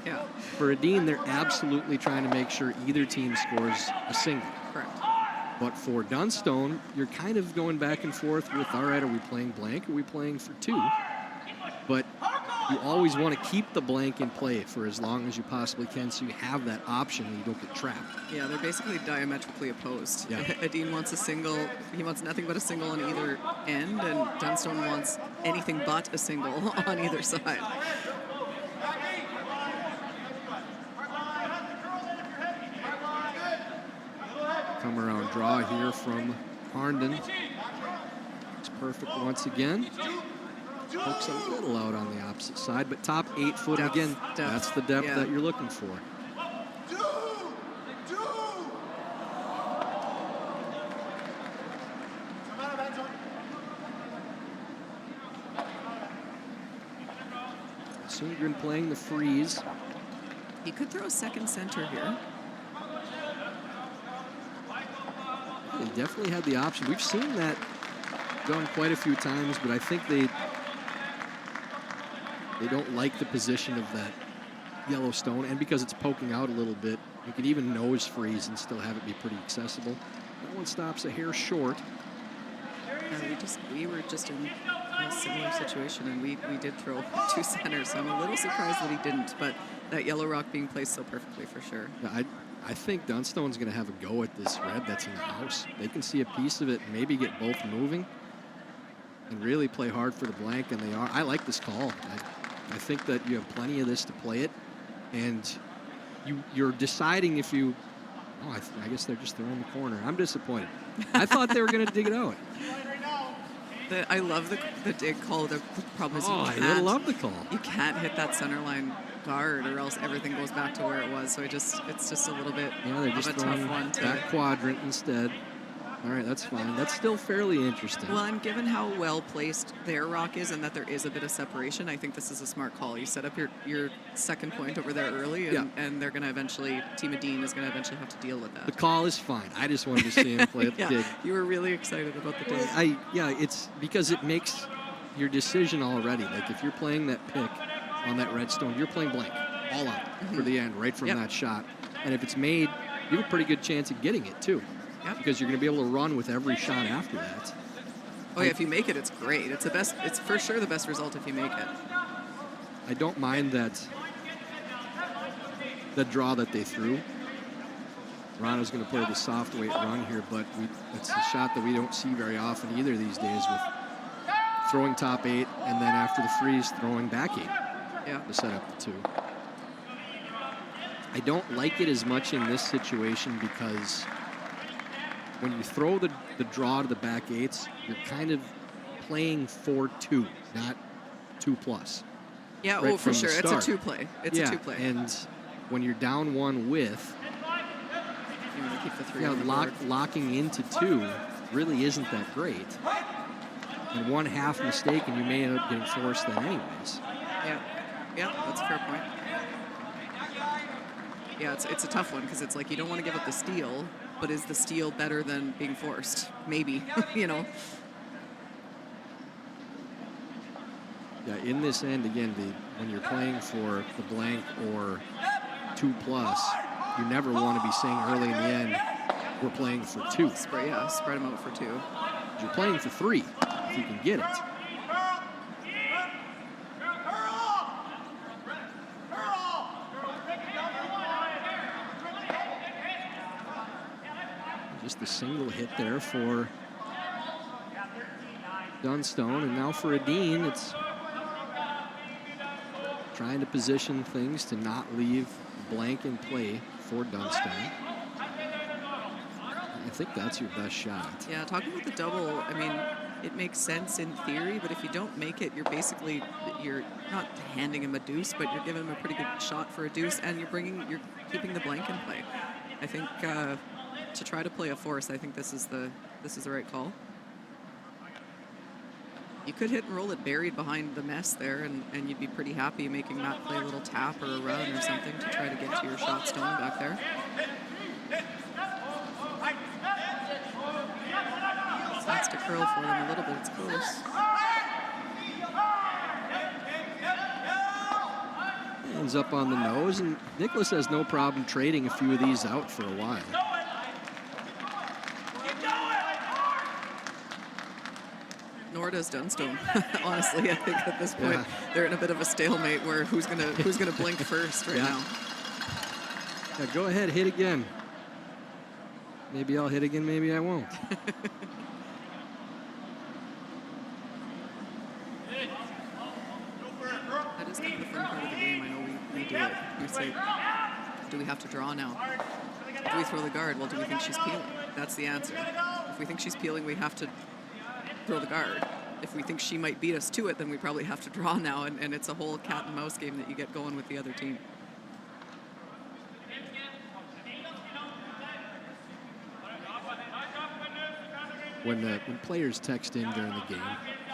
yeah. For Edin, they're absolutely trying to make sure either team scores a single. Correct. But for Dunstone, you're kind of going back and forth with, all right, are we playing blank? Are we playing for 2? But you always want to keep the blank in play for as long as you possibly can so you have that option and you don't get trapped. Yeah, they're basically diametrically opposed. Yeah. Edin wants a single. He wants nothing but a single on either end, and Dunstone wants anything but a single on either side. Come around draw here from Harnden. It's perfect once again. Pokes a little out on the opposite side, but top 8 foot Depth, again. depth. That's the depth Yeah. that you're looking for. Sundgren playing the freeze. He could throw a second center here. They definitely had the option. We've seen that done quite a few times, but I think they don't like the position of that Yellowstone, and because it's poking out a little bit, you can even nose freeze and still have it be pretty accessible. That one stops a hair short. We were just in a similar situation, and we did throw 2 centers, so I'm a little surprised that he didn't, but that yellow rock being placed so perfectly for sure. Yeah, I think Dunstone's going to have a go at this red that's in the house. They can see a piece of it and maybe get both moving and really play hard for the blank, and they are. I like this call. I think that you have plenty of this to play it, and you're deciding if you. Oh, I guess they're just throwing the corner. I'm disappointed. I thought they were going to dig it out. I love the dig call. The problem is I love the call. You can't hit that center line guard, or else everything goes back to where it was. So it's just a little bit they're just of a tough one to. That quadrant instead. All right, that's fine. That's still fairly interesting. Well, and given how well placed their rock is and that there is a bit of separation, I think this is a smart call. You set up your second point over there early, and they're going to eventually, Team Edin is going to eventually have to deal with that. The call is fine. I just wanted to see him play the dig. You were really excited about the dig. It's because it makes your decision already. Like if you're playing that pick on that redstone, you're playing blank all out for the end, right from that shot. And if it's made, you have a pretty good chance of getting it too. Yep. Because you're going to be able to run with every shot after that. Oh yeah, if you make it, it's great. It's the best. It's for sure the best result if you make it. I don't mind that the draw that they threw. Rana's going to play the soft weight run here, but it's a shot that we don't see very often either these days, with throwing top 8 and then after the freeze throwing back 8 to set up the 2. I don't like it as much in this situation because when you throw the draw to the back 8s, you're kind of playing for 2, not 2+. Yeah, right for sure. Start. It's a 2-play. It's a 2-play. And when you're down 1 with, you want to keep the 3 on the board. Locking into 2 really isn't that great. And 1 half mistake, and you may end up getting forced then anyways. Yeah, that's a fair point. Yeah, it's a tough one because it's like you don't want to give up the steal, but is the steal better than being forced? Maybe, you know. Yeah, in this end, again, when you're playing for the blank or 2+, you never want to be saying early in the end, we're playing for 2. Spread them out for 2. You're playing for 3 if you can get it. Just a single hit there for Dunstone, and now for Edin, it's trying to position things to not leave blank in play for Dunstone. I think that's your best shot. Yeah, talking about the double, I mean, it makes sense in theory, but if you don't make it, you're not handing him a deuce, but you're giving him a pretty good shot for a deuce, and you're keeping the blank in play. I think to try to play a force, I think this is the right call. You could hit and roll it buried behind the mess there, and you'd be pretty happy making Matt play a little tap or a run or something to try to get to your shot stone back there. Starts to curl for them a little bit. It's close. Ends up on the nose, and Nicholas has no problem trading a few of these out for a while. Nor does Dunstone. Honestly, I think at this point they're in a bit of a stalemate where who's gonna blink first right now. Yeah, go ahead, hit again. Maybe I'll hit again, maybe I won't. That is kind of the fun part of the game. I know we do it. We say, do we have to draw now? Do we throw the guard? Well, do we think she's peeling? That's the answer. If we think she's peeling, we have to throw the guard. If we think she might beat us to it, then we probably have to draw now, and it's a whole cat and mouse game that you get going with the other team. When players text in during the game,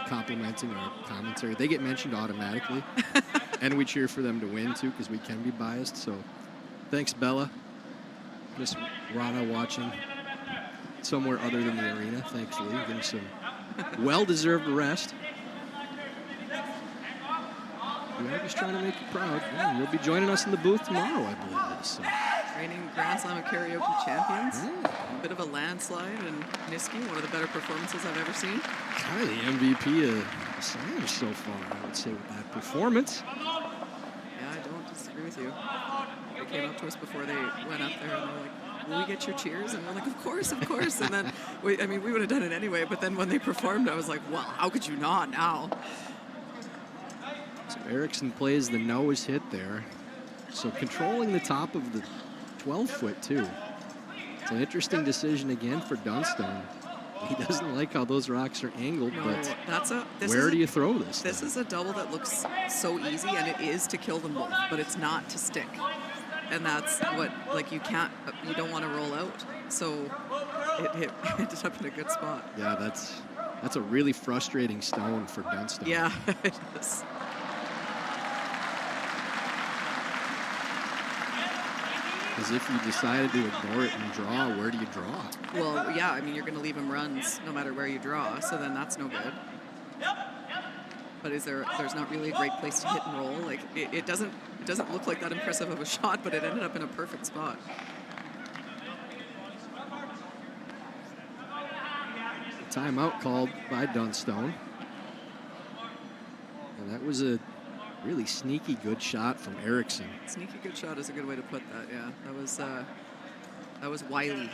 complimenting our commentary, they get mentioned automatically. And we cheer for them to win, too, because we can be biased. So thanks, Bella. Miss Rana watching somewhere other than the arena, thankfully, getting some well-deserved rest. We are just trying to make you proud. Yeah, you'll be joining us in the booth tomorrow, I believe it is. So. Reigning Grand Slam of Karaoke champions. A bit of a landslide, and Niski, one of the better performances I've ever seen. Kind of the MVP of the Slam so far, I would say, with that performance. Yeah, I don't disagree with you. They came up to us before they went up there, and they're like, will we get your cheers? And we're like, of course, of course. And then, we would have done it anyway, but then when they performed, I was like, well, how could you not now? So Erickson plays the nose hit there. So controlling the top of the 12-foot, too. It's an interesting decision again for Dunstone. He doesn't like how those rocks are angled, but where do you throw this? This is a double that looks so easy, and it is to kill them both, but it's not to stick. And that's what, like, you don't want to roll out. So it ended up in a good spot. Yeah, that's a really frustrating stone for Dunstone. Yeah, it is. Because if you decided to ignore it and draw, where do you draw? Well, yeah, I mean, you're going to leave him runs no matter where you draw, so then that's no good. But there's not really a great place to hit and roll. Like, it doesn't look like that impressive of a shot, but it ended up in a perfect spot. Timeout called by Dunstone. And that was a really sneaky good shot from Erickson. Sneaky good shot is a good way to put that, yeah. That was wily.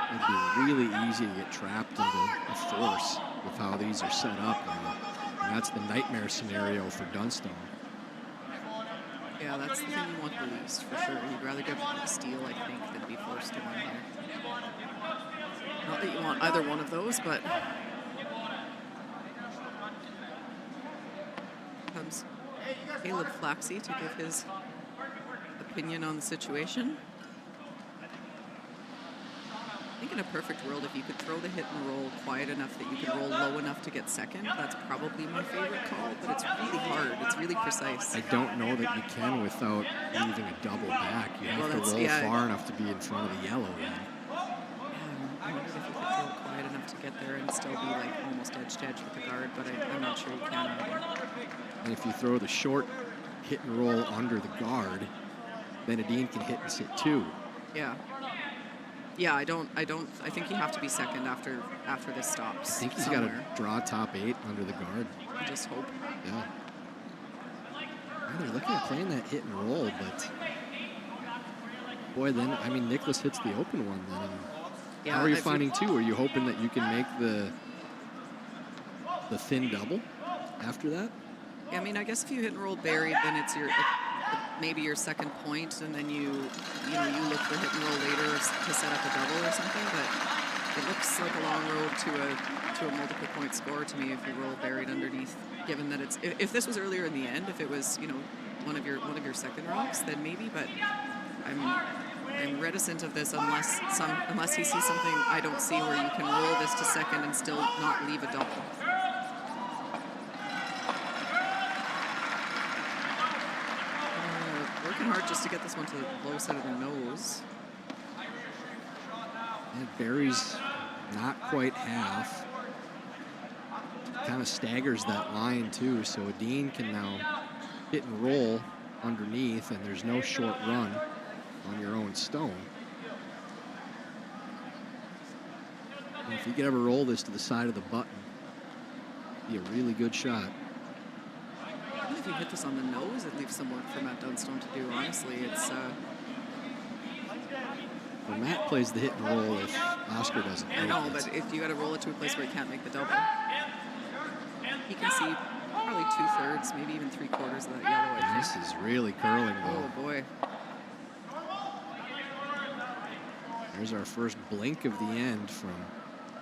It'd be really easy to get trapped into a force with how these are set up. And that's the nightmare scenario for Dunstone. Yeah, that's the thing you want the least, for sure. You'd rather get a steal, I think, than be forced to win here. Not that you want either one of those, but comes Caleb Flaxey to give his opinion on the situation. I think in a perfect world, if you could throw the hit and roll quiet enough that you could roll low enough to get second, that's probably my favorite call, but it's really hard. It's really precise. I don't know that you can without leaving a double back. You have to roll far enough to be in front of the yellow then. I wondered if you could throw it quiet enough to get there and still be like almost edge to edge with the guard, but I'm not sure you can either. And if you throw the short hit and roll under the guard, then Edin can hit and sit too. Yeah. Yeah, I think you have to be second after this stops. I think he's got to draw top 8 under the guard. I just hope. Yeah. Well, they're looking at playing that hit and roll, but boy, then, I mean, Nicholas hits the open one then. Yeah, how are you finding two? Are you hoping that you can make the thin double after that? Yeah, I mean, I guess if you hit and roll buried, then it's maybe your second point, and then you look for hit and roll later to set up a double or something. But it looks like a long road to a multiple point score to me if you roll buried underneath. Given that it's if this was earlier in the end, if it was one of your second rocks, then maybe. But I'm reticent of this unless he sees something I don't see where you can roll this to second and still not leave a double. Working hard just to get this one to the low side of the nose. And Barry's not quite half. Kind of staggers that line too, so Edin can now hit and roll underneath, and there's no short run on your own stone. And if you could ever roll this to the side of the button, it'd be a really good shot. Even if you hit this on the nose, it leaves some work for Matt Dunstone to do, honestly. It's well, Matt plays the hit and roll if Oscar doesn't. I know, but if you got to roll it to a place where he can't make the double, he can see probably 2/3, maybe even 3/4 of that yellow, I think. This is really curling, though. Oh, boy. There's our first blink of the end from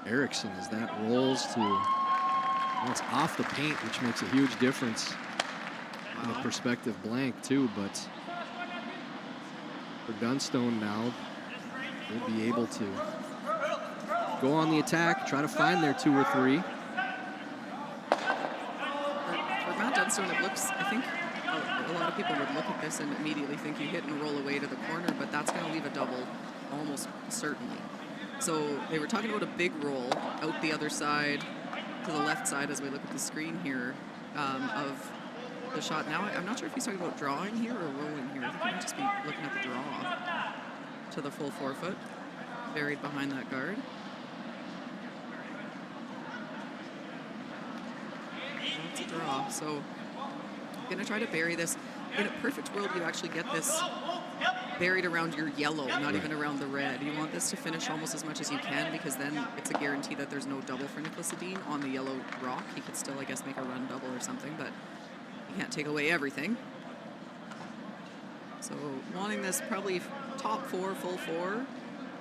Erickson as that rolls to, well, it's off the paint, which makes a huge difference. And a perspective blank too, but for Dunstone now, they'll be able to go on the attack, try to find their 2 or 3. For Matt Dunstone, it looks, I think a lot of people would look at this and immediately think you hit and roll away to the corner, but that's going to leave a double almost certainly. So they were talking about a big roll out the other side to the left side as we look at the screen here of the shot. Now I'm not sure if he's talking about drawing here or rolling here. I think he might just be looking at the draw to the full 4-foot, buried behind that guard. That's a draw. So I'm gonna try to bury this. In a perfect world, you actually get this buried around your yellow, not even around the red. You want this to finish almost as much as you can, because then it's a guarantee that there's no double for Nicholas Edin on the yellow rock. He could still, I guess, make a run double or something, but you can't take away everything. So wanting this probably top 4, full 4,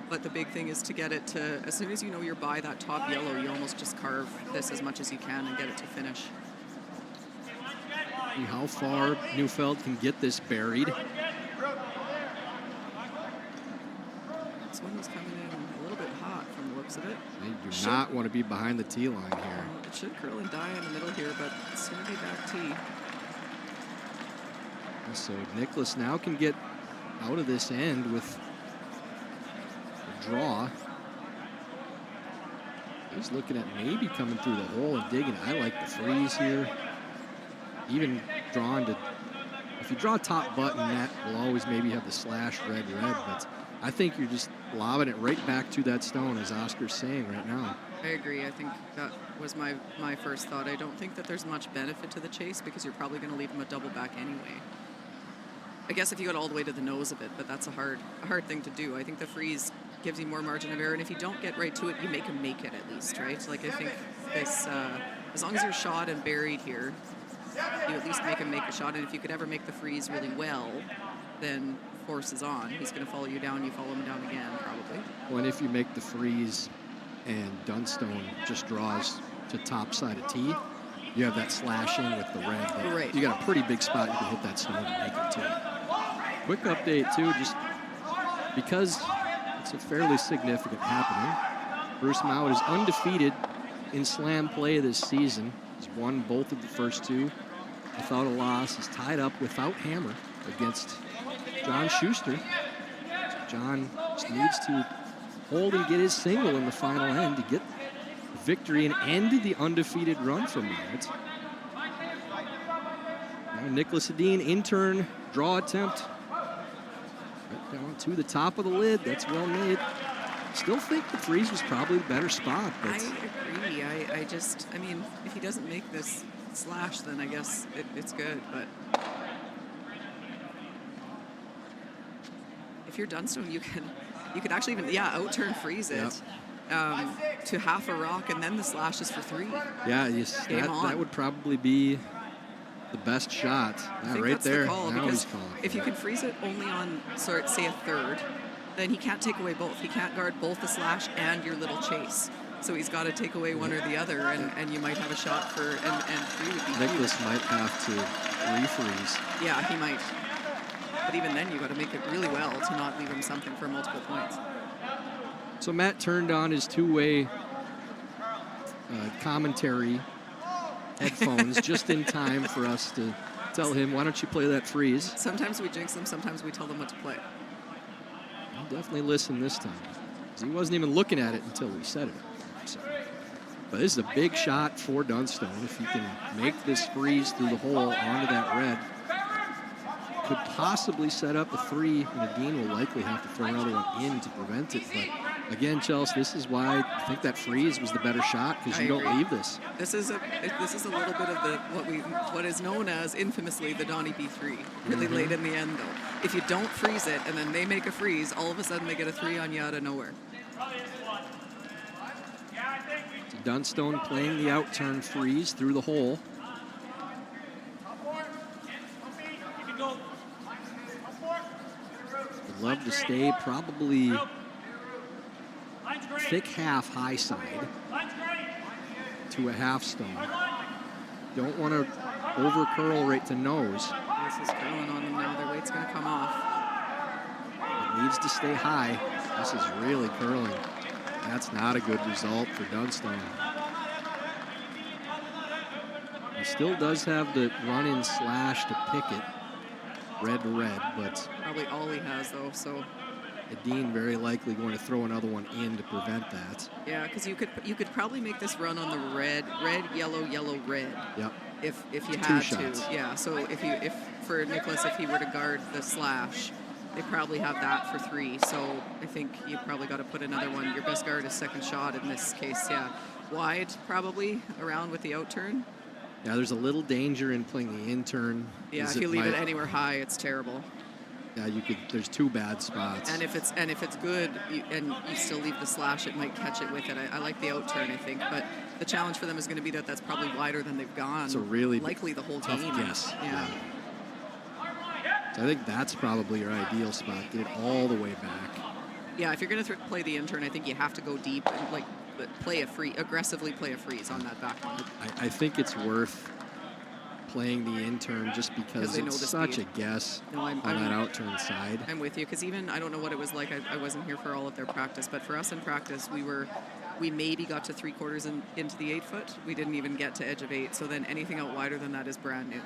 but the big thing is to get it to, as soon as you know you're by that top yellow, you almost just carve this as much as you can and get it to finish. See how far Neufeld can get this buried. This one was coming in a little bit hot from the looks of it. They do not want to be behind the tee line here. It should curl and die in the middle here, but it's going to be back tee. So Nicholas now can get out of this end with a draw. He's looking at maybe coming through the hole and digging. I like the freeze here. Even drawn to, if you draw top button, that will always maybe have the slash red, but I think you're just lobbing it right back to that stone, as Oscar's saying right now. I agree. I think that was my first thought. I don't think that there's much benefit to the chase because you're probably going to leave him a double back anyway. I guess if you got all the way to the nose of it, but that's a hard thing to do. I think the freeze gives you more margin of error, and if you don't get right to it, you make him make it at least, right? Like, I think this, as long as you're shot and buried here, you at least make him make a shot, and if you could ever make the freeze really well, then force is on. He's going to follow you down, you follow him down again, probably. Well, and if you make the freeze and Dunstone just draws to top side of tee, you have that slash in with the red. Right. You got a pretty big spot you can hit that stone and make it too. Quick update too, just because it's a fairly significant happening. Bruce Mount is undefeated in slam play this season. He's won both of the first 2 without a loss. He's tied up without hammer against John Schuster. John just needs to hold and get his single in the final end to get the victory and end the undefeated run for Mount. Now Nicholas Edin, in turn, draw attempt. Right down to the top of the lid. That's well made. Still think the freeze was probably the better spot. But I agree. I mean, if he doesn't make this slash, then I guess it's good. But if you're Dunstone, you could actually even out-turn freeze it to half a rock, and then the slash is for 3. Yeah, that would probably be the best shot. Right that's there. The call, now because he's calling. If you can freeze it only on, say a third, then he can't take away both. He can't guard both the slash and your little chase. So he's got to take away one or the other, and you might have a shot for, and 3 would be Nicholas might have to refreeze. Yeah, he might. But even then, you got to make it really well to not leave him something for multiple points. So Matt turned on his 2-way commentary headphones just in time for us to tell him, why don't you play that freeze? Sometimes we jinx them, sometimes we tell them what to play. He definitely listened this time. He wasn't even looking at it until we said it. So, but this is a big shot for Dunstone. If he can make this freeze through the hole onto that red, could possibly set up a 3, and Edin will likely have to throw another one in to prevent it. But again, Chelsea, this is why I think that freeze was the better shot, because you don't leave this. This is a little bit of what is known as infamously the Donnie B3. Really late in the end, though. If you don't freeze it and then they make a freeze, all of a sudden they get a 3 on you out of nowhere. So Dunstone playing the out-turn freeze through the hole. Would love to stay probably thick half high side to a half stone. Don't want to over curl right to nose. This is curling on them now. Their weight's going to come off. It needs to stay high. This is really curling. That's not a good result for Dunstone. He still does have the run-in slash to pick it, red to red, but Probably all he has, though, so... Edin very likely going to throw another one in to prevent that. Yeah, because you could probably make this run on the red, yellow, red. Yep. If you Two had shots. to. Yeah, so if for Nicholas, if he were to guard the slash, they probably have that for 3. So I think you probably got to put another one. Your best guard is second shot in this case, yeah. Wide, probably, around with the out turn. Yeah, there's a little danger in playing the in turn. Yeah, if you leave it anywhere high, it's terrible. Yeah, you could. There's 2 bad spots. And if it's good, and you still leave the slash, it might catch it with it. I like the out turn, I think, but the challenge for them is going to be that that's probably wider than they've gone. It's a really likely the whole tough game. guess. Yeah. So I think that's probably your ideal spot. Get it all the way back. Yeah, if you're going to play the intern, I think you have to go deep and aggressively play a freeze on that back one. I think it's worth playing the intern just because it's such a guess on that out turn side. I'm with you, because even, I don't know what it was like, I wasn't here for all of their practice, but for us in practice, we maybe got to 3/4 into the 8-foot. We didn't even get to edge of 8, so then anything out wider than that is brand new.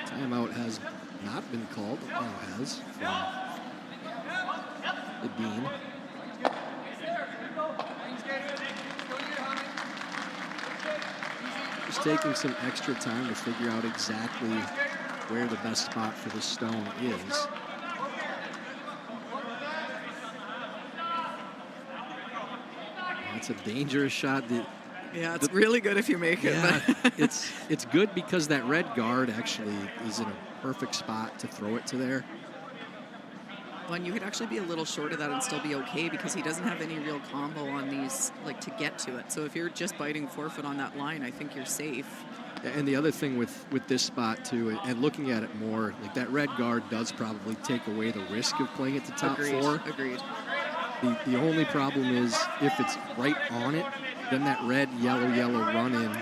Timeout has not been called, but now has from Edin. Just taking some extra time to figure out exactly where the best spot for the stone is. It's a dangerous shot. Yeah, it's really good if you make it. Yeah, but it's good because that red guard actually is in a perfect spot to throw it to there. Well, you could actually be a little short of that and still be okay, because he doesn't have any real combo on these, like, to get to it. So if you're just biting 4-foot on that line, I think you're safe. And the other thing with this spot too, and looking at it more, like that red guard does probably take away the risk of playing it to top four. Agreed. The only problem is if it's right on it, then that red, yellow run-in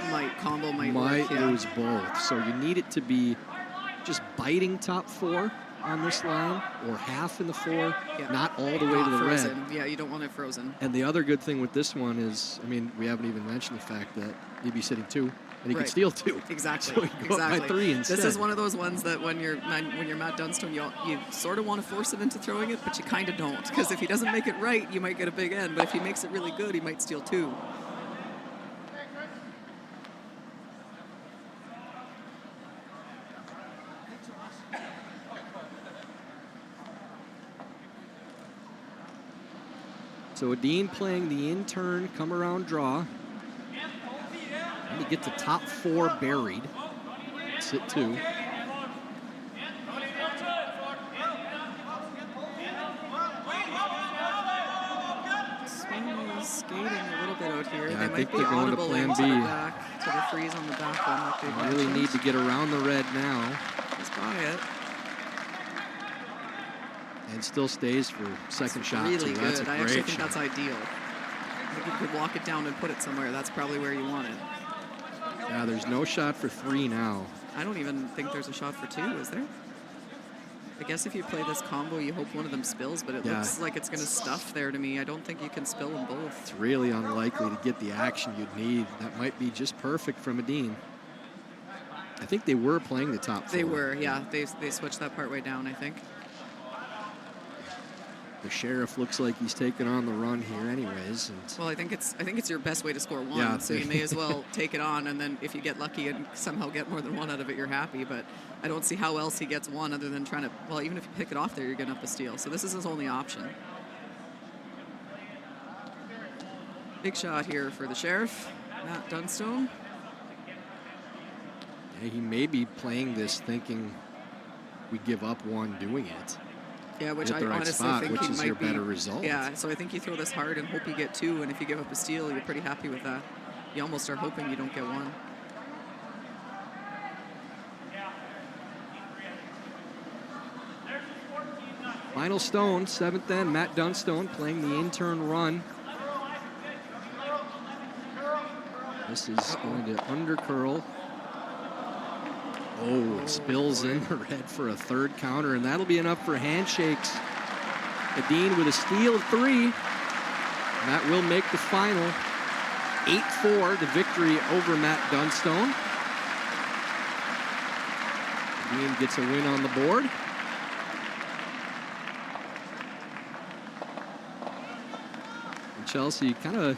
might lose both. So you need it to be just biting top 4 on this line, or half in the 4, not all the way to the frozen. red. Yeah, you don't want it frozen. And the other good thing with this one is, I mean, we haven't even mentioned the fact that he'd be sitting 2, and he could steal 2. Exactly. So he go up by 3 instead. This is one of those ones that when you're Matt Dunstone, you sort of want to force him into throwing it, but you kind of don't, because if he doesn't make it right, you might get a big end. But if he makes it really good, he might steal 2. So Edin playing the in-turn, come around draw. And to get to top 4 buried. Sit 2. Skating a little bit out here. Yeah, they I might think be they're going to audible plan into B. the back, to the freeze on the back one. Like they Really mentioned. need to get around the red now. Just buy it. And still stays for second shot. Really too. good. That's a I great actually think shot. that's ideal. I think you could walk it down and put it somewhere. That's probably where you want it. Yeah, there's no shot for 3 now. I don't even think there's a shot for 2, is there? I guess if you play this combo, you hope one of them spills, but it looks like it's going to stuff there to me. I don't think you can spill them both. It's really unlikely to get the action you'd need. That might be just perfect from Edin. I think they were playing the top 4. They were, yeah. They switched that part way down, I think. The Sheriff looks like he's taking on the run here anyways. And well, I think it's your best way to score 1, Yeah, so you may as well take it on, and then if you get lucky and somehow get more than 1 out of it, you're happy. But I don't see how else he gets 1 other than trying to, well, even if you pick it off there, you're getting up a steal. So this is his only option. Big shot here for the Sheriff, Matt Dunstone. yeah, he may be playing this thinking we give up 1 doing it. Yeah, which At I the right honestly spot, think which he is might your be. better result. Yeah, so I think you throw this hard and hope you get 2, and if you give up a steal, you're pretty happy with that. You almost are hoping you don't get 1. Final stone, 7th end, Matt Dunstone playing the in-turn run. This is going to undercurl. Oh, it spills in the red for a third counter, and that'll be enough for handshakes. Edin with a steal of 3. And that will make the final 8-4, the victory over Matt Dunstone. Edin gets a win on the board. And Chelsea kind of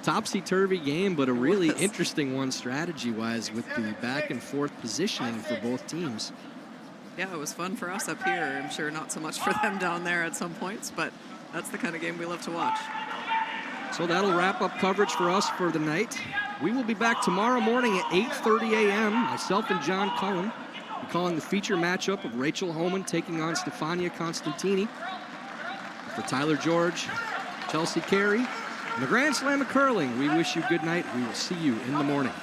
topsy-turvy game, but a really interesting one strategy-wise with the back-and-forth positioning for both teams. Yeah, it was fun for us up here. I'm sure not so much for them down there at some points, but that's the kind of game we love to watch. So that'll wrap up coverage for us for the night. We will be back tomorrow morning at 8:30 a.m. Myself and John Cullen will be calling the feature matchup of Rachel Homan taking on Stefania Constantini. For Tyler George, Chelsea Carey, and the Grand Slam of Curling, we wish you good night. We will see you in the morning.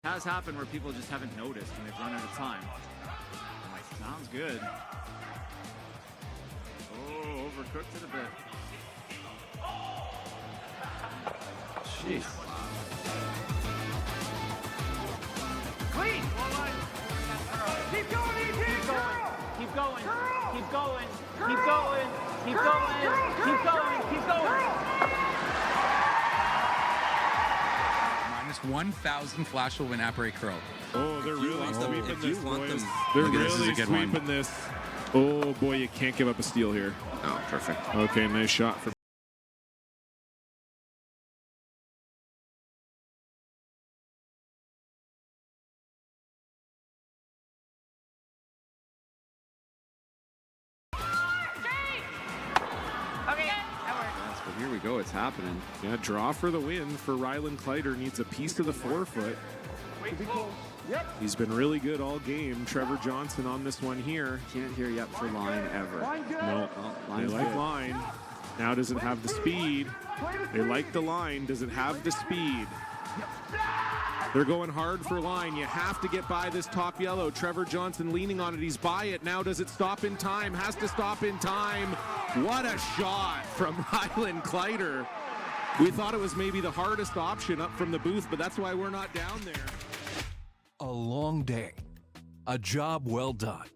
It has happened where people just haven't noticed when they've run out of time. I'm like, sounds good. Oh, overcooked it a bit. Jeez. Clean. Keep going, Edin. Keep going. Keep going. Keep going. Keep going. Keep going. Keep going. Minus 1,000 flash will win apres curl. Oh, they're really sweeping this, boys. They're Look at this, really this is a good sweeping one. this. Oh, boy, you can't give up a steal here. Oh, perfect. Okay, nice shot from. But here we go, it's happening. Yeah, draw for the win for Rylan Kleider. Needs a piece of the forefoot. He's been really good all game. Trevor Johnson on this one here. Can't hear yep for line ever. No, they line's like good. line. Now does it have the speed? They like the line. Does it have the speed? They're going hard for line. You have to get by this top yellow. Trevor Johnson leaning on it. He's by it. Now does it stop in time? Has to stop in time. What a shot from Rylan Kleider. We thought it was maybe the hardest option up from the booth, but that's why we're not down there. A long day. A job well done.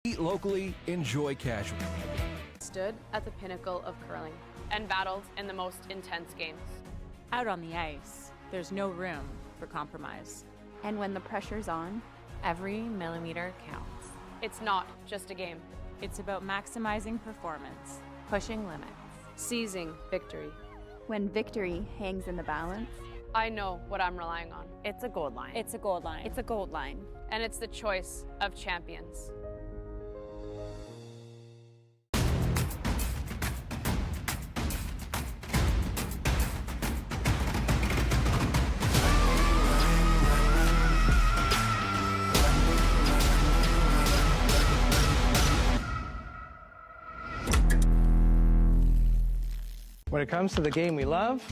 Eat locally, enjoy casually. Stood at the pinnacle of curling and battled in the most intense games. Out on the ice, there's no room for compromise. And when the pressure's on, every millimeter counts. It's not just a game. It's about maximizing performance, Pushing limits. Seizing victory. When victory hangs in the balance, I know what I'm relying on. it's a gold line. It's a gold line. It's a gold line. And it's the choice of champions. When it comes to the game we love,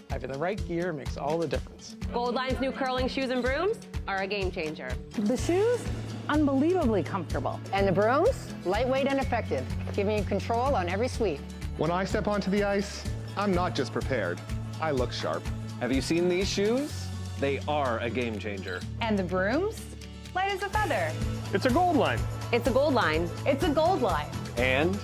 having the right gear makes all the difference. Gold Line's new curling shoes and brooms are a game changer. The shoes, unbelievably comfortable. And the brooms, lightweight and effective, giving you control on every sweep. When I step onto the ice, I'm not just prepared. I look sharp. Have you seen these shoes? They are a game changer. And the brooms? Light as a feather. It's a gold line. It's a Gold Line. It's a gold line. And